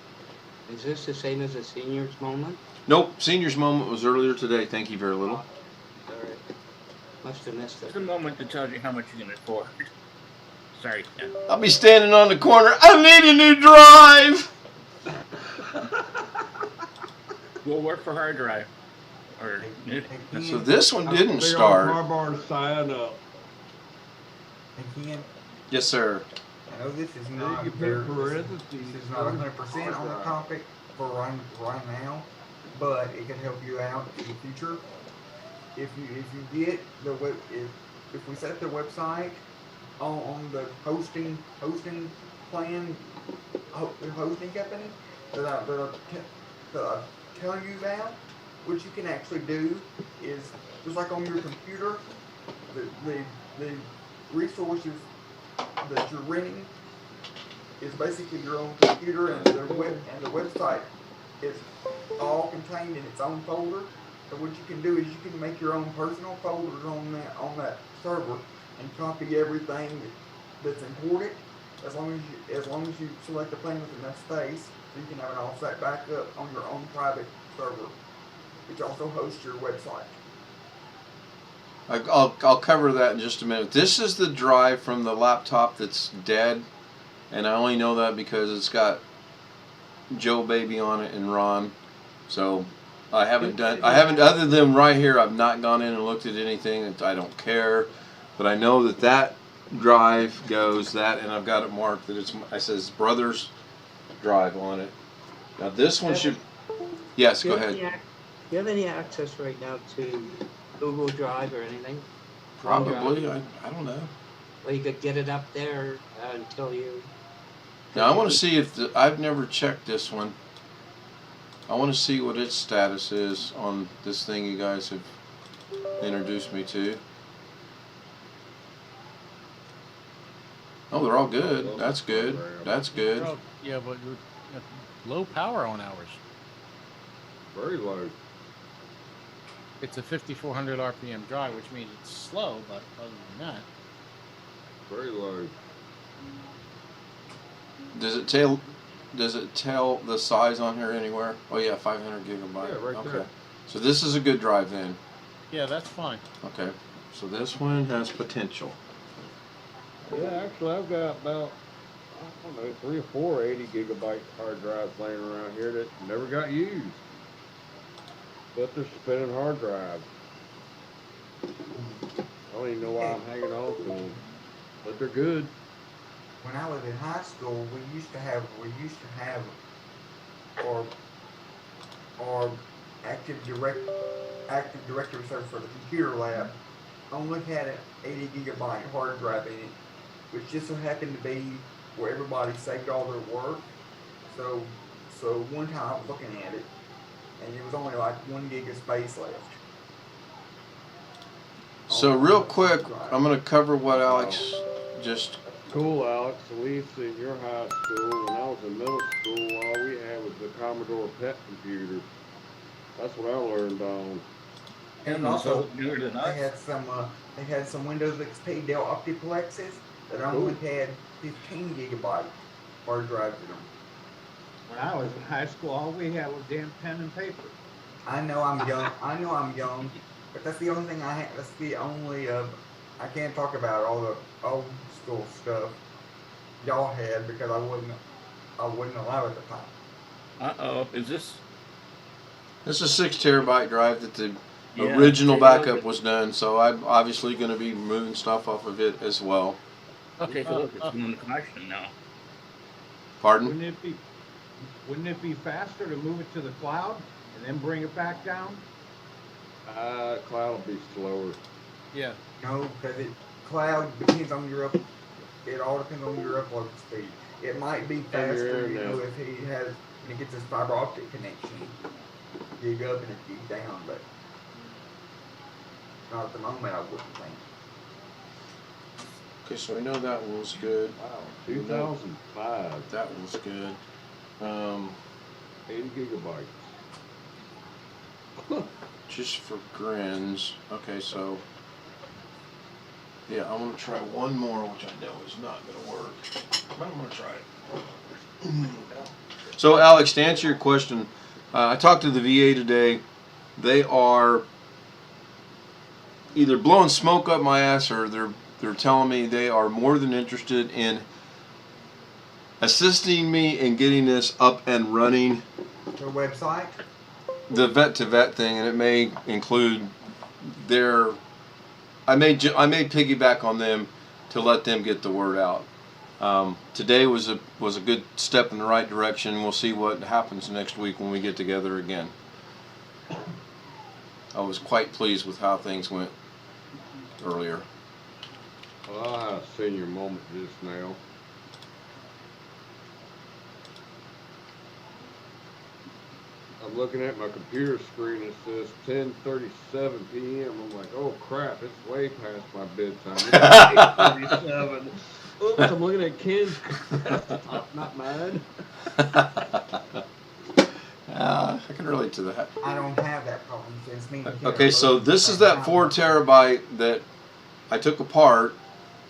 Is this the same as a senior's moment? Nope, senior's moment was earlier today. Thank you very little. Sorry. Must have missed it's it. a moment to tell you how much you can afford. Sorry, Ken. I'll be standing on the corner. I need a new drive. We'll work for hard drive. Or So this one didn't Big old start. car barn sign up. Again, Yes, sir. I know this is You not can put very, parentheses. this is not 100% on the topic for right now, but it can help you out in the future. If you get the web, if we set the website on the hosting plan, the hosting company that I tell you about, what you can actually do is just like on your computer, the resources that you're renting is basically your own computer, and the website is all contained in its own folder. So what you can do is you can make your own personal folders on that server and copy everything that's important, as long as you select a plan with enough space, so you can have an offsite backup on your own private server, which also hosts your website. I'll cover that in just a minute. This is the drive from the laptop that's dead, and I only know that because it's got Joe Baby on it and Ron. So I haven't other than right here, I've not gone in and looked at anything. I don't care, but I know that drive goes that, and I've got it marked that it says Brothers Drive on it. Now this one should. Yes, go ahead. Do you have any access right now to Google Drive or anything? Probably. I don't know. Well, you could get it up there until you. Now I want to see if I've never checked this one. I want to see what its status is on this thing you guys have introduced me to. Oh, they're all good. That's good. That's good. Oh, yeah, but you're low power on ours. Very low. It's a 5,400 RPM drive, which means it's slow, but other than that, Very low. Does it tell? Does it tell the size on here anywhere? Oh yeah, 500 gigabyte. Yeah, right okay. there. So this is a good drive then. yeah, that's fine. Okay. So this one has potential. Yeah, actually, I've got about, I don't know, 3 or 4 80 gigabyte hard drives laying around here that never got used. But they're spinning hard drives. I don't even know why I'm hanging on to them. But they're good. When I was in high school, we used to have, or Active Directory server for the computer lab only had an 80 gigabyte hard drive in it, which just so happened to be where everybody saved all their work. So one time I was looking at it, and it was only like 1 gig of space left. So real quick, I'm going to cover what Alex just. Cool, Alex. At least in your high school, when I was in middle school, all we had was the Commodore PET computer. That's what I learned on. And also, they had some Windows XP Dell Optiplexes that only had 15 gigabyte hard drives in them. When I was in high school, all we had was damn pen and paper. I know I'm young, but that's the only thing I have. That's the only I can't talk about all the old school stuff y'all had because I wouldn't allow it at the time. Is this? This is a 6 terabyte drive that the Yeah, original take a look backup at- was done. So I'm obviously going to be moving stuff off of it as well. Okay, so look, it's in the collection now. Pardon? Wouldn't it be faster to move it to the cloud and then bring it back down? Cloud will be slower. Yeah. No, because cloud depends on your up. It all depends on your upload speed. It might be faster, if he gets his fiber optic connection, gig up and a gig down, but not at the moment. I wouldn't think. Okay, so we know that one was good. Wow, 2005. That one's good. 80 gigabytes. Just for grins. Okay, so yeah, I'm gonna try one more, which I know is not gonna work, but I'm gonna try it. So, Alex, to answer your question, I talked to the VA today. They are either blowing smoke up my ass, or they're telling me they are more than interested in assisting me in getting this up and running. Their website. The vet to vet thing, and it may include their. I may piggyback on them to let them get the word out. Today was a good step in the right direction. We'll see what happens next week when we get together again. I was quite pleased with how things went earlier. Well, I had a senior moment just now. I'm looking at my computer screen. It says 10:37 p.m. I'm like, oh crap! It's way past my bedtime. It's 8:37. Oops! I'm looking at Ken's desktop, not mine. I can relate to that. I don't have that problem since me. and Kara Okay, so both this is have that 4 terabyte that I took apart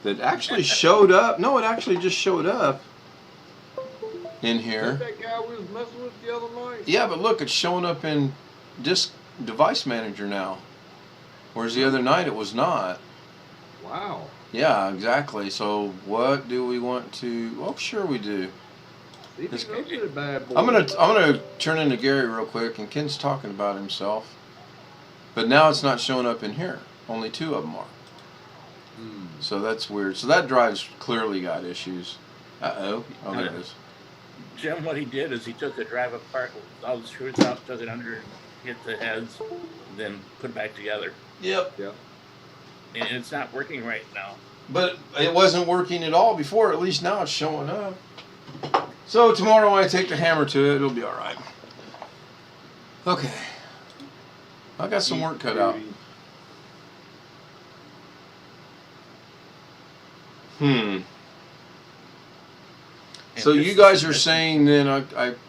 that actually showed up. No, it actually just showed up in here. That guy we was messing with the other night. Yeah, but look, it's showing up in Disk Device Manager now, whereas the other night it was not. Wow. Yeah, exactly. So what do we want to? Oh, sure we do. See, This- those are the bad boys. I'm gonna turn into Gary real quick, and Ken's talking about himself, but now it's not showing up in here. Only 2 of them are. So that's weird. So that drive's clearly got issues. Oh, there it is. Jim, what he did is he took the drive apart with all the screws out, took it under, hit the heads, then put it back together. Yep. Yep. And it's not working right now. But it wasn't working at all before. At least now it's showing up. So tomorrow when I take the hammer to it, it'll be all right. Okay. I got some work cut out. So this you is guys are this- saying then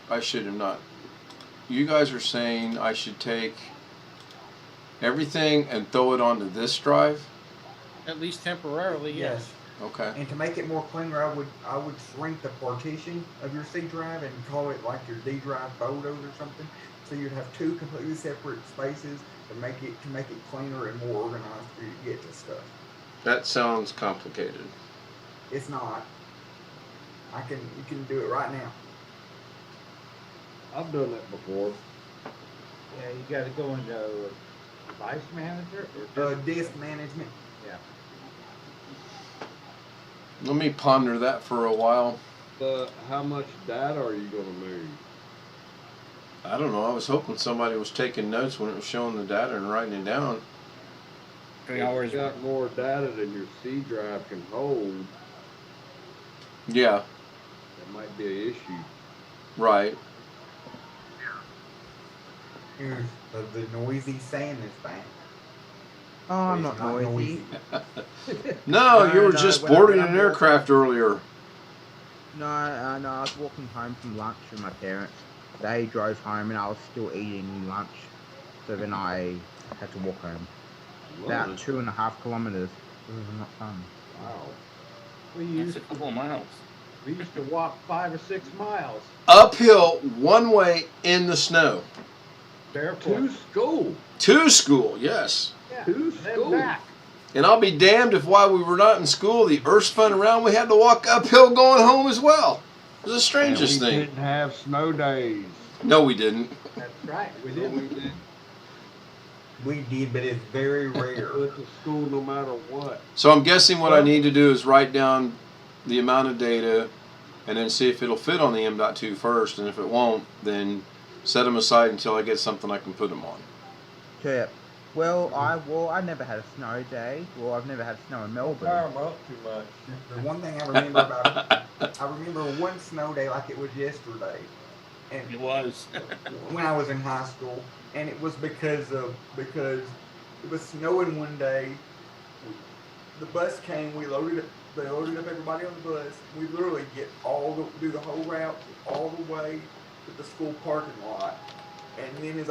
I should have not. You guys are saying I should take everything and throw it onto this drive? At least temporarily, yes. Okay. And to make it more cleaner, I would shrink the partition of your C drive and call it like your D drive photos or something. So you'd have two completely separate spaces to make it cleaner and more organized for you to get to stuff. That sounds complicated. It's not. You can do it right now. I've done that before. Yeah, you gotta go into device manager or just, Disk management. yeah. Let me ponder that for a while. How much data are you gonna move? I don't know. I was hoping somebody was taking notes when it was showing the data and writing it down. 3 If hours. you got more data than your C drive can hold, Yeah, that might be an issue. right. Here's the noisy saying this thing. Oh, I'm It's not noisy. No, you were No, just when boarding I'm an aircraft earlier. No, I was walking home from lunch with my parents. They drove home and I was still eating lunch. So then I had to walk home. About Lunch? 2.5 kilometers. It was not fun. Wow. We That's used a couple of miles. we used to walk 5 or 6 miles Uphill one way in the snow. barefoot. To school. To school, yes. Yeah, to then school. back. And I'll be damned if while we were not in school, the earth spun around, we had to walk uphill going home as well. It was the strangest And we thing. didn't have snow days. No, we didn't. That's right. We No, didn't. we didn't. We did, but it's very rare. Went to school no matter what. So I'm guessing what I need to do is write down the amount of data and then see if it'll fit on the M.2 first. And if it won't, then set them aside until I get something I can put them on. Trip. Well, I never had a snow day. Well, I've never had snow in Melbourne. Fire 'em up too much. The one thing I remember about it, I remember one snow day like it was yesterday. And It was. when I was in high school, and it was because it was snowing one day. The bus came, they loaded up everybody on the bus. We literally get do the whole route all the way to the school parking lot. And then as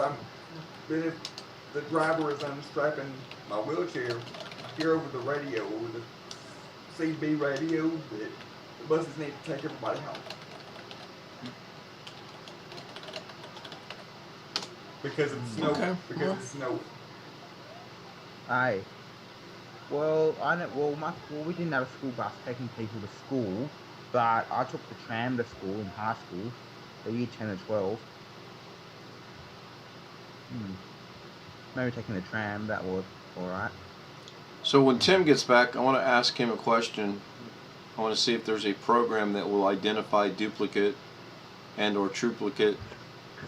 the driver is unstrapping my wheelchair, I hear over the radio, over the CB radio, that the buses need to take everybody home. Because of the snow. Okay. Because of the snow. Aye. Well, we didn't have a school bus taking people to school, but I took the tram to school in high school, the year 10 and 12. Maybe taking the tram, that was alright. So when Tim gets back, I want to ask him a question. I want to see if there's a program that will identify duplicate and or triplicate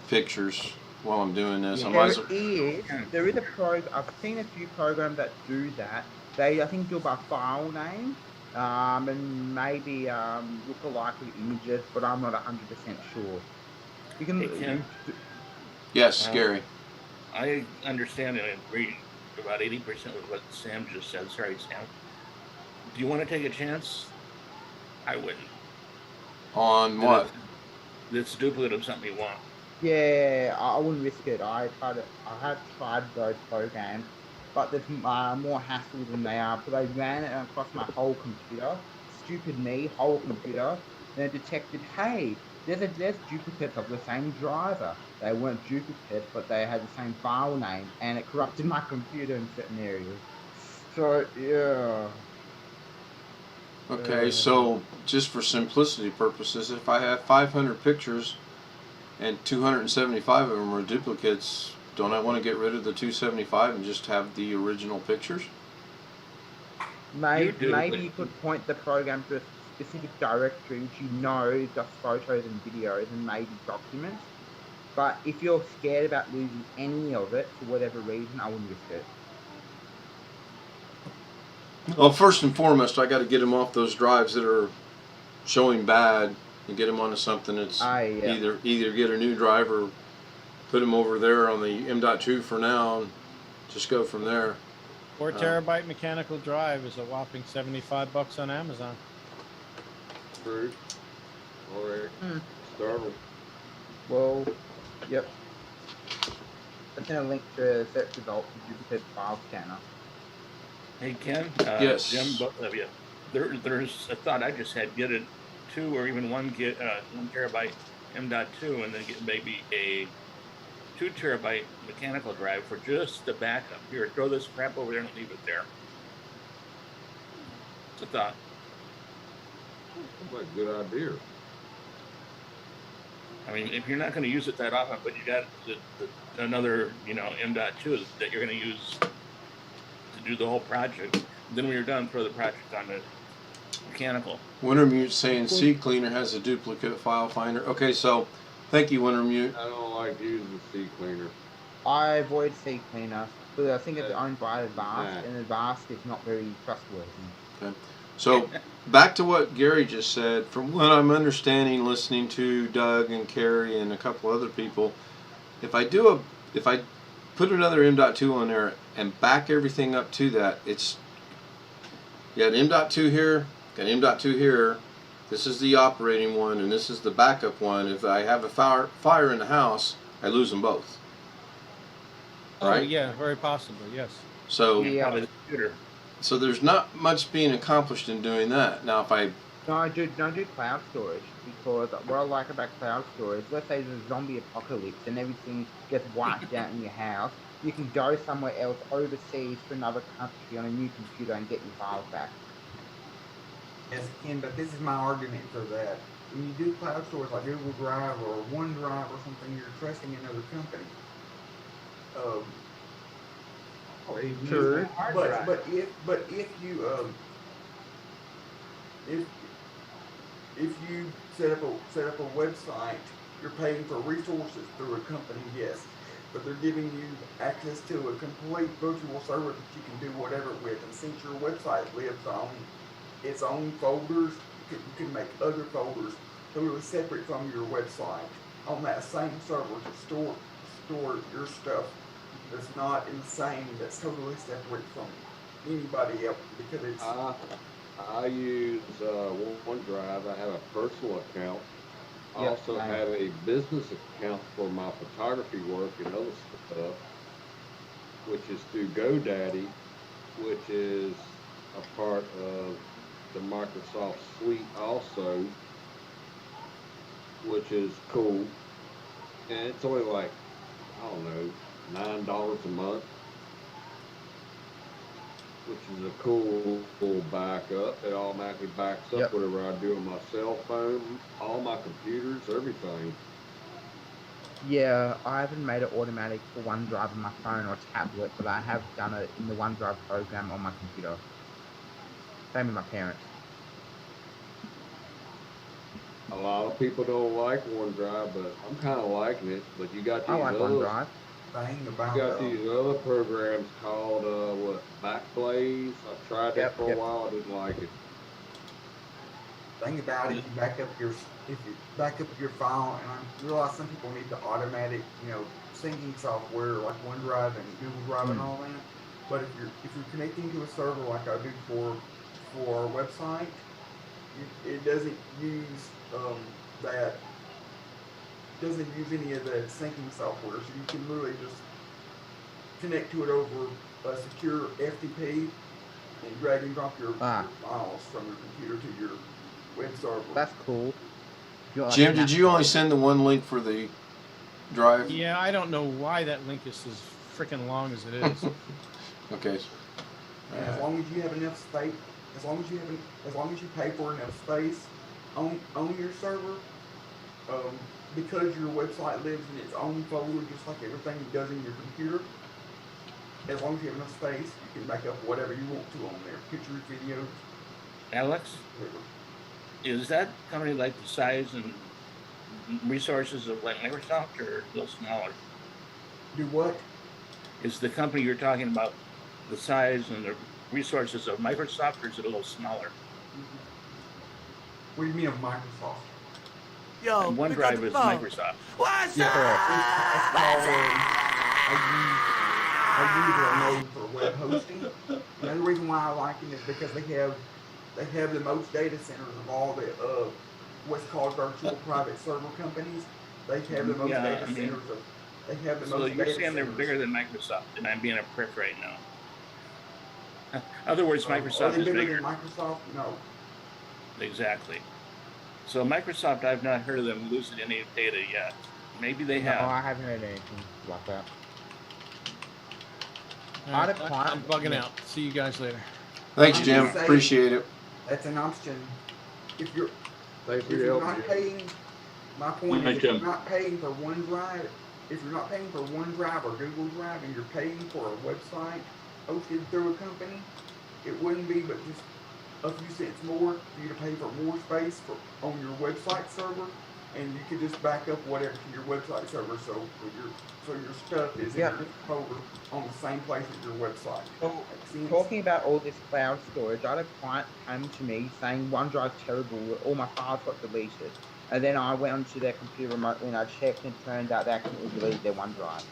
pictures while I'm doing this. I might as well- There is a I've seen a few programs that do that. They, I think, do by file name, and maybe look-alike images, but I'm not 100% sure. You can. Hey, Tim. Yes, Gary. I understand and agree about 80% with what Sam just said. Sorry, Sam. Do you want to take a chance? I wouldn't. On what? This duplicate of something you want. Yeah, I wouldn't risk it. I have tried those programs, but there's more hassle than they are. But I ran it across my whole computer, stupid me, whole computer, and it detected, hey, there's duplicates of the same driver. They weren't duplicates, but they had the same file name, and it corrupted my computer in certain areas. So yeah. Okay, so just for simplicity purposes, if I have 500 pictures and 275 of them are duplicates, don't I want to get rid of the 275 and just have the original pictures? Maybe you could point the program to a specific directory which you know does photos and videos and maybe documents. But if you're scared about losing any of it for whatever reason, I wouldn't risk it. Well, first and foremost, I got to get them off those drives that are showing bad and get them onto something that's either get a new drive or put them over there on the M.2 for now and just go from there. 4 terabyte mechanical drive is a whopping $75 on Amazon. True. All right. Hmm. Startle. Well, yep. I sent a link to search results for duplicate file scanner. Hey Ken, Yes. Jim, both of you. There's a thought I just had. Get a 2 or even 1 terabyte M.2, and then get maybe a 2 terabyte mechanical drive for just the backup. Here, throw this crap over there and leave it there. It's a thought. Sounds like a good idea. I mean, if you're not going to use it that often, but you got another, M.2 that you're going to use to do the whole project, then when you're done, throw the project on the mechanical. Wintermute saying Seed Cleaner has a duplicate file finder. Okay, so thank you, Wintermute. I don't like using Seed Cleaner. I avoid Seed Cleaner because I think it's Yeah. owned by Advanced, Nah. and Advanced is not very trustworthy. Okay. So back to what Gary just said. From what I'm understanding, listening to Doug and Carey and a couple other people, if I put another M.2 on there and back everything up to that, it's you got M.2 here, got M.2 here. This is the operating one, and this is the backup one. If I have a fire in the house, I lose them both. Oh, Right? yeah, very possibly, yes. So, Yeah. so there's not much being accomplished in doing that. Now, if I No, I do cloud storage because what I like about cloud storage, let's say there's a zombie apocalypse and everything gets wiped out in your house, you can go somewhere else overseas to another country on a new computer and get your files back. Yes, Ken, but this is my argument for that. When you do cloud storage like Google Drive or OneDrive or something, you're trusting another company. Or even use Sure. a hard But drive. if you set up a website, you're paying for resources through a company, yes, but they're giving you access to a complete virtual server that you can do whatever with. And since your website lives on its own folders, you can make other folders totally separate from your website on that same server to store your stuff that's not in the same, that's totally separate from anybody else, because it's I use OneDrive. I have a personal account. I Yep, also same. have a business account for my photography work and other stuff, which is through GoDaddy, which is a part of the Microsoft suite also, which is cool. And it's only like, I don't know, $9 a month, which is a cool backup. It automatically backs up Yep. whatever I do on my cell phone, all my computers, everything. Yeah, I haven't made it automatic for OneDrive on my phone or tablet, but I have done it in the OneDrive program on my computer. Same with my parents. A lot of people don't like OneDrive, but I'm kind of liking it. But you got these I like other, OneDrive. thing you about got these other programs called Backblaze. I tried that Yep, for a yep. while. I didn't like it. thing about it, if you back up your file, and I realize some people need the automatic, syncing software like OneDrive and Google Drive and all that. But if you're connecting to a server like I do for our website, it doesn't use that doesn't use any of that syncing software, so you can really just connect to it over a secure FTP and drag and drop your files from your computer to your web server. That's cool. Jim, did you only send the one link for the drive? Yeah, I don't know why that link is as freaking long as it is. Okay. And as long as you have enough space, as long as you pay for enough space on your server, because your website lives in its own folder, just like everything it does in your computer. As long as you have enough space, you can back up whatever you want to on there, pictures, videos. Alex, whatever. is that company like the size and resources of like Microsoft, or a little smaller? Do what? Is the company you're talking about the size and the resources of Microsoft, or is it a little smaller? What do you mean of Microsoft? Yo, And OneDrive is Microsoft. What's Yeah, I use it for web hosting. The only reason why I like it is because they have the most data centers of all what's called virtual private server companies. They have the most Yeah, data I mean, centers of. They have the so most you're data saying they're centers. bigger than Microsoft, and I'm being a prick right now. In other words, Are Microsoft they is bigger bigger. than Microsoft? No. Exactly. So Microsoft, I've not heard of them losing any data yet. Maybe they No, have. I haven't heard anything like that. All I had right, a client. I'm bugging yeah. out. See you guys later. Thanks, I'm Jim. just saying, Appreciate it. that's an option. If you're Thanks for if your you're help, not Jim. paying, my point Night, is, if you're Jim. not paying for OneDrive, if you're not paying for OneDrive or Google Drive, and you're paying for a website hosted through a company, it wouldn't be but just a few cents more for you to pay for more space on your website server, and you could just back up whatever to your website server, so your stuff is in Yeah. your folder on the same place as your website. So, Make sense? talking about all this cloud storage, I had a client come to me saying OneDrive's terrible, all my files got deleted. And then I went onto their computer remotely and I checked and it turned out they accidentally deleted their OneDrive.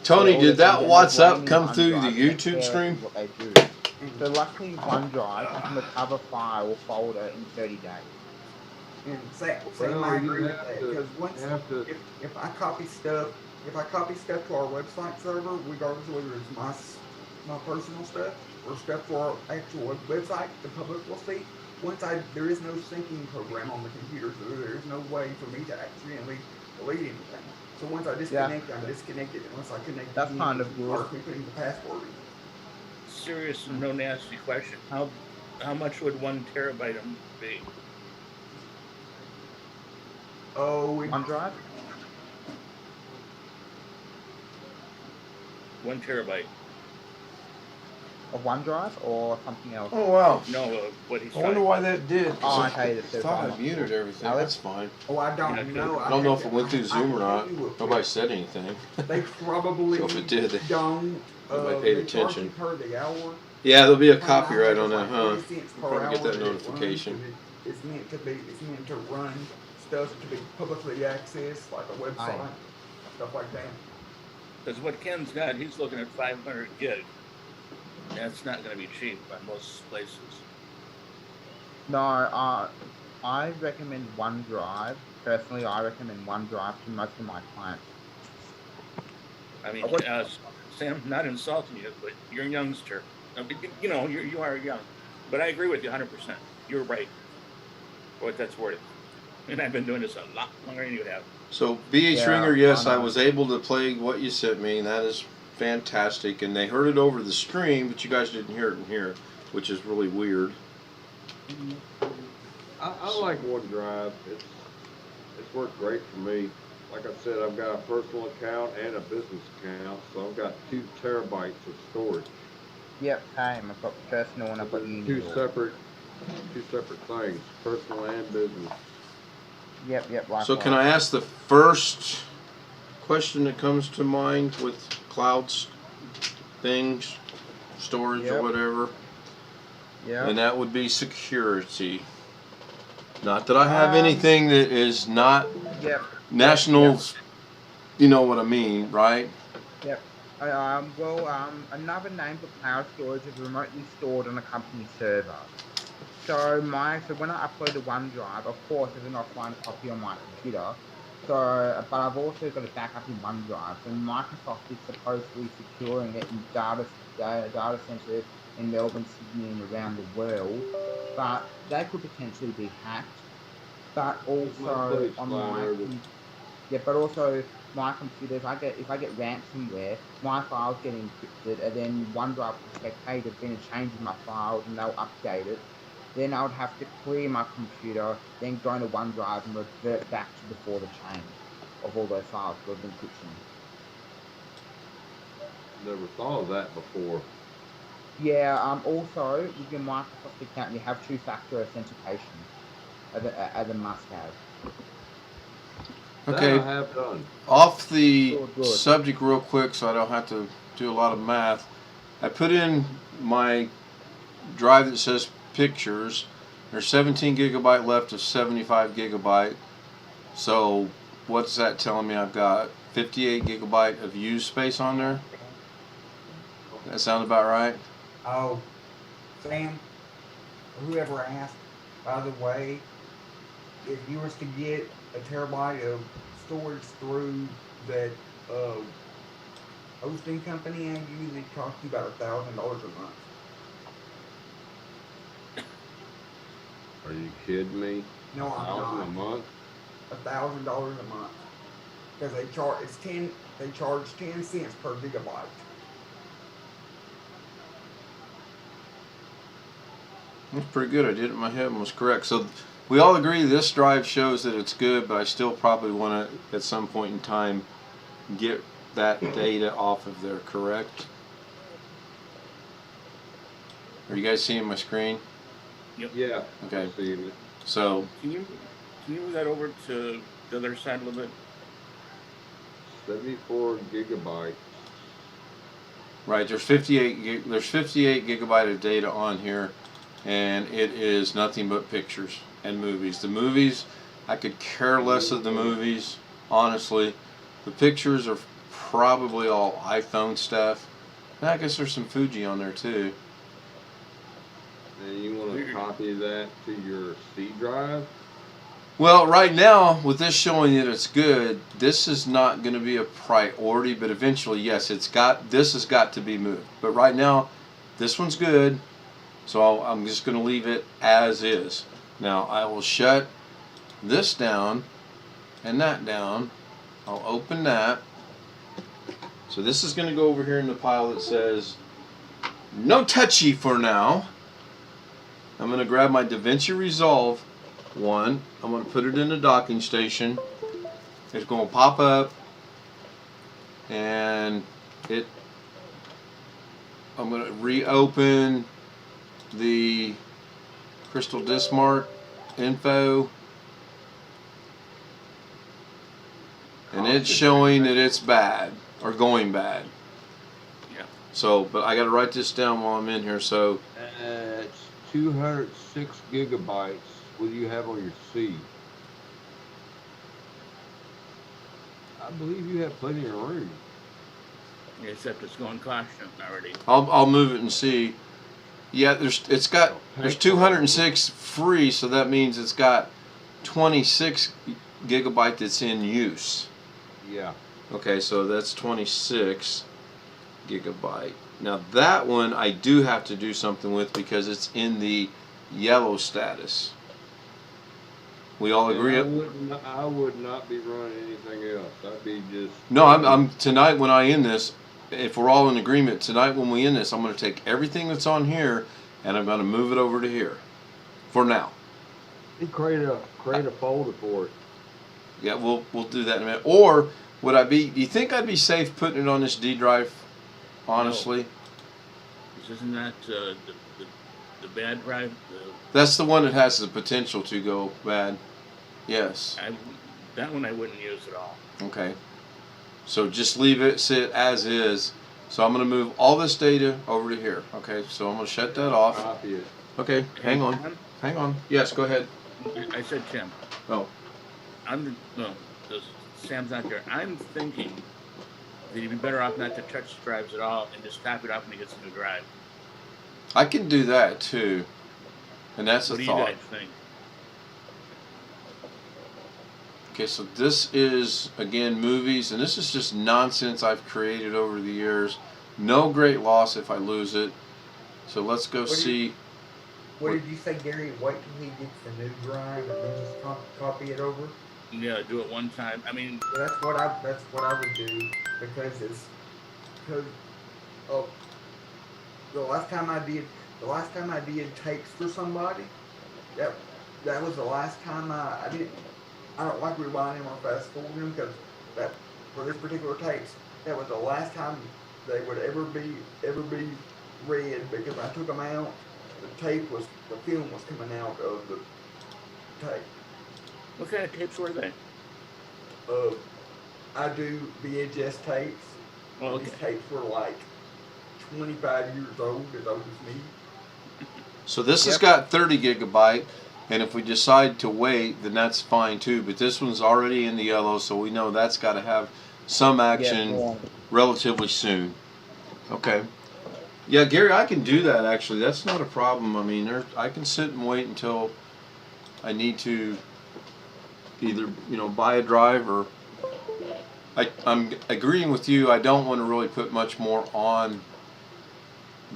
Tony, all did the that things, and What's they're Up blaming come through the OneDrive, and they YouTube care stream? what they do. So luckily OneDrive, you can recover file or folder in 30 days. And Sam, Well, I you agree with have that to- because once you have to- if I copy stuff to our website server, regardless of whether it's my personal stuff or stuff for our actual website, the public will see. There is no syncing program on the computer, so there is no way for me to accidentally delete anything. So once I disconnect, I'm disconnected unless I connect. That's again, kind it of good. requires me putting the password in. Serious and no nasty question. How much would 1 terabyte of them be? Oh, OneDrive? 1 terabyte. Of OneDrive or something else? Oh, wow. No, what he's I wonder talking why about. that did. Oh, okay. I thought I muted everything. Alex? That's fine. Oh, I don't Yeah, know. I don't know if it went through Zoom or not. Nobody said anything. They probably So if it did, they- don't. nobody paid They charge attention. you per the hour. Yeah, there'll be a Find out copyright on it's that, like huh? 30 cents per Probably get hour that that it runs, notification. and it's meant to run stuff to be publicly accessed, like a website, stuff like that. Because what Ken's got, he's looking at 500 gig. That's not going to be cheap by most places. No, I recommend OneDrive. Personally, I recommend OneDrive to most of my clients. I mean, Sam, not insulting you, but you're a youngster. I mean, you are young. But I agree with you 100%. You're right. For what that's worth. And I've been doing this a lot longer than you have. So, B.H. Yeah, Ringer, yes, I I know. was able to play what you sent me, and that is fantastic. And they heard it over the stream, but you guys didn't hear it in here, which is really weird. I like OneDrive. It's worked great for me. Like I said, I've got a personal account and a business account, so I've got 2 terabytes of storage. Yep, same. I've got personal and I've got Two uni. separate things, personal and business. Yep, likewise. So, can I ask the first question that comes to mind with clouds, things, storage, or Yep. whatever? Yeah. And that would be security. Not that I have anything that is not Yep. national, you know what I mean, right? Yep. Another name for cloud storage is remotely stored on a company server. So when I upload to OneDrive, of course, there's an offline copy on my computer. So, but I've also got a backup in OneDrive. So Microsoft is supposedly securing it in data centers in Melbourne, Sydney, and around the world. But they could potentially be hacked. But also on my computer, if I get ransomware, my files get encrypted, and then OneDrive will check, hey, there's been a change in my files, and they'll update it. Then I would have to clear my computer, then go into OneDrive and revert back to before the change of all those files with encryption. Never thought of that before. Yeah. Also, with your Microsoft account, you have 2-factor authentication as a must-have. Okay. That I have done. Off the Good. subject real quick so I don't have to do a lot of math. I put in my drive that says pictures. There's 17 gigabyte left of 75 gigabyte. So what's that telling me? I've got 58 gigabyte of used space on there. That sound about right? Oh, Sam, or whoever asked, by the way, if you was to get a terabyte of storage through that hosting company, and usually cost you about $1,000 a month. Are you kidding me? No, I'm $1,000 not. a month? $1,000 a month. Because they charge 10 cents per gigabyte. That's pretty good. I did it in my head and was correct. So we all agree this drive shows that it's good, but I still probably want to, at some point in time, get that data off of there, correct? Are you guys seeing my screen? Yep. Yeah. Okay. I'm seeing it. So Can you move that over to the other side a little bit? 74 gigabytes. right, there's 58 gigabyte of data on here, and it is nothing but pictures and movies. The movies, I could care less of the movies, honestly. The pictures are probably all iPhone stuff. And I guess there's some Fuji on there too. And you want to copy that to your C drive? Well, right now, with this showing that it's good, this is not going to be a priority, but eventually, yes, this has got to be moved. But right now, this one's good, so I'm just going to leave it as is. Now, I will shut this down and that down. I'll open that. So this is going to go over here in the pile that says, no touchy for now. I'm going to grab my DaVinci Resolve one. I'm going to put it in the docking station. It's going to pop up, and I'm going to reopen the Crystal Disc-Mark info, and it's showing that it's bad or going bad. Yeah. So, but I got to write this down while I'm in here. So It's 206 gigabytes. What do you have on your C? I believe you have plenty of room. Except it's going constant already. I'll move it and see. Yeah, there's 206 free, so that means it's got 26 gigabyte that's in use. Yeah. Okay, so that's 26 gigabyte. Now that one I do have to do something with because it's in the yellow status. We all agree. I would not be running anything else. I'd be just. No, I'm tonight when I end this. If we're all in agreement tonight when we end this, I'm going to take everything that's on here and I'm going to move it over to here. For now. You create a folder for it. Yeah, we'll do that in a minute. Or would I be? Do you think I'd be safe putting it on this D drive? Honestly. No. Isn't that the bad drive? That's the one that has the potential to go bad. Yes. That one I wouldn't use at all. Okay. So just leave it sit as is. So I'm going to move all this data over to here. Okay. So I'm going to shut that off. Copy it. Okay. Hang on. Hang on. Yes. Go ahead. I said Tim. Oh. Sam's not there. I'm thinking that you'd be better off not to touch the drives at all and just copy it off when he gets a new drive. I can do that too. And that's a What do thought. you guys think? Okay, so this is, again, movies, and this is just nonsense I've created over the years. No great loss if I lose it. So let's go see. What did you say, Gary? Wait till he gets the new drive and then just copy it over? Yeah, do it one time. I mean, that's what I would do because the last time I did tapes for somebody, that was the last time I don't like rewinding or fast forwarding because that for this particular tapes, that was the last time they would ever be read because I took them out. The film was coming out of the tape. What kind of tapes were they? I do VHS tapes. Oh, okay. These tapes were like 25 years old as me. So this has got 30 gigabyte, and if we decide to wait, then that's fine too. But this one's already in the yellow, so we know that's got to have some action relatively soon. Okay. Yeah, Gary, I can do that actually. That's not a problem. I mean, I can sit and wait until I need to either buy a drive or. I'm agreeing with you. I don't want to really put much more on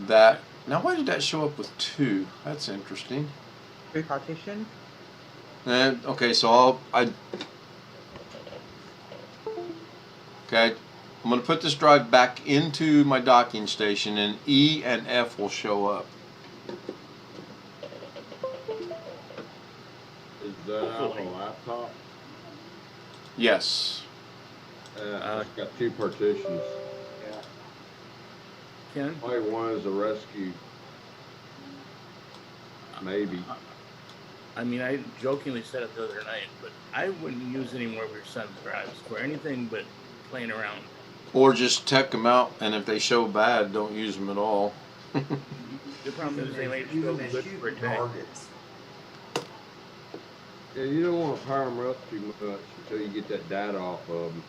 that. Now, why did that show up with 2? That's interesting. 2 partitions. And okay, so I'm gonna put this drive back into my docking station, and E and F will show up. Is that out on a laptop? Yes. It's got 2 partitions. Yeah. Ken? Probably one is a rescue. Maybe. I mean, I jokingly said it the other night, but I wouldn't use any more of your son's drives for anything but playing around. Or just tech them out, and if they show bad, don't use them at all. The problem is they might Use show them as good for a shooting day. targets. Yeah, you don't want to power them up too much until you get that data off of them.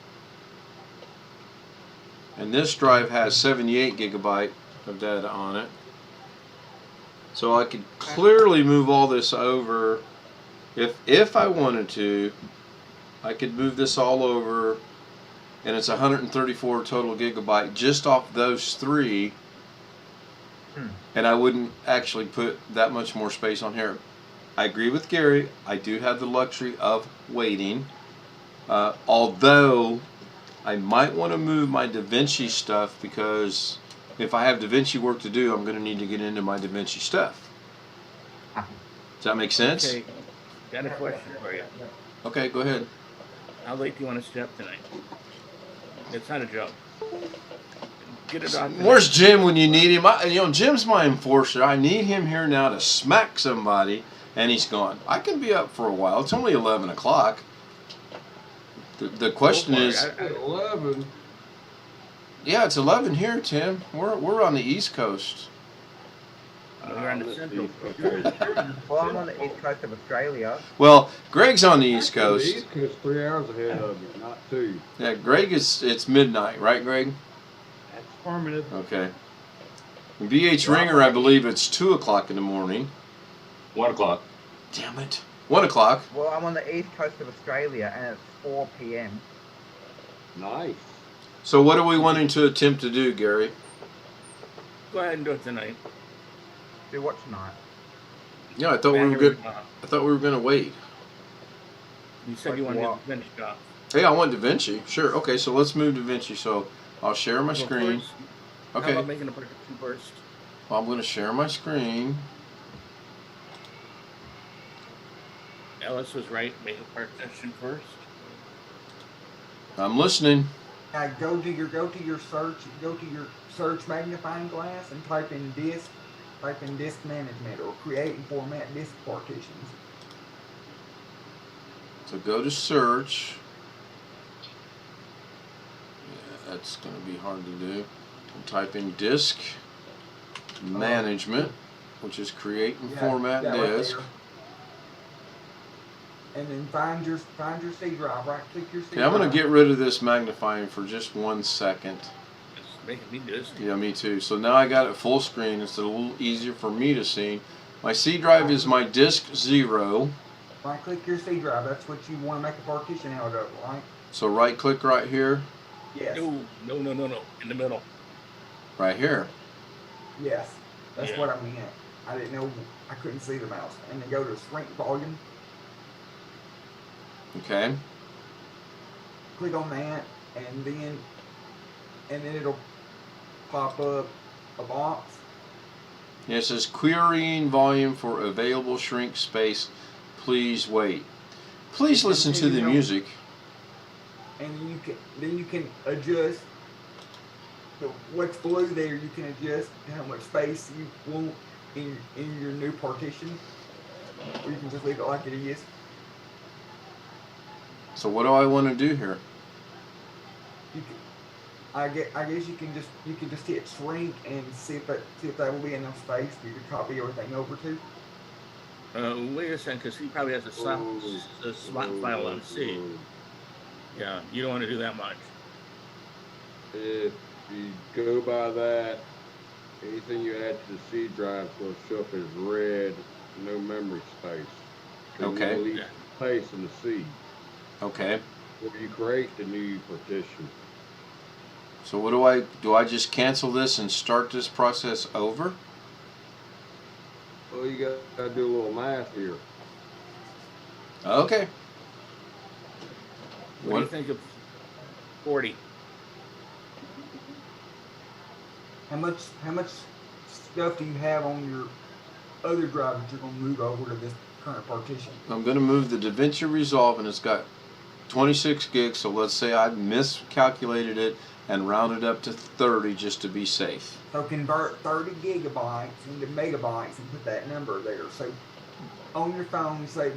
And this drive has 78 gigabyte of data on it. So I could clearly move all this over. If I wanted to, I could move this all over, and it's 134 total gigabyte just off those 3. And I wouldn't actually put that much more space on here. I agree with Gary. I do have the luxury of waiting. Although I might want to move my DaVinci stuff, because if I have DaVinci work to do, I'm going to need to get into my DaVinci stuff. Does that make sense? Okay, got a question for you. Okay, go ahead. How late do you want to stay up tonight? It's not a joke. Get it off. Where's Jim when you need him? Jim's my enforcer. I need him here now to smack somebody, and he's gone. I can be up for a while. It's only 11 o'clock. The question is... 11? Yeah, it's 11 here, Tim. We're on the East Coast. We're on the Central. Well, I'm on the east coast of Australia. Well, Greg's on the East The Coast. East Coast 3 hours ahead of you, not 2. Yeah, Greg it's midnight, right, Greg? That's affirmative. Okay. In BH Ringer, I believe it's 2 o'clock in the morning. 1 o'clock. Damn it. 1 o'clock. Well, I'm on the east coast of Australia, and it's 4 p.m. Nice. So what are we wanting to attempt to do, Gary? Go ahead and do it tonight. Do what tonight? Yeah, I thought we were good. I thought we were gonna wait. You said you wanted to finish off. Hey, I want DaVinci. Sure. Okay, so let's move DaVinci. So I'll share my screen. How Okay. about making a partition first? Well, I'm gonna share my screen. Ellis was right. Make a partition first. I'm listening. Go to your search magnifying glass and type in disk management, or create and format disk partitions. So go to search. Yeah, that's going to be hard to do. And type in disk management, which is create and format right disk. there. And then find your C drive. Right click your C Okay, drive. I'm going to get rid of this magnifying for just 1 second. It's making me dizzy. Yeah, me too. So now I got it full screen. It's a little easier for me to see. My C drive is my disk 0. Right click your C drive. That's what you want to make a partition out of, right? So right click right here. Yes. No. In the middle. Right here. Yes. That's Yeah. what I meant. I didn't know. I couldn't see the mouse. And then go to shrink volume. Okay. Click on that, and then it'll pop up a box. Yeah, it says querying volume for available shrink space. Please wait. Please listen to the music. And you can adjust what's blue there. You can adjust how much space you want in your new partition, or you can just leave it like it is. So what do I want to do here? You can, I guess you can just hit shrink and see if that will be enough space for you to copy everything over to. Wait a second, because he probably has a slot file on C. Yeah, you don't want to do that much. If you go by that, anything you add to the C drive will show up as red, no memory space. So Okay. You leave space in the C. Okay. where you create the new partition. So what do I just cancel this and start this process over? Well, you got to do a little math here. Okay. What do you think of 40? How much stuff do you have on your other drive that you're gonna move over to this current partition? I'm going to move the DaVinci Resolve, and it's got 26 gigs, so let's say I miscalculated it and rounded up to 30 just to be safe. So convert 30 gigabytes into megabytes and put that number there. So on your phone, you say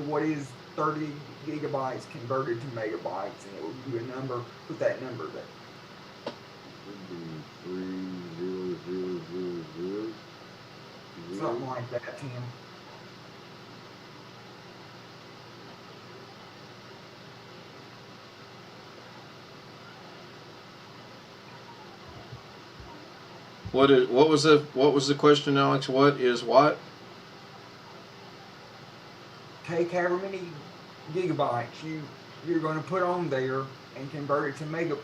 what is 30 gigabytes converted to megabytes, and it will give you a number. Put that number there. Would be 30000. Something like that, Tim. What was the question, Alex? What is what? Take however many gigabytes you're going to put on there and convert it to megabytes.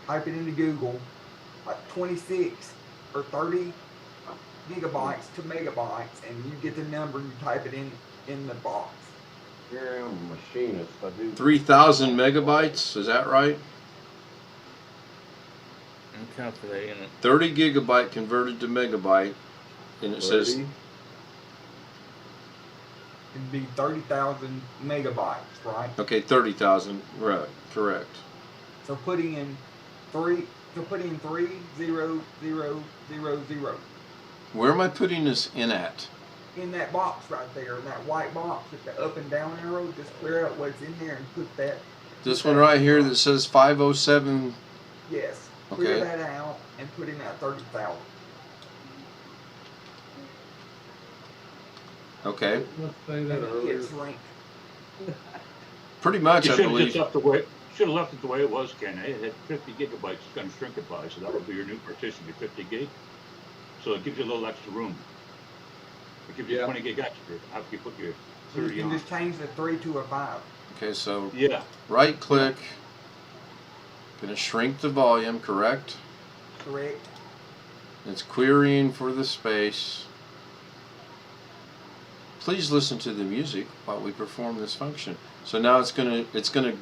Type it into Google, like 26 or 30 gigabytes to megabytes, and you get the number. You type it in the box. Here I am, a machinist. I do 3,000 megabytes. Is that right? I'm calculating it. 30 gigabyte converted to megabyte, and it says 30. It'd be 30,000 megabytes, right? okay, 30,000. Right, correct. So putting in 30000 Where am I putting this in at? in that box right there, in that white box with the up and down arrow. Just clear out what's in there and put that. This one right here that says 507. Yes. Clear Okay. that out and put in that 30,000. Okay. Let's say that And earlier. it's linked. Pretty much, You I should have believe. just left it the way it was, Ken. It had 50 gigabytes. It's going to shrink it by, so that would be your new partition, be 50 gig. So it gives you a little extra room. It gives you 20 gig extra after you put your So you 30 can on. just change the 3 to a 5. Okay, so Yeah. right click. Gonna shrink the volume, correct? Correct. It's querying for the space. Please listen to the music while we perform this function. So now it's gonna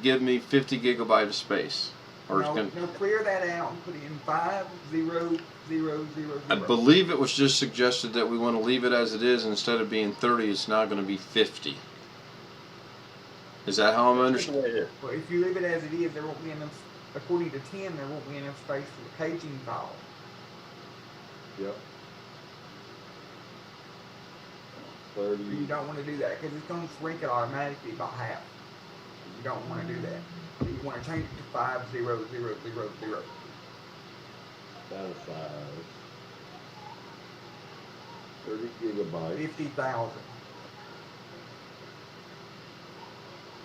give me 50 gigabyte of space. Or it's No, gonna, no, clear that out and put in 50000. I believe it was just suggested that we want to leave it as it is. Instead of being 30, it's now going to be 50. Is that how I'm understanding? Well, if you leave it as it is, there won't be enough. According to Tim, there won't be enough space for the paging file. Yep. You 30. don't want to do that because it's going to shrink it automatically by half. You don't want to do that. You want to change it to 50000. Data size. 30 gigabytes. 50,000.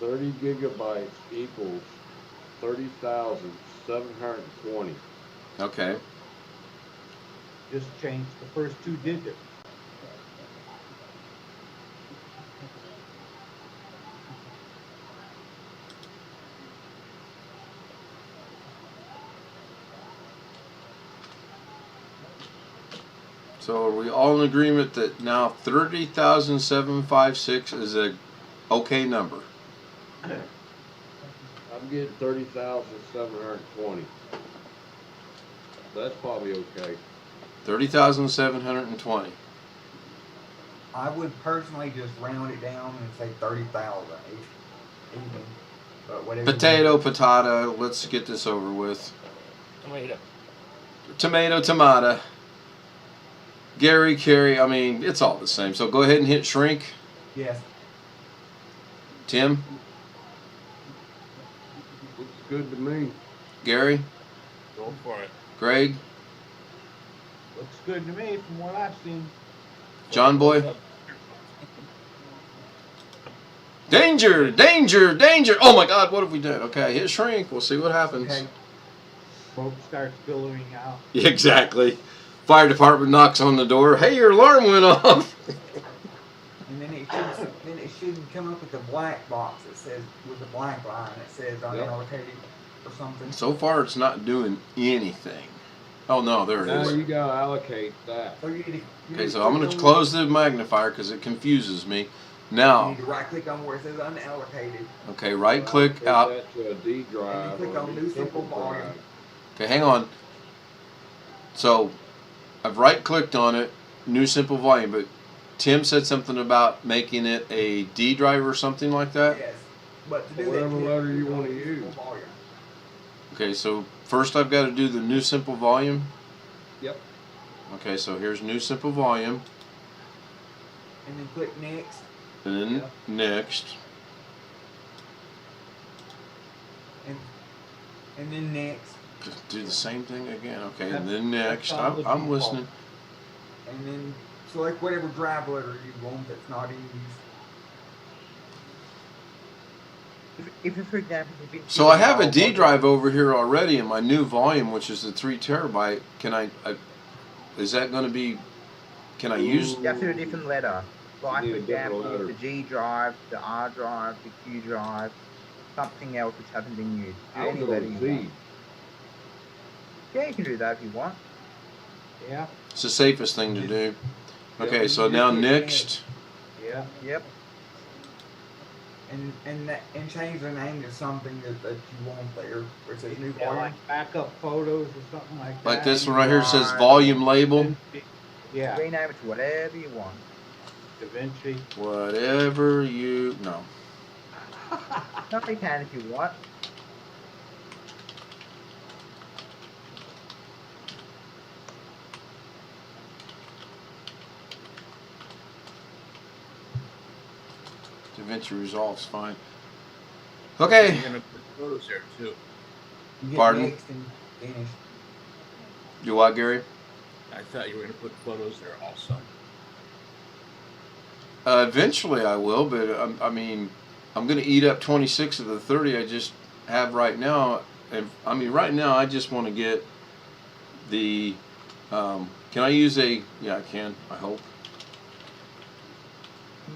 30 gigabytes equals 30,720. Okay. Just change the first 2 digits. So are we all in agreement that now 30,756 is a okay number? I'm getting 30,720. That's probably okay. 30,720. I would personally just round it down and say 30,000 even. But whatever. Potato. Let's get this over with. Tomato. Tomato. Carey. I mean, it's all the same. So go ahead and hit shrink. Yes. Tim. Looks good to me. Gary. Go for it. Greg. Looks good to me from what I've seen. John Boy. Danger! Oh my God, what have we done? Okay, hit shrink. We'll see what happens. Okay. Smoke starts billowing out. Exactly. Fire department knocks on the door. Hey, your alarm went off. And then it should come up with the black box that says, with the black line that says unallocated or something. So far, it's not doing anything. Oh no, there it Now is. you gotta allocate that. So you need to, Okay, so I'm going to close the magnifier because it confuses me. You Now, need to right click on where it says unallocated. okay, right click out. Allocate that to a D drive click or on a new simple simple volume. drive. Okay, hang on. So, I've right clicked on it, new simple volume, but Tim said something about making it a D drive or something like that. Yes. But to do Whatever that, letter you click on want to new use. simple volume. Okay, so first I've got to do the new simple volume. Yep. Okay, so here's new simple volume, And then click next. and then next. And then next. Just do the same thing again. Okay, and That's- then next. that's all the I'm default. listening. And then select whatever drive letter you want that's not in use. If you, for example, if you So I have a D drive over here already in my new volume, which is the 3 terabyte. Can I is that going to be? Can I use? You have to do a different letter. Like, You for need a different example, letter. the G drive, the R drive, the Q drive, something else which hasn't been used. Do I'll any go letter with you Z. want. Yeah, you can do that if you want. Yeah, It's the safest thing to do. Okay, so now next. yeah. Yep. And change the name to something that you want there. Where it says new Yeah, volume. like backup photos or something like that. Like this one right here says Right. volume label. Yeah, Rename it to whatever you want. Da Vinci. Whatever you no. No, you can if you want. DaVinci Resolve's fine. Okay. You're gonna put photos there too. You get Pardon? next and finish. Do what, Gary? I thought you were gonna put photos there also. Eventually I will, but I mean, I'm going to eat up 26 of the 30 I just have right now. And I mean, right now I just want to get the. Can I use a? Yeah, I can. I hope.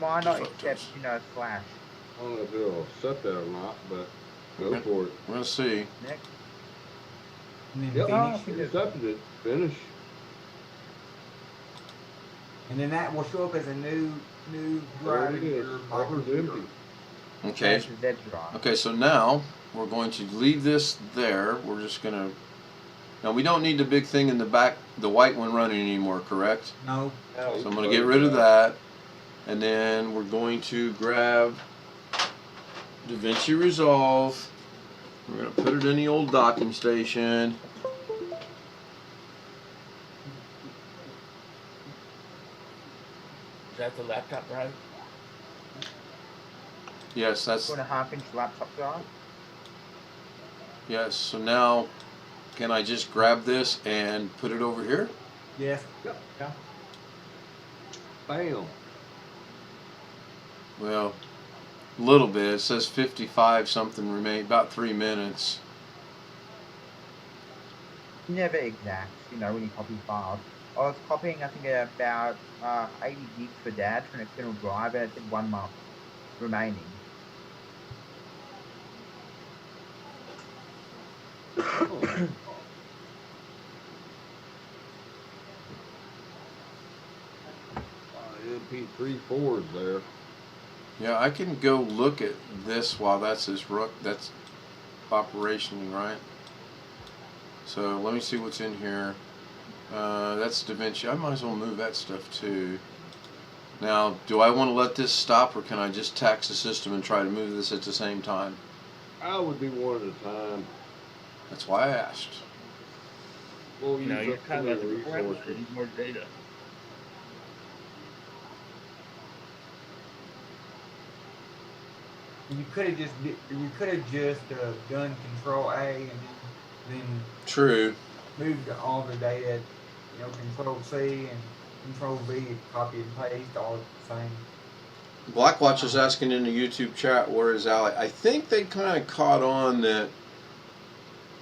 Might not Photos. accept, Flash. I don't know if it'll accept that or not, but go Okay. for it. We're going to see. Next. And then Yep. finish. It accepted it. Finish. And then that will show up as a new There drive it in is. your That one's computer. empty. Okay. That's the Z drive. Okay, so now we're going to leave this there. We're just going to. Now we don't need the big thing in the back, the white one running anymore, correct? No. No, So I'm going to get rid of that. And then we're going to grab DaVinci Resolve. We're going to put it in the old docking station. Is that the laptop drive? Yes, that's 2.5-inch laptop drive. yes. So now, can I just grab this and put it over here? Yes. yeah. Bam. Well, a little bit. It says 55 something remain, about 3 minutes. Never exact, when you copy files. I was copying, I think, about 80 gigs for Dad for an external drive, and it said 1 month remaining. MP3 4's there. Yeah, I can go look at this while that's that's operationally, right? So let me see what's in here. That's DaVinci. I might as well move that stuff too. Now, do I want to let this stop, or can I just tax the system and try to move this at the same time? I would do one at a time. That's why I asked. Well, You know, use you're up kind some of of like the the programmers that resources. need more data. You could have just done Control A and then True. moved all the data, Control C and Control V, copy and paste all the same. Blackwatch is asking in the YouTube chat, where is Ali? I think they kind of caught on that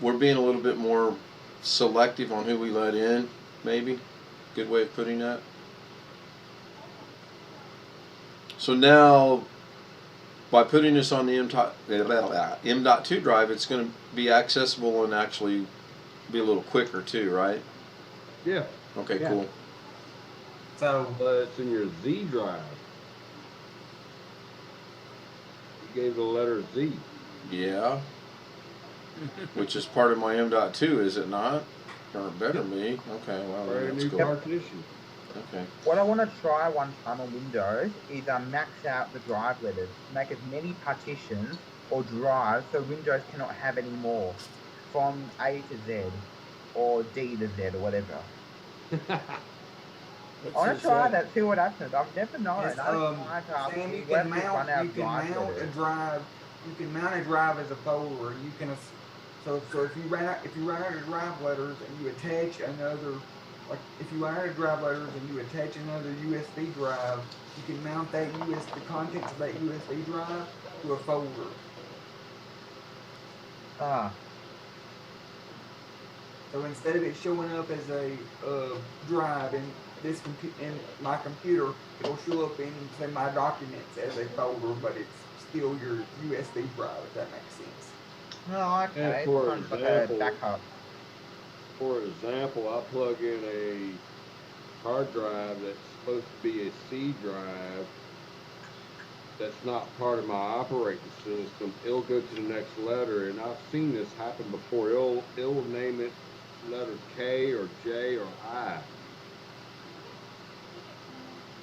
we're being a little bit more selective on who we let in, maybe. Good way of putting that. So now, by putting this on the M.2 drive, it's going to be accessible and actually be a little quicker too, right? Yeah. Okay, Yeah. cool. So But it's in your Z drive. You gave the letter Z. Yeah. Which is part of my M.2, is it not? Or it better be. Okay, well, Brand then that's new cool. partition. Okay. What I want to try one time on Windows is max out the drive letters, make as many partitions or drives so Windows cannot have any more, from A to Z, or D to Z, or whatever. I want to try that, see what happens. I've never known. It's, I was trying to Sam, you where can to run mount out drive a letters. drive. You can mount a drive as a folder. You can so if you run out of drive letters and you attach another, like if you run out of drive letters and you attach another USB drive, you can mount that the contents of that USB drive to a folder. Ah, So instead of it showing up as a drive in in my computer, it'll show up in say my documents as a folder, but it's still your USB drive. If that makes sense. no, okay. And for Sounds like a example, backup. For example, I plug in a hard drive that's supposed to be a C drive that's not part of my operating system. It'll go to the next letter, and I've seen this happen before. It'll name it letter K or J or I.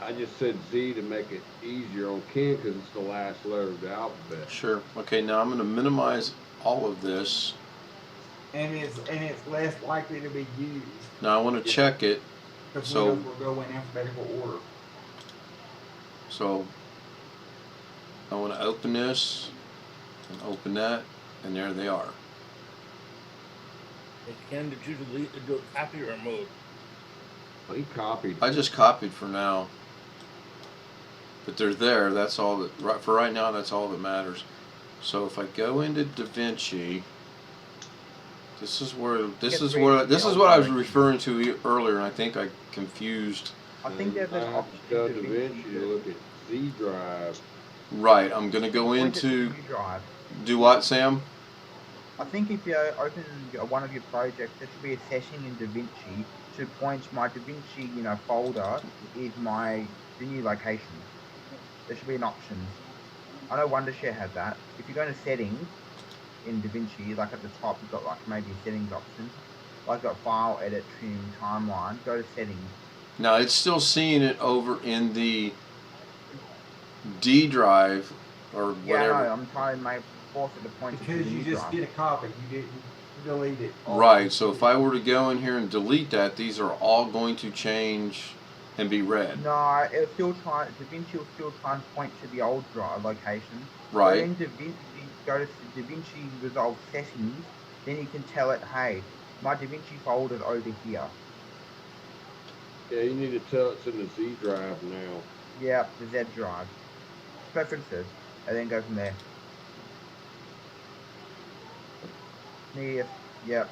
I just said Z to make it easier on Ken because it's the last letter of the alphabet. Sure. Okay, now I'm going to minimize all of this. And it's less likely to be used. Now I want to check it. Because So- Windows will go in alphabetical order. So I want to open this and open that, and there they are. Hey, Ken, did you do a copy or a move? He copied. I just copied for now. But they're there. That's all that. Right for right now, that's all that matters. So if I go into DaVinci, this is what I was referring to earlier, and I think I confused. I think there's an option Go to to DaVinci to look at Z drive. Right. I'm gonna go point it to into new drive. do what, Sam? I think if you open one of your projects, there should be a setting in DaVinci to point my DaVinci, folder is the new location. There should be an option. I know Wondershare has that. If you go into settings in DaVinci, like at the top, you've got like maybe a settings option. Like got file, edit, trim, timeline. Go to settings. Now it's still seeing it over in the D drive or whatever. Yeah, no, I'm trying to force it to point Because to the you new just drive. did a copy. You didn't delete it. Right. So if I were to go in here and delete that, these are all going to change and be red. No, it'll still try. DaVinci will still try and point to the old drive location. Right. But in DaVinci, go to DaVinci Resolve settings. Then you can tell it, hey, my DaVinci folder's over here. Yeah, you need to tell it's in the Z drive now. Yep, the Z drive. Preferences, and then go from there. Yep.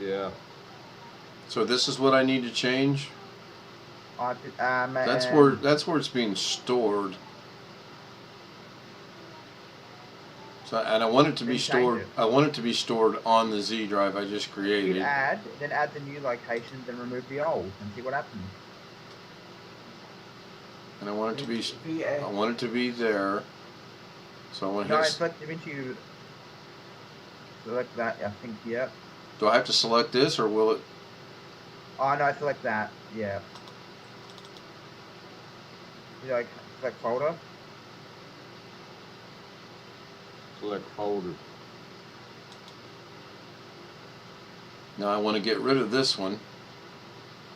Yeah. So this is what I need to change. That's and- where it's being stored. So and I want it to be Then change stored. it. I want it to be stored on the Z drive I just You created. add the new locations and remove the old and see what happens. And I want it to be. Yeah. I want it to be there. So I want to No, hit. select DaVinci. Select that. I think. Yep. Do I have to select this or will it? Oh no, select that. Yeah. You like select folder. Select folder. Now I want to get rid of this one.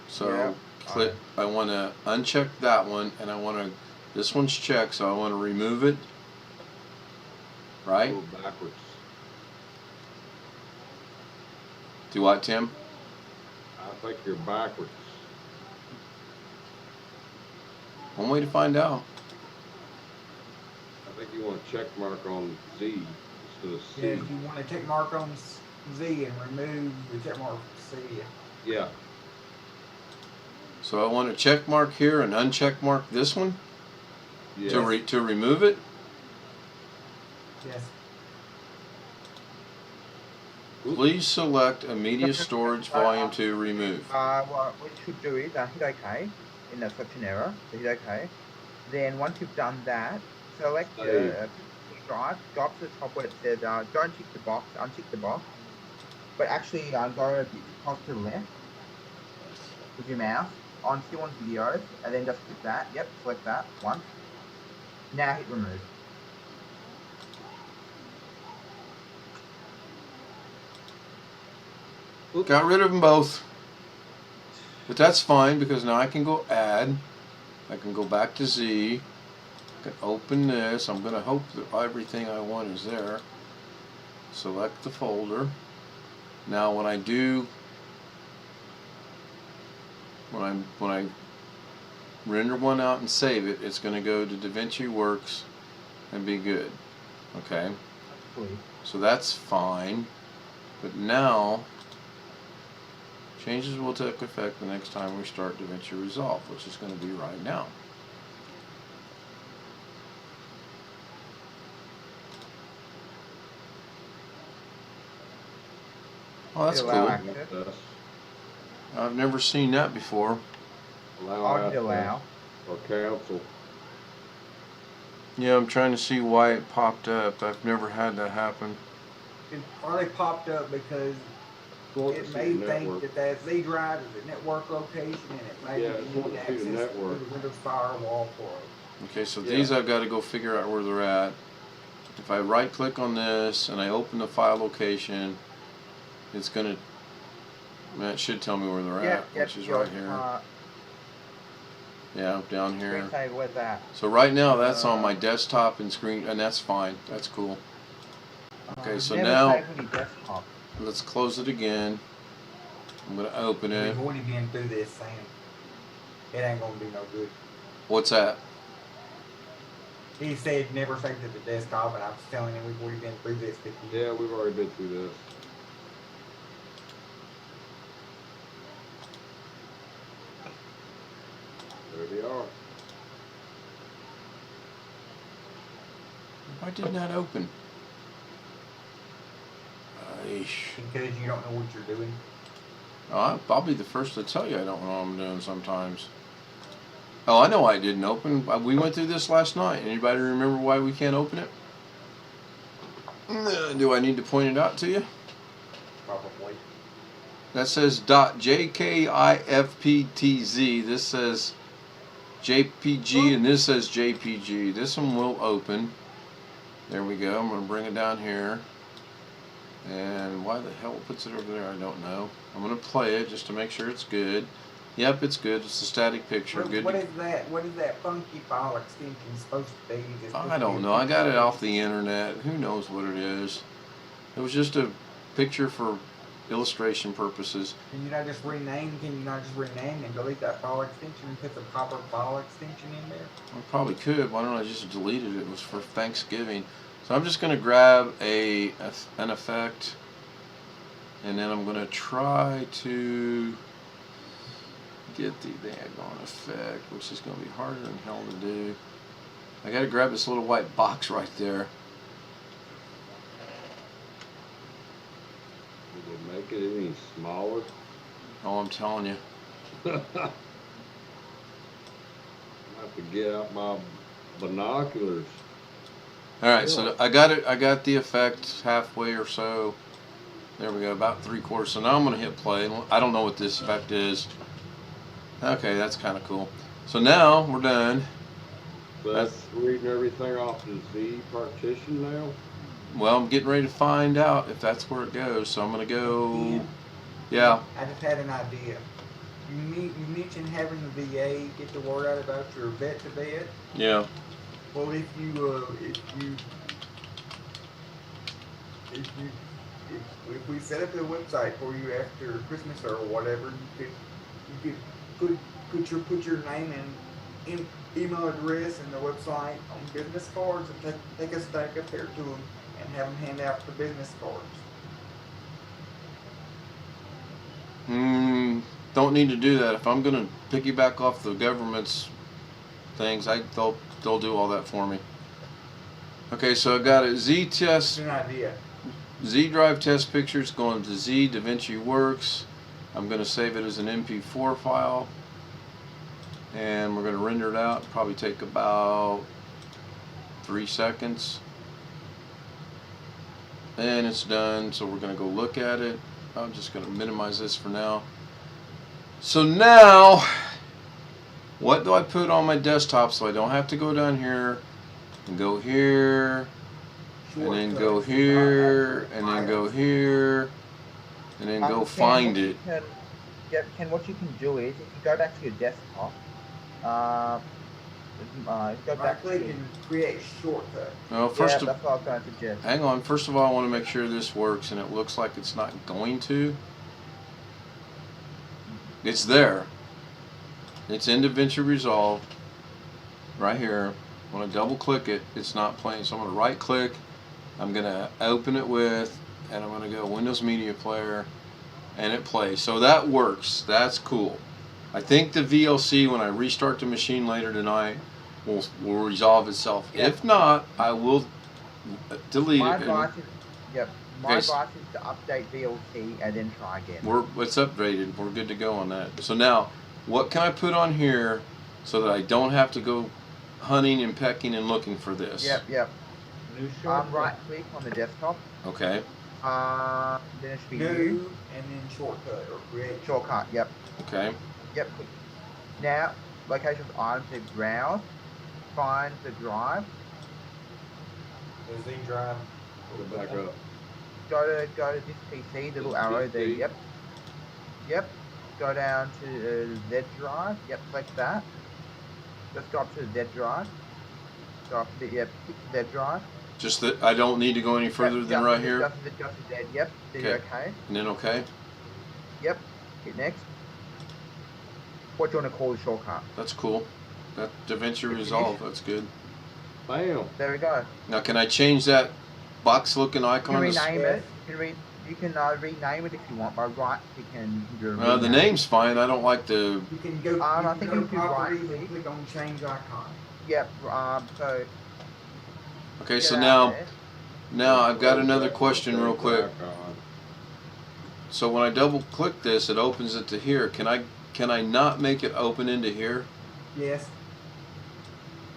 So Yeah. click. I want to uncheck that one, and I want to. This one's checked, so I want to remove it. Right? Go backwards. Do what, Tim? I think you're backwards. One way to find out. I think you want a check mark on Z instead of C. Yeah, if you want to check mark on Z and remove the check mark C. Yeah. So I want to check mark here and uncheck mark this one Yeah. to remove it. Yes. Please select a media storage volume to remove. What you should do is hit OK in a such an error. So hit OK. Then once you've done that, select Save. drive. Go up to the top where it says don't tick the box, untick the box. But actually go a bit across to the left with your mouse on still on videos, and then just click that. Yep, select that once. Now hit remove. Got rid of them both. But that's fine because now I can go add. I can go back to Z. I can open this. I'm going to hope that everything I want is there. Select the folder. Now when I do, when I render one out and save it, it's going to go to DaVinci Works and be good. Okay. So that's fine. But now changes will take effect the next time we start DaVinci Resolve, which is going to be right now. Oh, that's cool. I've never seen that before. Allow. Or cancel. Yeah, I'm trying to see why it popped up. I've never had that happen. It probably popped up because it may think that that Z drive is a network location, and it may need access to the Windows firewall for it. Okay, so these I've got to go figure out where they're at. If I right click on this and I open the file location, it's gonna, it should tell me where they're at, which is right here. Yeah, down here. So right now that's on my desktop and screen, and that's fine. That's cool. Okay, so now let's close it again. I'm gonna open it. We've already been through this, Sam. It ain't gonna do no good. What's that? He said never save to the desktop, and I was telling him we've already been through this 50 years. Yeah, we've already been through this. There they are. Why didn't that open? Because you don't know what you're doing. I'll be the first to tell you I don't know what I'm doing sometimes. Oh, I know why it didn't open. We went through this last night. Anybody remember why we can't open it? Do I need to point it out to you? Probably. That says .jkifptz. This says JPG, and this says JPG. This one will open. There we go. I'm going to bring it down here. And why the hell it puts it over there, I don't know. I'm going to play it just to make sure it's good. Yep, it's good. It's a static picture. Good. What is that? What is that funky file extension supposed to be? I don't know. I got it off the internet. Who knows what it is? It was just a picture for illustration purposes. Can you not just rename? Can you not just rename and delete that file extension and put the proper file extension in there? I probably could. Why don't I just delete it? It was for Thanksgiving. So I'm just going to grab an effect, and then I'm going to try to get the daggone effect, which is going to be harder than hell to do. I got to grab this little white box right there. Did it make it any smaller? Oh, I'm telling you. I have to get out my binoculars. All right, so I got it. I got the effect halfway or so. There we go, about 3/4. So now I'm going to hit play. I don't know what this effect is. Okay, that's kind of cool. So now we're done. That's reading everything off the Z partition now. Well, I'm getting ready to find out if that's where it goes. So I'm going to go. Yeah. I just had an idea. You mentioned having the VA get the word out about your vet to vet. Yeah. Well, if we set up the website for you after Christmas or whatever, you could put your name and email address and the website on business cards and take a stack up there to them and have them hand out the business cards. Don't need to do that. If I'm going to piggyback off the government's things, they'll do all that for me. Okay, so I got a Z test. Good idea. Z drive test pictures going to Z DaVinci Works. I'm going to save it as an MP4 file, and we're going to render it out. Probably take about 3 seconds, and it's done. So we're going to go look at it. I'm just going to minimize this for now. So now, what do I put on my desktop so I don't have to go down here and go here? And then go here, and then go here, and then go find it. Ken, what you can do is, if you go back to your desktop, go back to and create shortcut. Well, that's first what I was going to suggest. hang on. First of all, I want to make sure this works, and it looks like it's not going to. It's there. It's in DaVinci Resolve, right here. When I double click it, it's not playing. So I'm going to right click. I'm going to open it with, and I'm going to go Windows Media Player, and it plays. So that works. That's cool. I think the VLC, when I restart the machine later tonight, will resolve itself. Yeah. If not, I will delete My it. advice is, my Okay. advice is to update VLC and then try again. It's updated. We're good to go on that. So now, what can I put on here so that I don't have to go hunting and pecking and looking for this? Yep. New shortcut. Right click on the desktop. Okay. Then it should be New new. and then shortcut or create Shortcut, yep. Okay. Yep. Now, location of items, so browse, find the drive, the Z drive. Go back up. go to this PC, the little arrow there, PC. Yep. Go down to Z drive, yep, click that. Just go up to the Z drive. Go up to the, pick the Z drive. Just that I don't need to go any further Yep, than right here. Just the Z, yep. Then you're okay. And then okay. Yep. Hit next. What do you want to call the shortcut? That's cool. That DaVinci Resolve. That's good. Bam. There we go. Now, can I change that box-looking You can icon? rename it. You can rename it if you want by right clicking. The name's fine. I don't like the. You can go. I you think can you go can right properties click. and click on change icon. Yep. So. Okay, get so out there. now I've got another question real quick. Back on. So when I double-click this, it opens it to here. Can I not make it open into here? Yes.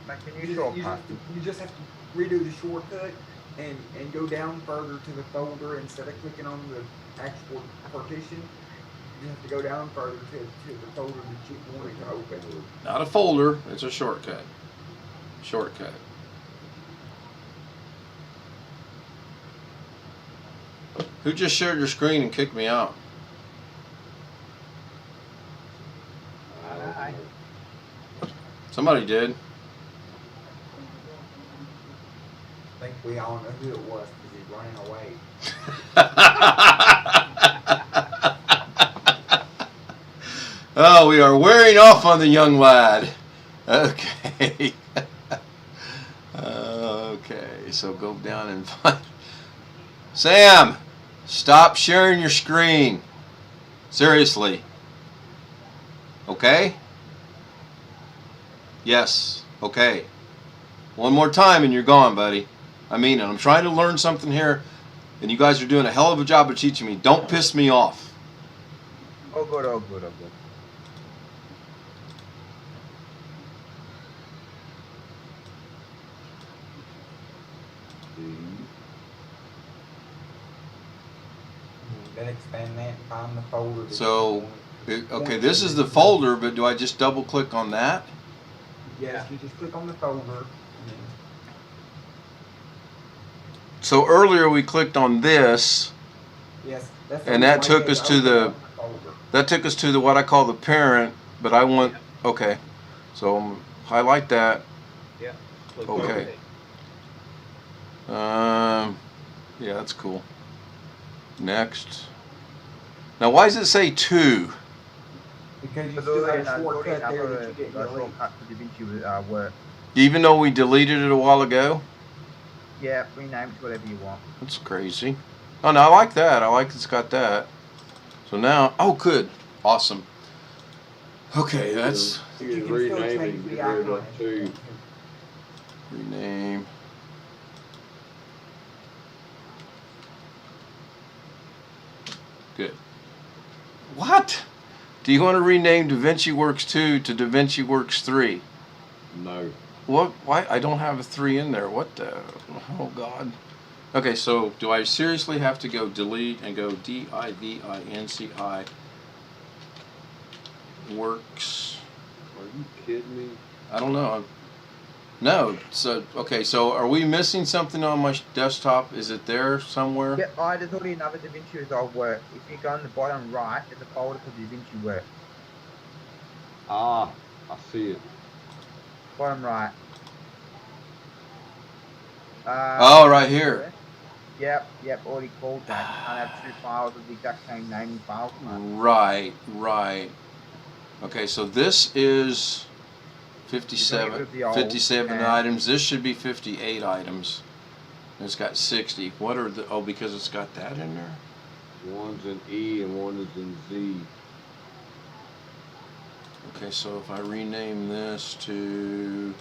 Make a You new just, shortcut. you just have to redo the shortcut and go down further to the folder instead of clicking on the actual partition. You have to go down further to the folder that you want it to open. Not a folder. It's a shortcut. Shortcut. Who just shared your screen and kicked me out? I- Somebody did. I think we all know who it was because he ran away. Oh, we are wearing off on the young lad. Okay. Okay, so go down and find. Sam, stop sharing your screen. Seriously. Okay? Yes. Okay. One more time and you're gone, buddy. I mean it. I'm trying to learn something here, and you guys are doing a hell of a job of teaching me. Don't piss me off. Oh good, oh good, oh good. Then expand that and find the folder. that So, you want it to Okay, point this to. is the folder, but do I just double click on that? Yes, you just click on the folder. And then So earlier we clicked on this, yes, that's the and only that way took to us to open the, up folder. that took us to the what I call the parent, but I want, okay. So highlight that. Yeah. Click Okay. Yeah, that's cool. Next. Now why does it say 2? Because you So still those have a are shortcut there that you get the delete. shortcut for DaVinci work. Even though we deleted it a while ago? Yeah, rename it to whatever you want. That's crazy. Oh no, I like that. I like it's got that. So now, oh good. Awesome. Okay, that's You You can can still rename it change and the get rid icon. of 2. rename. Good. What? Do you want to rename DaVinci Works 2 to DaVinci Works 3? No. What? Why? I don't have a 3 in there. What the? Oh, God. Okay, so do I seriously have to go delete and go DIVINCI Works? Are you kidding me? I don't know. No. So, okay, so are we missing something on my desktop? Is it there somewhere? Yeah, there's already another DaVinci Resolve work. If you go on the bottom right, there's a folder for DaVinci work. Ah, I see it. Bottom right. Oh, right here. Yep, already called that. You can't have two files with the exact same naming file. Right. Okay, so this is 57 and items. This should be 58 items. And it's got 60. What are the... Oh, because it's got that in there? One's in E and one is in Z. Okay, so if I rename this to...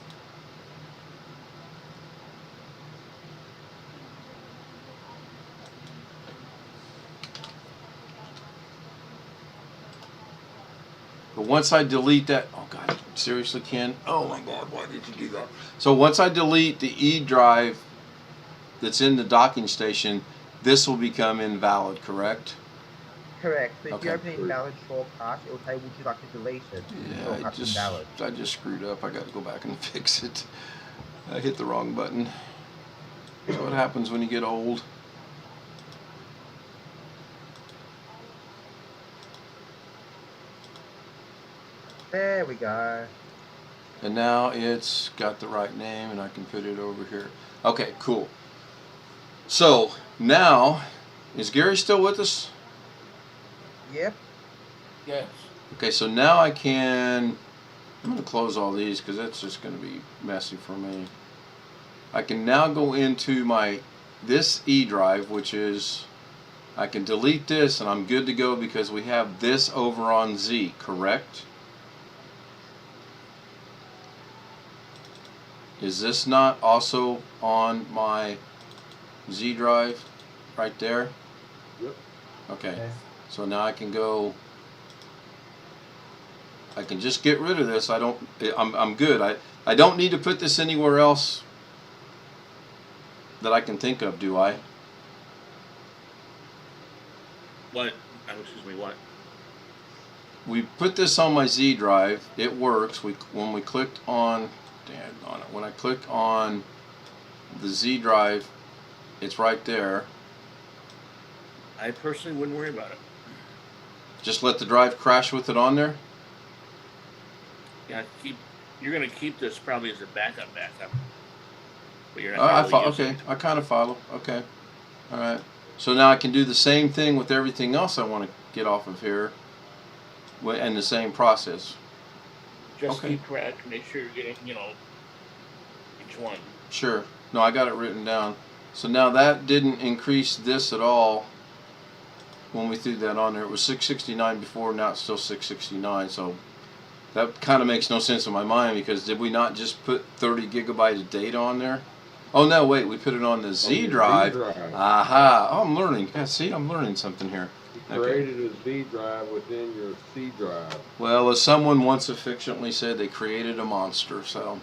But once I delete that... Oh, God, seriously, Ken? Oh, my God, why did you do that? So once I delete the E drive that's in the docking station, this will become invalid, correct? Correct. So if Okay. you open invalid shortcut, it will say, would you like to delete it? Yeah, I just screwed up. I got to go back and fix it. I hit the wrong button. That's what happens when you get old. There we go. And now it's got the right name and I can put it over here. Okay, cool. So now, is Gary still with us? Yep. Yes. Okay, so now I can, I'm going to close all these because that's just going to be messy for me. I can now go into this E drive, which is, I can delete this and I'm good to go because we have this over on Z, correct? Is this not also on my Z drive right there? Yep. Okay. Yes. So now I can go, I can just get rid of this. I'm good. I don't need to put this anywhere else that I can think of, do I? What? Oh, excuse me, what? We put this on my Z drive. It works. When we clicked on, daggone it, when I click on the Z drive, it's right there. I personally wouldn't worry about it. Just let the drive crash with it on there? Yeah, you're going to keep this probably as a backup. But you're not Okay, I kind of follow. Okay. All right. So now I can do the same thing with everything else I want to get off of here. And the same process. Just Okay. keep track, make sure you're getting, each one. Sure. No, I got it written down. So now that didn't increase this at all when we threw that on there. It was 669 before, now it's still 669. So that kind of makes no sense in my mind because did we not just put 30 gigabytes of data on there? Oh, no, wait, we put it on the Z drive. Aha. Oh, I'm learning. Yeah, see, I'm learning something here. You created a Z drive within your C drive. Well, as someone once affectionately said, they created a monster, so.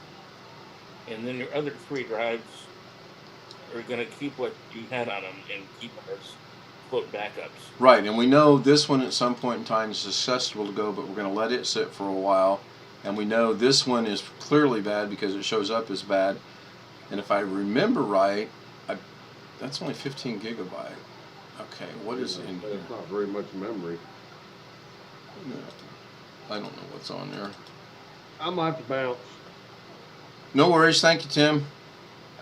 And then your other 3 drives are going to keep what you had on them and keep them as quote backups. Right, and we know this one at some point in time is susceptible to go, but we're going to let it sit for a while. And we know this one is clearly bad because it shows up as bad. And if I remember right, that's only 15 gigabyte. Okay, what is in here? It's not very much memory. No, I don't know what's on there. I might have to bounce. No worries, thank you, Tim.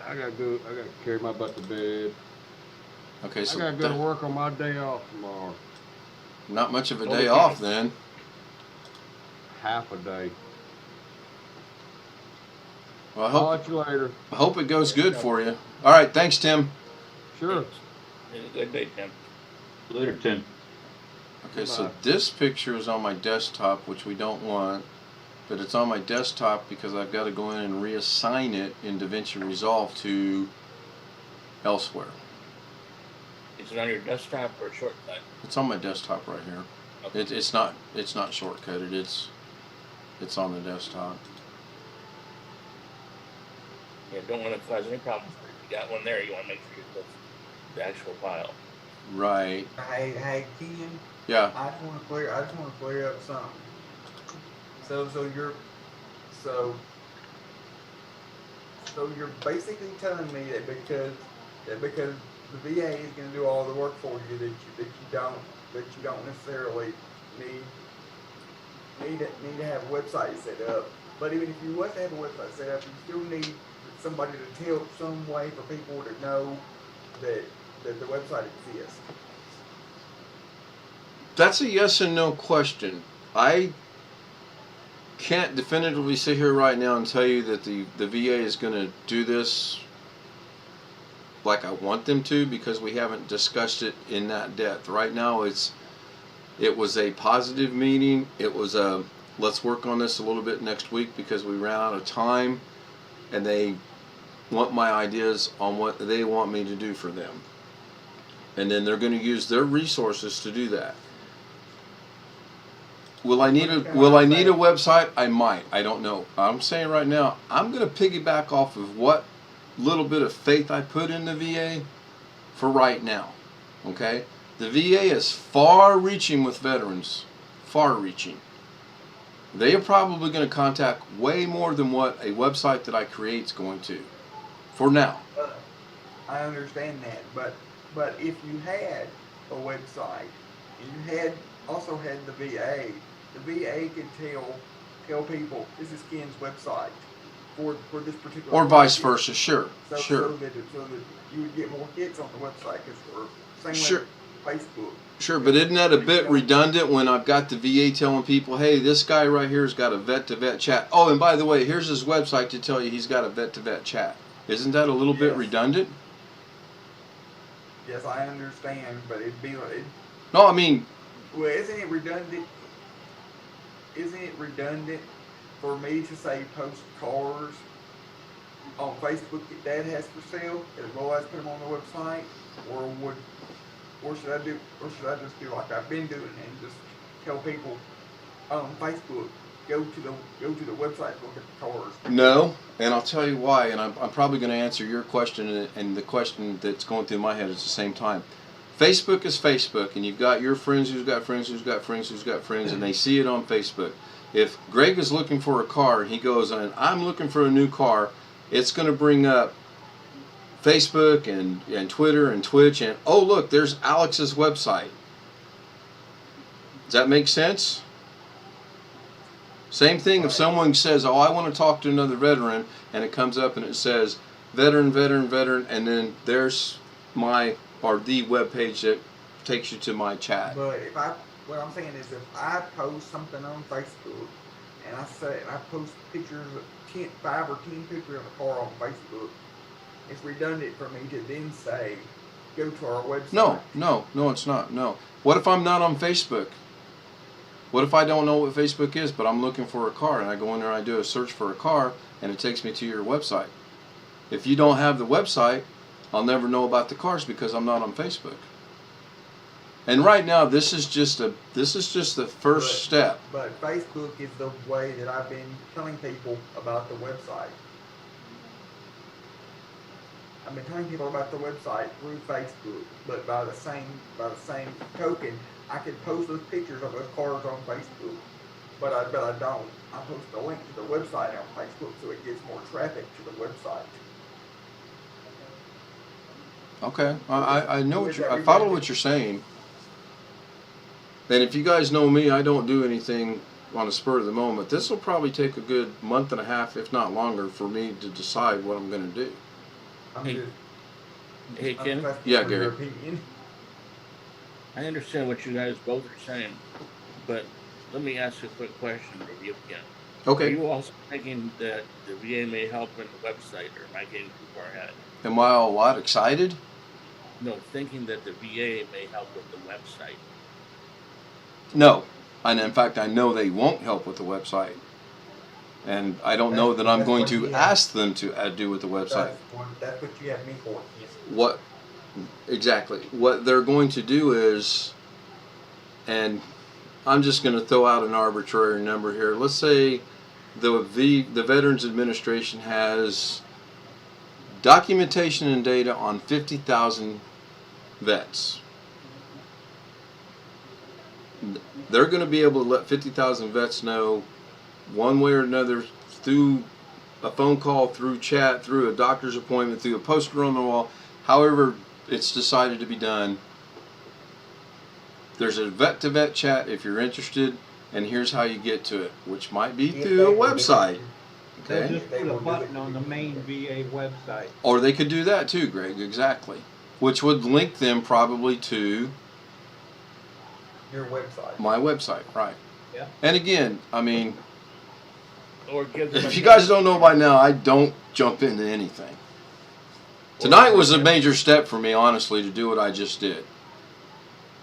I gotta carry my butt to bed. Okay, so I gotta go to work on my day off tomorrow. not much of a day off then. Half a day. Well, I'll let you later. I hope it goes good for you. All right, thanks, Tim. Sure. Good day, Tim. Later, Tim. Okay, so this picture is on my desktop, which we don't want, but it's on my desktop because I've got to go in and reassign it in DaVinci Resolve to elsewhere. Is it on your desktop or shortcut? It's on my desktop right here. Okay. It's not shortcutted. It's on the desktop. Yeah, don't want to cause any problems. If you got one there, you want to make sure you put the actual file. Right. Hey, Ken. Yeah. I just want to clear up something. So you're basically telling me that because the VA is going to do all the work for you, that you don't necessarily need to have a website set up. But even if you was to have a website set up, you still need somebody to tell some way for people to know that the website exists. That's a yes and no question. I can't definitively sit here right now and tell you that the VA is going to do this like I want them to, because we haven't discussed it in that depth. Right now it was a positive meeting. It was a let's work on this a little bit next week because we ran out of time, and they want my ideas on what they want me to do for them. And then they're going to use their resources to do that. Will I need a website? I might. I don't know. I'm saying right now, I'm going to piggyback off of what little bit of faith I put in the VA for right now. Okay? The VA is far reaching with veterans. Far reaching. They are probably going to contact way more than what a website that I create is going to. For now. I understand that, but if you had a website and you also had the VA could tell people this is Ken's website for this particular. Or vice versa, sure, so, sure. So that you would get more hits on the website, because same Sure. way Facebook. Sure, but isn't that a bit redundant when I've got the VA telling people, hey, this guy right here has got a vet-to-vet chat. Oh, and by the way, here's his website to tell you he's got a vet-to-vet chat. Isn't that a little bit redundant? Yes, I understand, but it'd be like. No, I mean. Well, isn't it redundant? Isn't it redundant for me to say post cars on Facebook that Dad has for sale, as well as put them on the website, or should I just do like I've been doing and just tell people on Facebook, go to the website to look at the cars? No, and I'll tell you why, and I'm probably going to answer your question, and the question that's going through my head at the same time. Facebook is Facebook, and you've got your friends who's got friends who's got friends who's got friends, and they see it on Facebook. If Greg is looking for a car and he goes on, I'm looking for a new car, it's going to bring up Facebook and Twitter and Twitch, and oh look, there's Alex's website. Does that make sense? Same thing if someone says, oh, I want to talk to another veteran, and it comes up and it says veteran, and then there's the web page that takes you to my chat. But what I'm saying is, if I post something on Facebook and I post pictures of 5 or 10 pictures of a car on Facebook, it's redundant for me to then say, go to our website. No, it's not. No. What if I'm not on Facebook? What if I don't know what Facebook is, but I'm looking for a car, and I go in there and I do a search for a car, and it takes me to your website? If you don't have the website, I'll never know about the cars because I'm not on Facebook. And right now, this is just the first step. But Facebook is the way that I've been telling people about the website. I've been telling people about the website through Facebook, but by the same token, I can post those pictures of those cars on Facebook, but I don't. I post a link to the website on Facebook so it gets more traffic to the website. Okay, I know I follow what you're saying. And if you guys know me, I don't do anything on the spur of the moment. This will probably take a good month and a half, if not longer, for me to decide what I'm going to do. Hey, Ken? Yeah, Gary. I understand what you guys both are saying, but let me ask you a quick question to you again. Okay. Are you also thinking that the VA may help in the website, or am I getting too far ahead? Am I all what? Excited? No, thinking that the VA may help with the website. No. And in fact, I know they won't help with the website. And I don't know that I'm going to ask them to do with the website. That's what you have me for. Yes. What? Exactly. What they're going to do is, and I'm just going to throw out an arbitrary number here. Let's say the Veterans Administration has documentation and data on 50,000 vets. They're going to be able to let 50,000 vets know one way or another through a phone call, through chat, through a doctor's appointment, through a poster on the wall, however it's decided to be done. There's a vet-to-vet chat if you're interested, and here's how you get to it, which might be through a website. They'll Okay? just put a button on the main VA website. Or they could do that too, Greg, exactly. Which would link them probably to Your website. my website, right. Yeah. And again, I mean, Or give them if a you guys don't know by now, I don't jump into anything. Tonight was a major step for me, honestly, to do what I just did.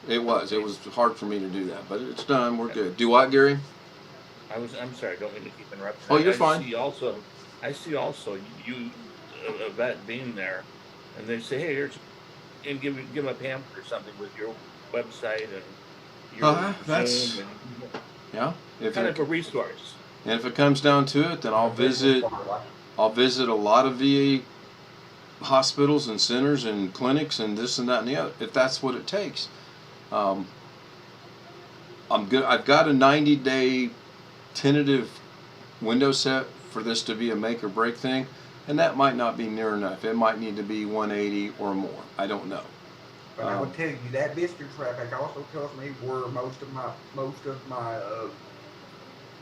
It was hard for me to do that, but it's done. We're good. Do what, Gary? I'm sorry, I don't mean to keep interrupting. Oh, you're fine. I see also you a vet being there, and they say, hey, here's, and give them a pamphlet or something with your website and your That's Zoom yeah. and kind of a resource. And if it comes down to it, then I'll visit a lot of VA hospitals and centers and clinics and this and that and the other, if that's what it takes. I'm good. I've got a 90-day tentative window set for this to be a make or break thing, and that might not be near enough. It might need to be 180 or more. I don't know. But I would tell you that visitor traffic also tells me where most of my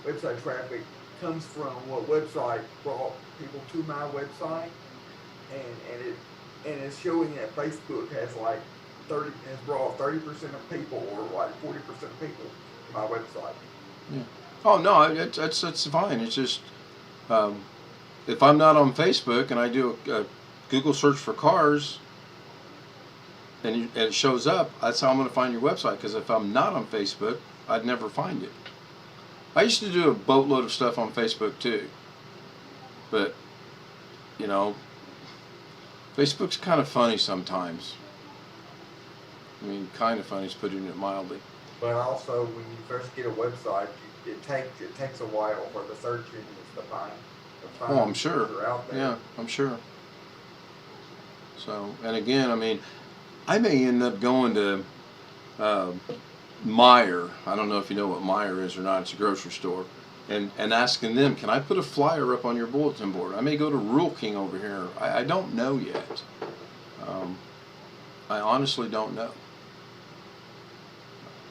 website traffic comes from. What website brought people to my website, and it's showing that Facebook has like 30 has brought 30% of people or like 40% of people to my website. Yeah. Oh no, that's fine. It's just if I'm not on Facebook and I do a Google search for cars and it shows up, that's how I'm going to find your website. Because if I'm not on Facebook, I'd never find it. I used to do a boatload of stuff on Facebook too, but you know, Facebook's kind of funny sometimes. I mean, kind of funny is putting it mildly. But also, when you first get a website, it takes a while for the search engines to find. Oh, I'm sure. what's out there. Yeah, I'm sure. So, and again, I mean, I may end up going to Meijer. I don't know if you know what Meijer is or not. It's a grocery store. And asking them, can I put a flyer up on your bulletin board? I may go to Rural King over here. I don't know yet. I honestly don't know.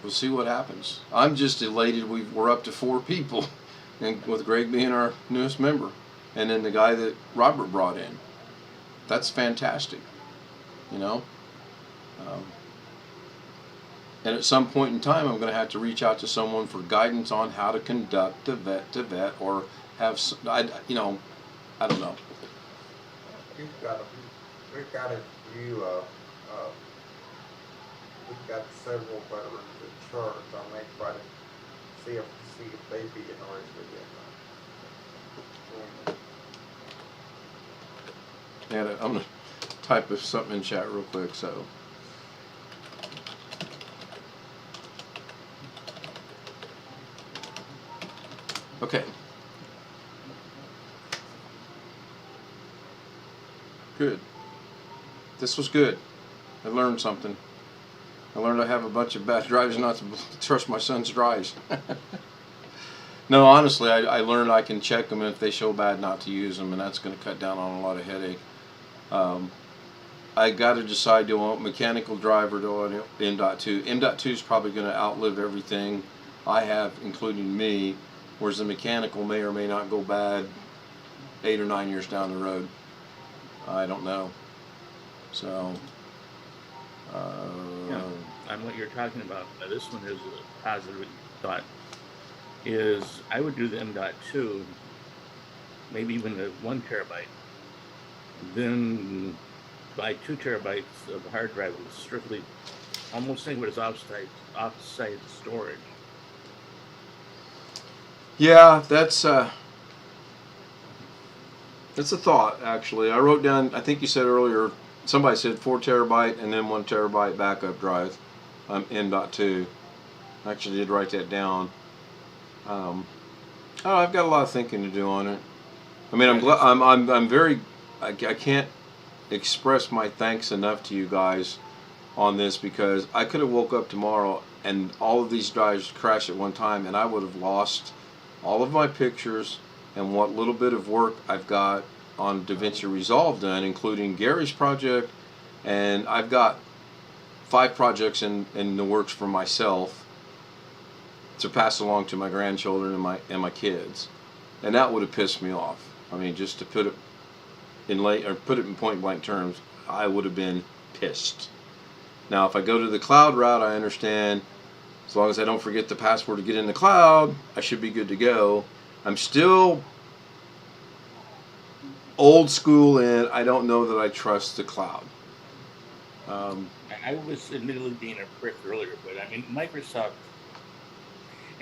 We'll see what happens. I'm just elated we're up to 4 people, and with Greg being our newest member, and then the guy that Robert brought in. That's fantastic, you know. And at some point in time, I'm going to have to reach out to someone for guidance on how to conduct a vet-to-vet, or have, I don't know. We've got a few. We've got several veterans insurance. I may try to see if they'd be interested in Yeah, I'm going to type something in chat real quick. So. Okay. Good. This was good. I learned something. I learned I have a bunch of bad drives not to trust my son's drives. No, honestly, I learned I can check them, and if they show bad, not to use them, and that's going to cut down on a lot of headache. I got to decide, do I want mechanical drive or do I want M.2? M.2 is probably going to outlive everything I have, including me, whereas the mechanical may or may not go bad 8 or 9 years down the road. I don't know. So, yeah, on what you're talking about, this one is a positive thought. Is I would do the M.2, maybe even the 1 terabyte, then buy 2 terabytes of hard drive with strictly, almost think of it as off-site storage. yeah, that's a thought, actually. I wrote down, I think you said earlier, somebody said 4 terabyte and then 1 terabyte backup drive. M.2. I actually did write that down. Oh, I've got a lot of thinking to do on it. I mean, I'm very, I can't express my thanks enough to you guys on this, because I could have woke up tomorrow and all of these drives crashed at one time, and I would have lost all of my pictures and what little bit of work I've got on DaVinci Resolve done, including Gary's project, and I've got 5 projects in the works for myself to pass along to my grandchildren and my kids, and that would have pissed me off. I mean, just to put it in point blank terms, I would have been pissed. Now, if I go to the cloud route, I understand. As long as I don't forget the password to get in the cloud, I should be good to go. I'm still old school, and I don't know that I trust the cloud. I was admittedly being a prick earlier, but I mean, Microsoft,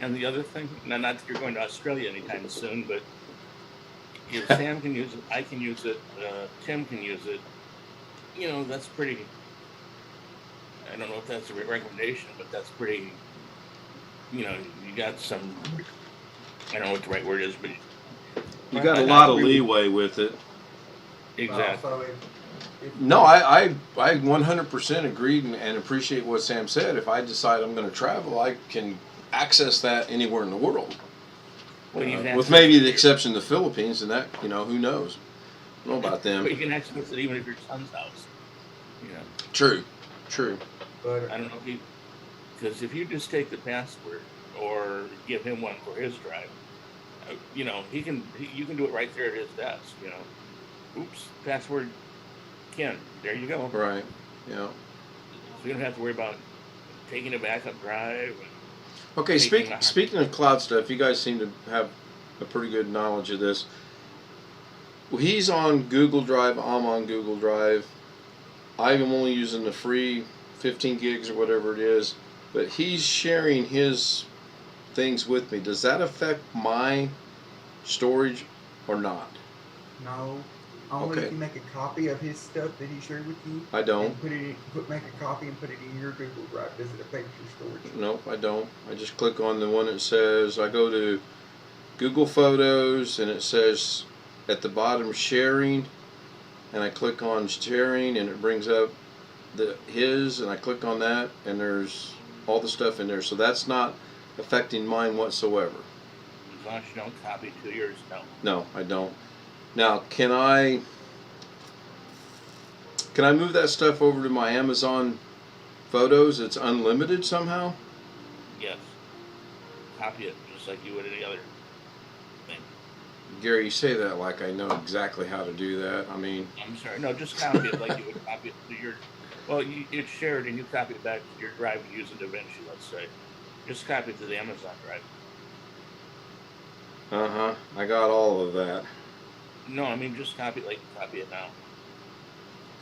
and the other thing, not that you're going to Australia anytime soon, but if Sam can use it, I can use it, Tim can use it, you know, that's pretty, I don't know if that's a recommendation, but that's pretty, you know, you got some, I don't know what the right word is, but you got a lot of leeway with it. Exactly. No, I 100% agreed and appreciate what Sam said. If I decide I'm going to travel, I can access that anywhere in the world. Well, with maybe the exception of the Philippines, and that, you know, who knows? I don't know about them. But you can access it even if your son's house. You know. True. But I don't know if you, because if you just take the password or give him one for his drive, you know, you can do it right there at his desk. You know, oops, password Ken. There you go. Right. Yeah. So you don't have to worry about taking a backup drive. Okay. Speaking of cloud stuff, you guys seem to have a pretty good knowledge of this. Well, he's on Google Drive. I'm on Google Drive. I'm only using the free 15 gigs or whatever it is, but he's sharing his things with me. Does that affect my storage or not? No. Only if you make a copy of his stuff that he shared with you. I don't. And make a copy and put it in your Google Drive. Does it affect your storage? Nope, I don't. I just click on the one that says, I go to Google Photos, and it says at the bottom sharing, and I click on sharing, and it brings up his, and I click on that, and there's all the stuff in there. So that's not affecting mine whatsoever. As long as you don't copy to yours, no. No, I don't. Now, can I move that stuff over to my Amazon Photos? It's unlimited somehow? Yes. Copy it just like you would any other thing. Gary, you say that like I know exactly how to do that. I mean, I'm sorry. No, just copy it like you would copy it to your. Well, it's shared and you copy it back to your drive and use it eventually. Let's say, just copy it to the Amazon drive. I got all of that. No, I mean just copy it like you copy it now.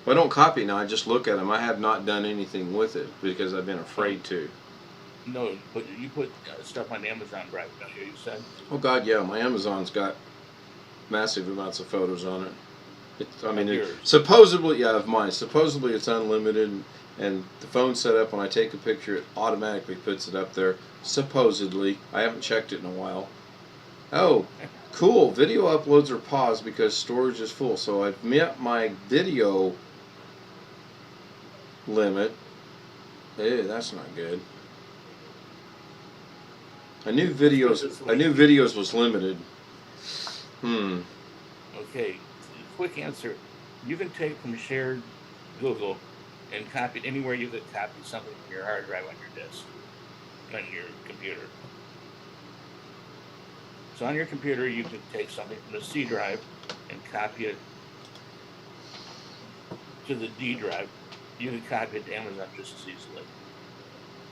Well, I don't copy now. I just look at them. I have not done anything with it because I've been afraid to. No, but you put stuff on the Amazon drive, don't you? You said. Oh God, yeah. My Amazon's got massive amounts of photos on it. Supposedly, yeah, of mine. Supposedly, it's unlimited, and the phone's set up. When I take a picture, it automatically puts it up there. Supposedly, I haven't checked it in a while. Oh, cool. Video uploads are paused because storage is full. So I've met my video limit. Hey, that's not good. I knew videos was limited. Okay, quick answer. You can take from shared Google and copy it anywhere you could copy something from your hard drive on your disk, on your computer. So on your computer, you can take something from the C drive and copy it to the D drive. You can copy it to Amazon just as easily.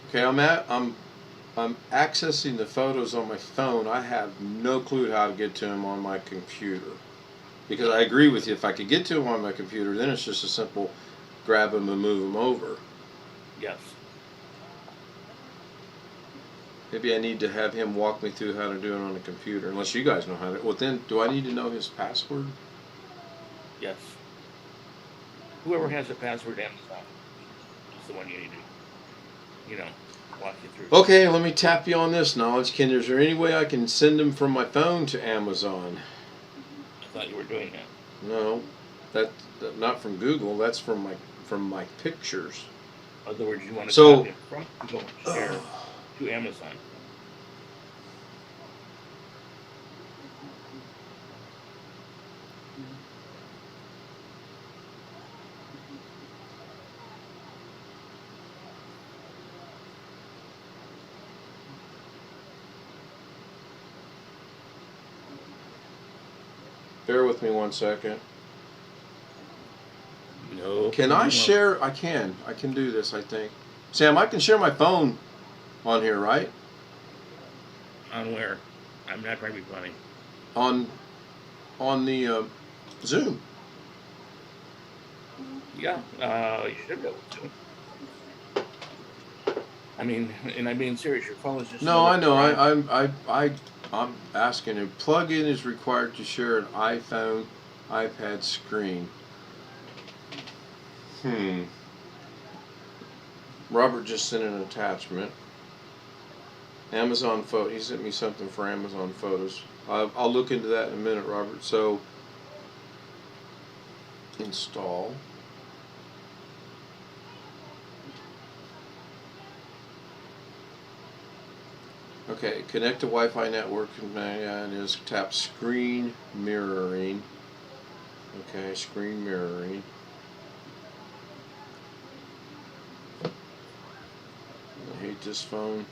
Okay, I'm accessing the photos on my phone. I have no clue how to get to them on my computer. Because I agree with you, if I could get to them on my computer, then it's just a simple grab them and move them over. Yes. Maybe I need to have him walk me through how to do it on a computer, unless you guys know how to. Well, then, do I need to know his password? Yes. whoever has the password to Amazon is the one you need to, walk you through. Okay, let me tap you on this knowledge. Is there any way I can send them from my phone to Amazon? I thought you were doing that. No, that not from Google. That's from my pictures. In other words, you want to So- copy it from Google Share to Amazon. Bear with me 1 second. No. Can I share? I can. I can do this, I think. Sam, I can share my phone on here, right? On where? I'm not trying to be funny. On the Zoom. Yeah, you should be able to. I mean, and I'm being serious. Your phone is just. No, I know. another I'm asking. A plug-in is required to share an iPhone, iPad screen. Robert just sent an attachment. Amazon photo. He sent me something for Amazon photos. I'll look into that in a minute, Robert. So install. Okay, connect to Wi-Fi network and is tap screen mirroring. Okay, screen mirroring. I hate this phone.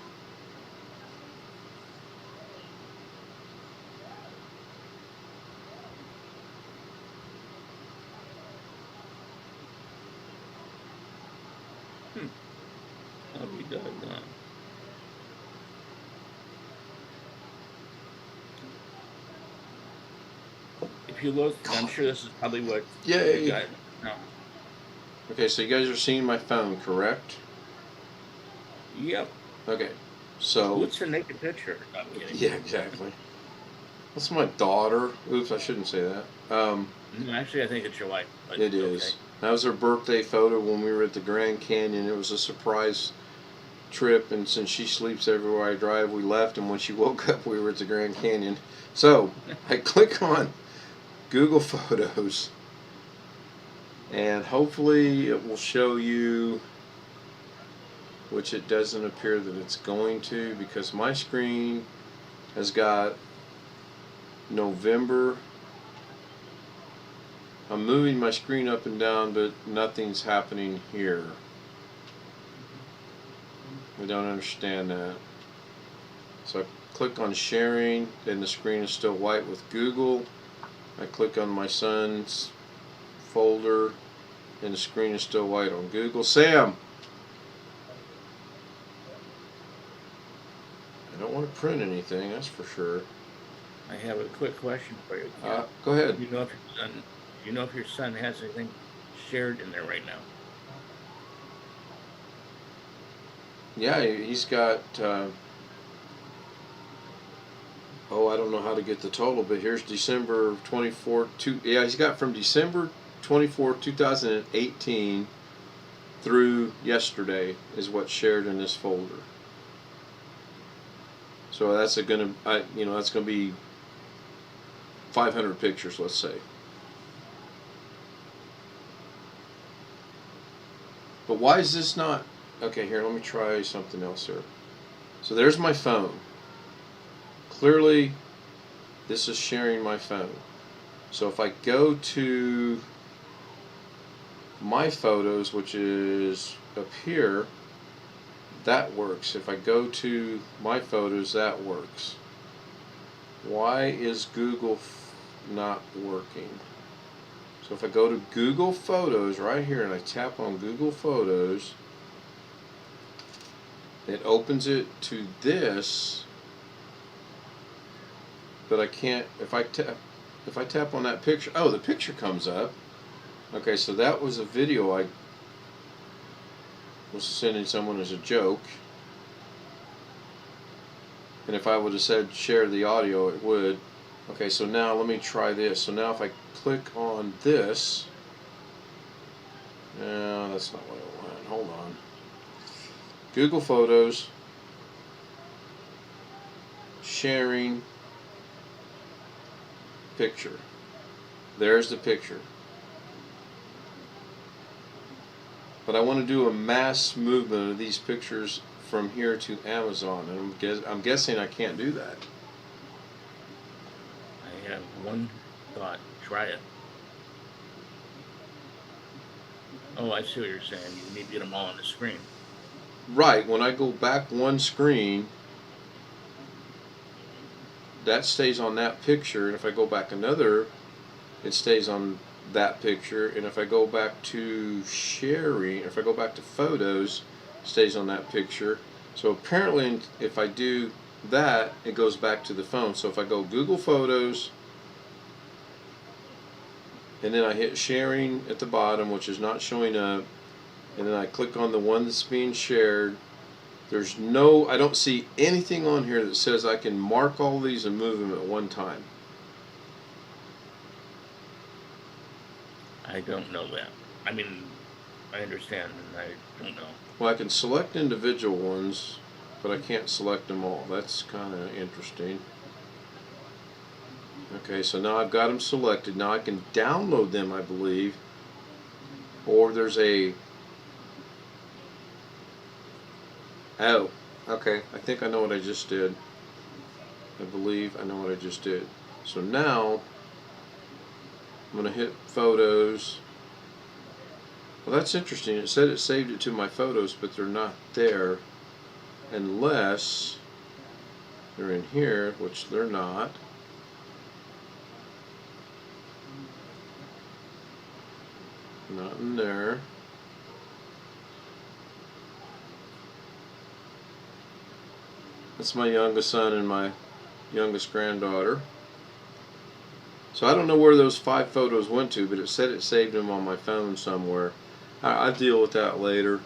I'll be doggone. If you look, I'm sure this is probably what Yay. you got. No. Okay, so you guys are seeing my phone, correct? Yep. Okay, so What's your naked picture? I'm kidding. yeah, exactly. That's my daughter. Oops, I shouldn't say that. No, actually, I think it's your wife. But It is. Okay. That was her birthday photo when we were at the Grand Canyon. It was a surprise trip, and since she sleeps everywhere I drive, we left, and when she woke up, we were at the Grand Canyon. So I click on Google Photos, and hopefully it will show you, which it doesn't appear that it's going to, because my screen has got November. I'm moving my screen up and down, but nothing's happening here. I don't understand that. So I click on sharing, and the screen is still white with Google. I click on my son's folder, and the screen is still white on Google. Sam! I don't want to print anything, that's for sure. I have a quick question for you. Go ahead. You know if your son has anything shared in there right now? Yeah, he's got, I don't know how to get the total, but here's December 24th, yeah, he's got from December 24th, 2018 through yesterday is what's shared in this folder. So that's that's gonna be 500 pictures, let's say. But why is this not? Okay, here, let me try something else here. So there's my phone. Clearly, this is sharing my phone. So if I go to my photos, which is up here, that works. If I go to my photos, that works. Why is Google not working? So if I go to Google Photos right here and I tap on Google Photos, it opens it to this, but I can't, if I tap on that picture, oh, the picture comes up. Okay, so that was a video I was sending someone as a joke. And if I would have said share the audio, it would. Okay, so now let me try this. So now if I click on this, No, that's not what I want. Hold on. Google Photos. Sharing. Picture. There's the picture. But I want to do a mass movement of these pictures from here to Amazon, and I'm guessing I can't do that. I have one thought. Try it. Oh, I see what you're saying. You need to get them all on the screen. Right, when I go back one screen, that stays on that picture, and if I go back another, it stays on that picture, and if I go back to sharing, if I go back to photos, it stays on that picture. So apparently if I do that, it goes back to the phone. So if I go Google Photos, and then I hit sharing at the bottom, which is not showing up, and then I click on the one that's being shared, I don't see anything on here that says I can mark all these and move them at one time. I don't know that. I mean, I understand, and I don't know. Well, I can select individual ones, but I can't select them all. That's kind of interesting. Okay, so now I've got them selected. Now I can download them, I believe. Or there's a... Oh, okay. I think I know what I just did. I believe I know what I just did. So now I'm going to hit Photos. Well, that's interesting. It said it saved it to my photos, but they're not there unless they're in here, which they're not. Not in there. That's my youngest son and my youngest granddaughter. So I don't know where those 5 photos went to, but it said it saved them on my phone somewhere. I'll deal with that later.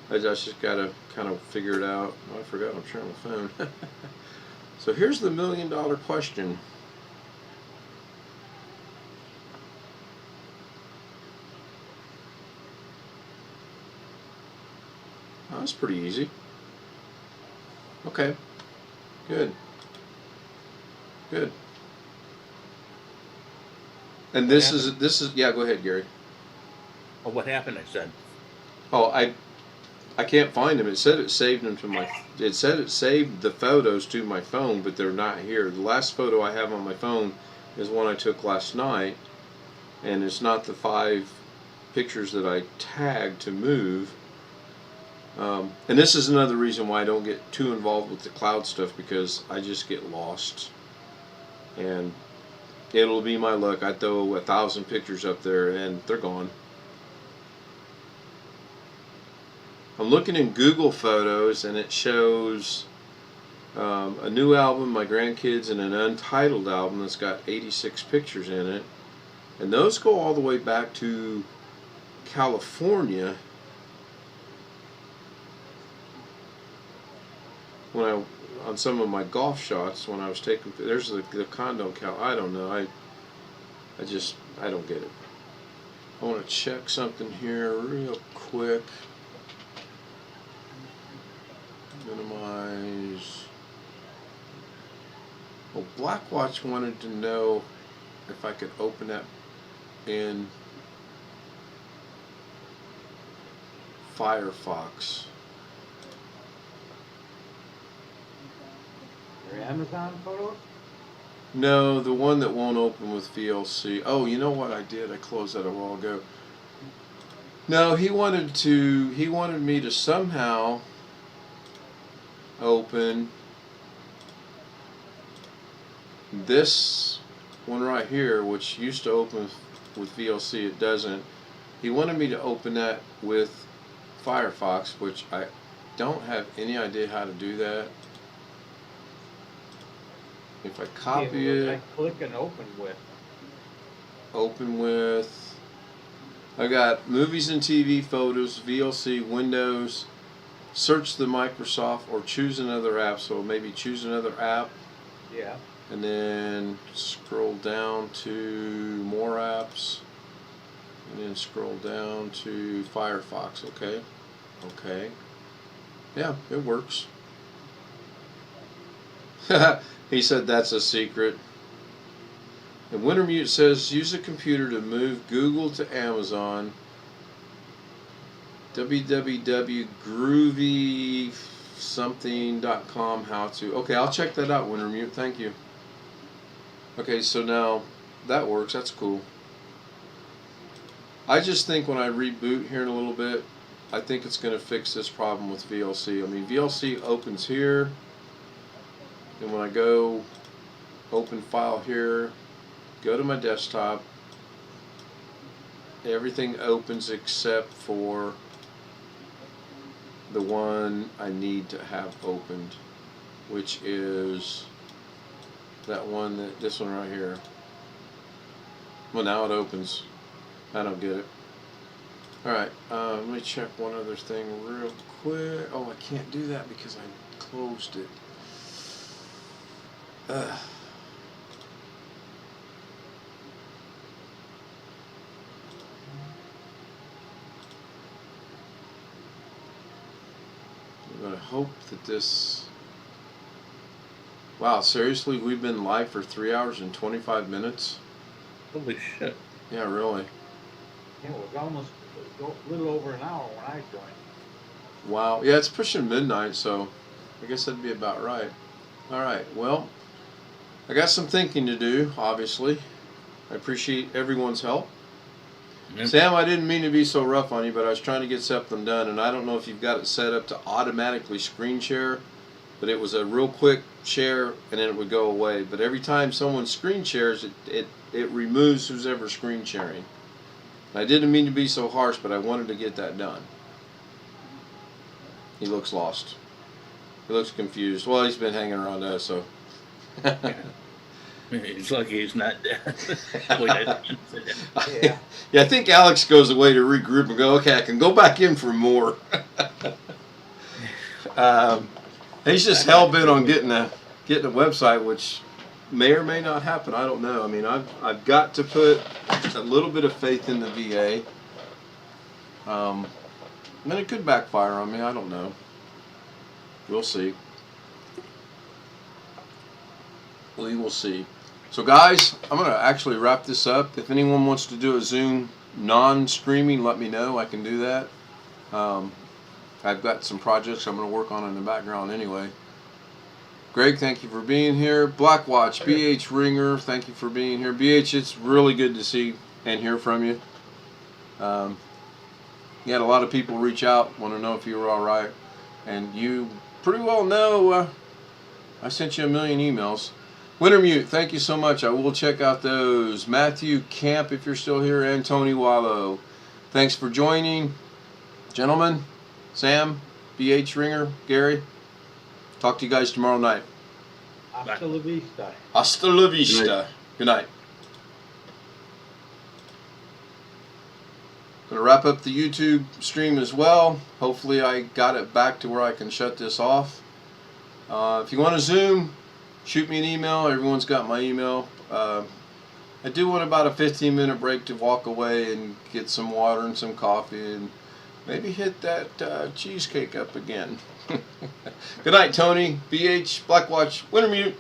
I just got to kind of figure it out. Oh, I forgot I'm sharing my phone. So here's the $1 million question. Oh, that's pretty easy. Okay. Good. Good. And this is yeah, go ahead, Gary. Oh, what happened? I said. Oh, I can't find them. It said it saved them to my. It said it saved the photos to my phone, but they're not here. The last photo I have on my phone is one I took last night, and it's not the 5 pictures that I tagged to move. And this is another reason why I don't get too involved with the cloud stuff, because I just get lost. And it'll be my luck. I throw 1,000 pictures up there and they're gone. I'm looking in Google Photos and it shows a new album, my grandkids, and an untitled album that's got 86 pictures in it. And those go all the way back to California. When on some of my golf shots, when I was taking, there's the condo count. I don't know. I don't get it. I want to check something here real quick. Minimize. Well, Blackwatch wanted to know if I could open that in Firefox. Your Amazon photos? No, the one that won't open with VLC. Oh, you know what I did? I closed that a while ago. No, he wanted me to somehow open this one right here, which used to open with VLC. It doesn't. He wanted me to open that with Firefox, which I don't have any idea how to do that. If I copy it, I click and open with. I got movies and TV, photos, VLC, Windows, search the Microsoft, or choose another app. So maybe choose another app. Yeah. And then scroll down to more apps. And then scroll down to Firefox, okay? Okay. Yeah, it works. He said that's a secret. And Wintermute says use a computer to move Google to Amazon. www.groovysomething.com how to. Okay, I'll check that out, Wintermute. Thank you. Okay, so now that works. That's cool. I just think when I reboot here in a little bit, I think it's going to fix this problem with VLC. I mean, VLC opens here, and when I go open file here, go to my desktop, everything opens except for the one I need to have opened, which is that one, this one right here. Well, now it opens. I don't get it. Alright, let me check one other thing real quick. Oh, I can't do that because I closed it. Ugh. I'm going to hope that this... Wow, seriously? We've been live for 3 hours and 25 minutes? Holy shit. Yeah, really. Yeah, it was almost a little over an hour when I joined. Wow. Yeah, it's pushing midnight, so I guess that'd be about right. Alright, well, I got some thinking to do, obviously. I appreciate everyone's help. Yep. Sam, I didn't mean to be so rough on you, but I was trying to get something done, and I don't know if you've got it set up to automatically screen share, but it was a real quick share, and then it would go away. But every time someone screen shares, it removes who's ever screen sharing. I didn't mean to be so harsh, but I wanted to get that done. He looks lost. He looks confused. Well, he's been hanging around us, so. It's lucky he's not dead. Yeah. Yeah, I think Alex goes away to regroup and go, okay, I can go back in for more. He's just hell-bent on getting a website, which may or may not happen. I don't know. I mean, I've got to put a little bit of faith in the VA. And it could backfire on me. I don't know. We'll see. We will see. So, guys, I'm going to actually wrap this up. If anyone wants to do a Zoom non-streaming, let me know. I can do that. I've got some projects I'm going to work on in the background anyway. Greg, thank you for being here. Blackwatch, BH Ringer, thank you for being here. BH, it's really good to see and hear from you. You had a lot of people reach out, want to know if you were all right. And you pretty well know I sent you a million emails. Wintermute, thank you so much. I will check out those. Matthew Camp, if you're still here, and Tony Wallow. Thanks for joining. Gentlemen, Sam, BH Ringer, Gary, talk to you guys tomorrow night. Hasta la vista. Hasta la vista. Good night. Going to wrap up the YouTube stream as well. Hopefully I got it back to where I can shut this off. If you want to Zoom, shoot me an email. Everyone's got my email. I do want about a 15-minute break to walk away and get some water and some coffee and maybe hit that cheesecake up again. Good night, Tony, BH, Blackwatch, Wintermute,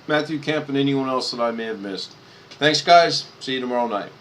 Matthew Kemp, and anyone else that I may have missed. Thanks, guys. See you tomorrow night.